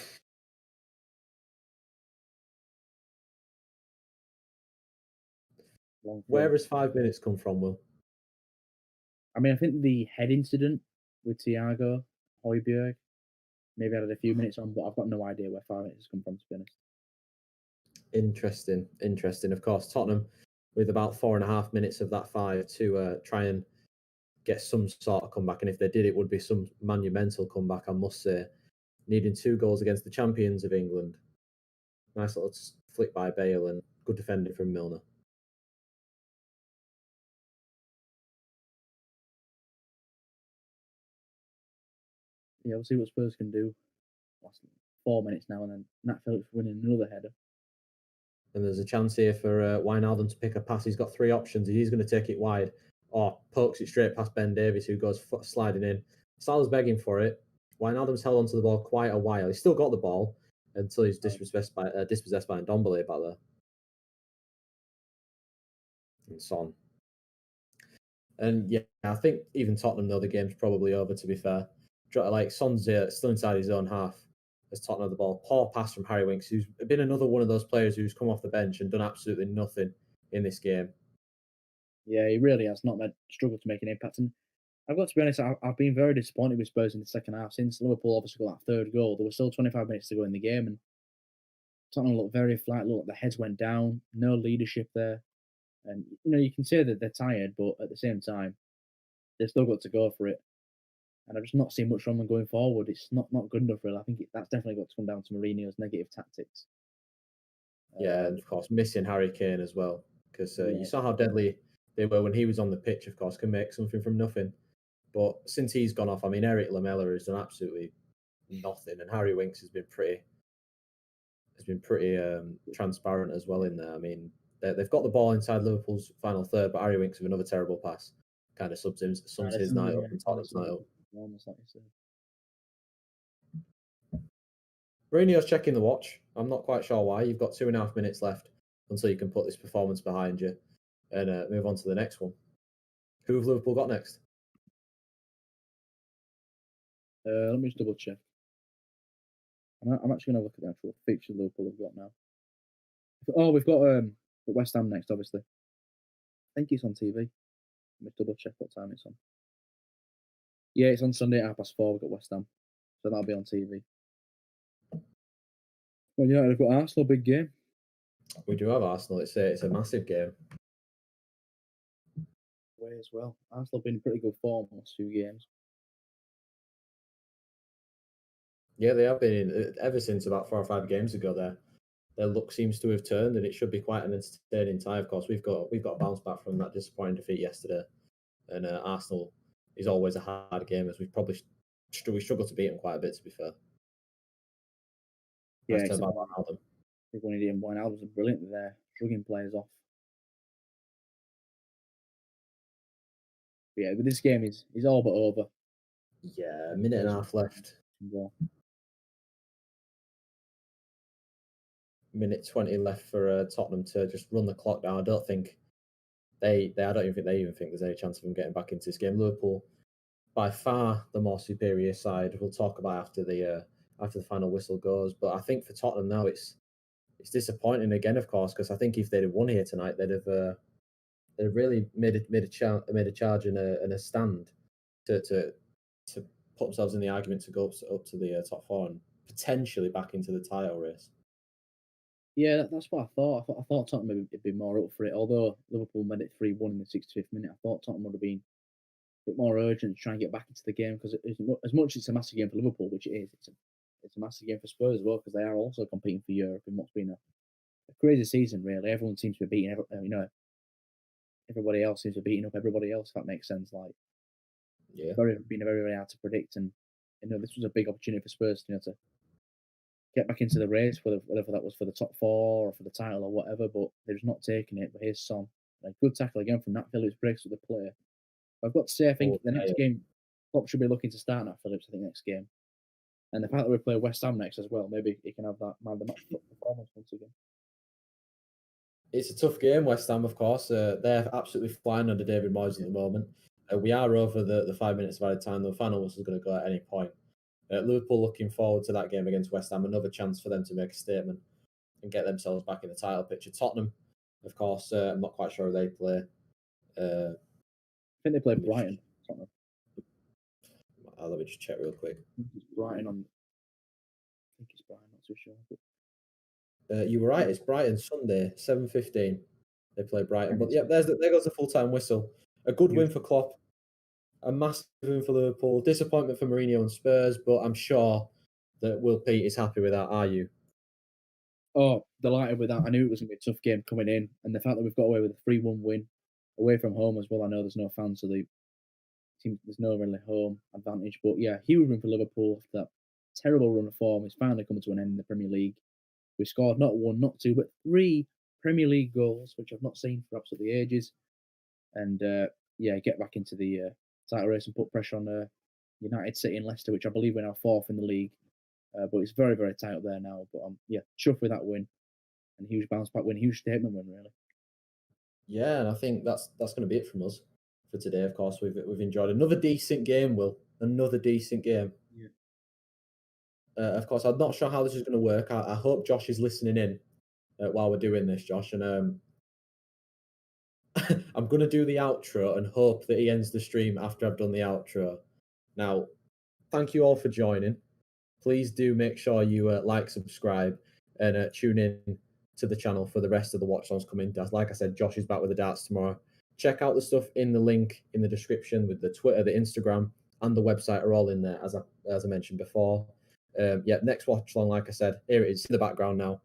Where has 5 minutes come from, Will? I mean, I think the head incident with Thiago, Højbjerg, maybe added a few minutes on, but I've got no idea where 5 minutes has come from, to be honest. Interesting. Of course, Tottenham with about 4.5 minutes of that 5 to try and get some sort of comeback. And if they did, it would be some monumental comeback, I must say. Needing 2 goals against the champions of England. Nice little flick by Bale and good defending from Milner. Yeah, we'll see what Spurs can do. Last 4 minutes now, and then Nat Phillips winning another header. And there's a chance here for Wijnaldum to pick a pass. He's got 3 options. He's going to take it wide or pokes it straight past Ben Davies, who goes sliding in. Salah's begging for it. Wijnaldum's held onto the ball quite a while. He's still got the ball until he's dispossessed by Ndombele back there. And Son. And yeah, I think even Tottenham know the game's probably over, to be fair. Like, Son's still inside his own half as Tottenham have the ball. Poor pass from Harry Winks, who's been another one of those players who's come off the bench and done absolutely nothing in this game. Yeah, he really has not struggled to make an impact. And I've got to be honest, I've been very disappointed with Spurs in the second half. Since Liverpool obviously got that 3rd goal, there was still 25 minutes to go in the game, and Tottenham looked very flat. Looked like the heads went down. No leadership there. And, you can say that they're tired, but at the same time, they've still got to go for it. And I've just not seen much from them going forward. It's not good enough, really. I think that's definitely got to come down to Mourinho's negative tactics. Yeah, and of course, missing Harry Kane as well. Because you saw how deadly they were when he was on the pitch, of course, can make something from nothing. But since he's gone off, I mean, Eric Lamela has done absolutely nothing. And Harry Winks has been pretty transparent as well in there. I mean, they've got the ball inside Liverpool's final third, but Harry Winks with another terrible pass kind of sums his night up and Tottenham's night up. Mourinho's checking the watch. I'm not quite sure why. You've got 2.5 minutes left until you can put this performance behind you and move on to the next one. Who have Liverpool got next? Let me just double check. I'm actually going to look at the actual fixture Liverpool have got now. Oh, we've got West Ham next, obviously. I think it's on TV. Let me double check what time it's on. Yeah, it's on Sunday at 4:30. We've got West Ham. So that'll be on TV. Well, yeah, they've got Arsenal, big game. We do have Arsenal. It's a massive game. Way as well. Arsenal have been in pretty good form last few games. Yeah, they have been ever since about 4 or 5 games ago. Their luck seems to have turned, and it should be quite an entertaining tie. Of course, we've got a bounce back from that disappointing defeat yesterday, and Arsenal is always a hard game, as we've probably we struggled to beat them quite a bit. To be fair, Yeah, nice to have except Wijnaldum. Everyone in Wijnaldum's are brilliant there, shrugging players off. But yeah, but this game is all but over. Yeah, a minute and a half left. Minute 20 left for Tottenham to just run the clock down. I don't think I don't even think there's any chance of them getting back into this game. Liverpool, by far the more superior side. We'll talk about after the final whistle goes. But I think for Tottenham now, it's disappointing again, of course, because I think if they'd have won here tonight, they'd have really made a charge and a stand to put themselves in the argument to go up to the top four and potentially back into the title race. Yeah, that's what I thought. I thought Tottenham would be more up for it. Although Liverpool made it 3-1 in the 65th minute, I thought Tottenham would have been a bit more urgent to try and get back into the game, because as much as it's a massive game for Liverpool, which it is, it's a massive game for Spurs as well, because they are also competing for Europe in what's been a crazy season. Really, everyone seems to be beating everybody else seems to be beating up everybody else. If that makes sense. Like, Yeah, been very hard to predict, and this was a big opportunity for Spurs to get back into the race, whether that was for the top four or for the title or whatever. But they're just not taking it. But here's Son, a good tackle again from Nat Phillips, breaks with the player. I've got to say, I think the next game, Klopp should be looking to start Nat Phillips. I think next game, and the fact that we play West Ham next as well, maybe he can have that man of the match performance once again. It's a tough game, West Ham, of course. They're absolutely flying under David Moyes at the moment. We are over the 5 minutes of added time. The final whistle is going to go at any point. Liverpool looking forward to that game against West Ham. Another chance for them to make a statement and get themselves back in the title picture. Tottenham, of course, I'm not quite sure who they play. I think they play Brighton. Tottenham. Let me just check real quick. It's Brighton on. I think it's Brighton. Not too sure. You were right. It's Brighton Sunday, 7:15. They play Brighton. But yeah, there goes the full-time whistle. A good win for Klopp. A massive win for Liverpool. Disappointment for Mourinho and Spurs, but I'm sure that Will Pete is happy with that. Are you? Oh, delighted with that. I knew it was going to be a tough game coming in, and the fact that we've got away with a 3-1 win away from home as well. I know there's no fans, so there's no really home advantage. But yeah, huge win for Liverpool after that terrible run of form. It's finally coming to an end in the Premier League. We scored not 1, not 2, but 3 Premier League goals, which I've not seen for absolutely ages. And get back into the title race and put pressure on United, City, and Leicester, which I believe we're now 4th in the league. But it's very, very tight up there now. But chuffed with that win, and huge bounce back win, huge statement win, really. Yeah, and I think that's going to be it from us for today. Of course, we've enjoyed another decent game. Will, another decent game. Yeah. Of course, I'm not sure how this is going to work. I hope Josh is listening in while we're doing this, Josh, and I'm going to do the outro and hope that he ends the stream after I've done the outro. Now, thank you all for joining. Please do make sure you like, subscribe, and tune in to the channel for the rest of the watch songs coming. Like I said, Josh is back with the darts tomorrow. Check out the stuff in the link in the description with the Twitter, the Instagram, and the website are all in there, as I mentioned before. Next watch long, like I said, here it is in the background now.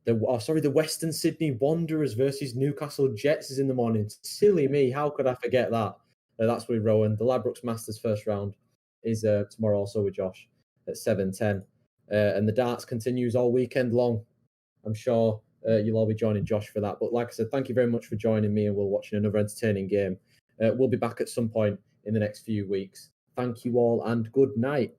The Western Sydney Wanderers versus Newcastle Jets is in the morning. Silly me, how could I forget that? That's with Rowan. The Ladbrokes Masters first round is tomorrow also with Josh at 7:10. And the darts continues all weekend long. I'm sure you'll all be joining Josh for that. But like I said, thank you very much for joining me, and we're watching another entertaining game. We'll be back at some point in the next few weeks. Thank you all, and good night.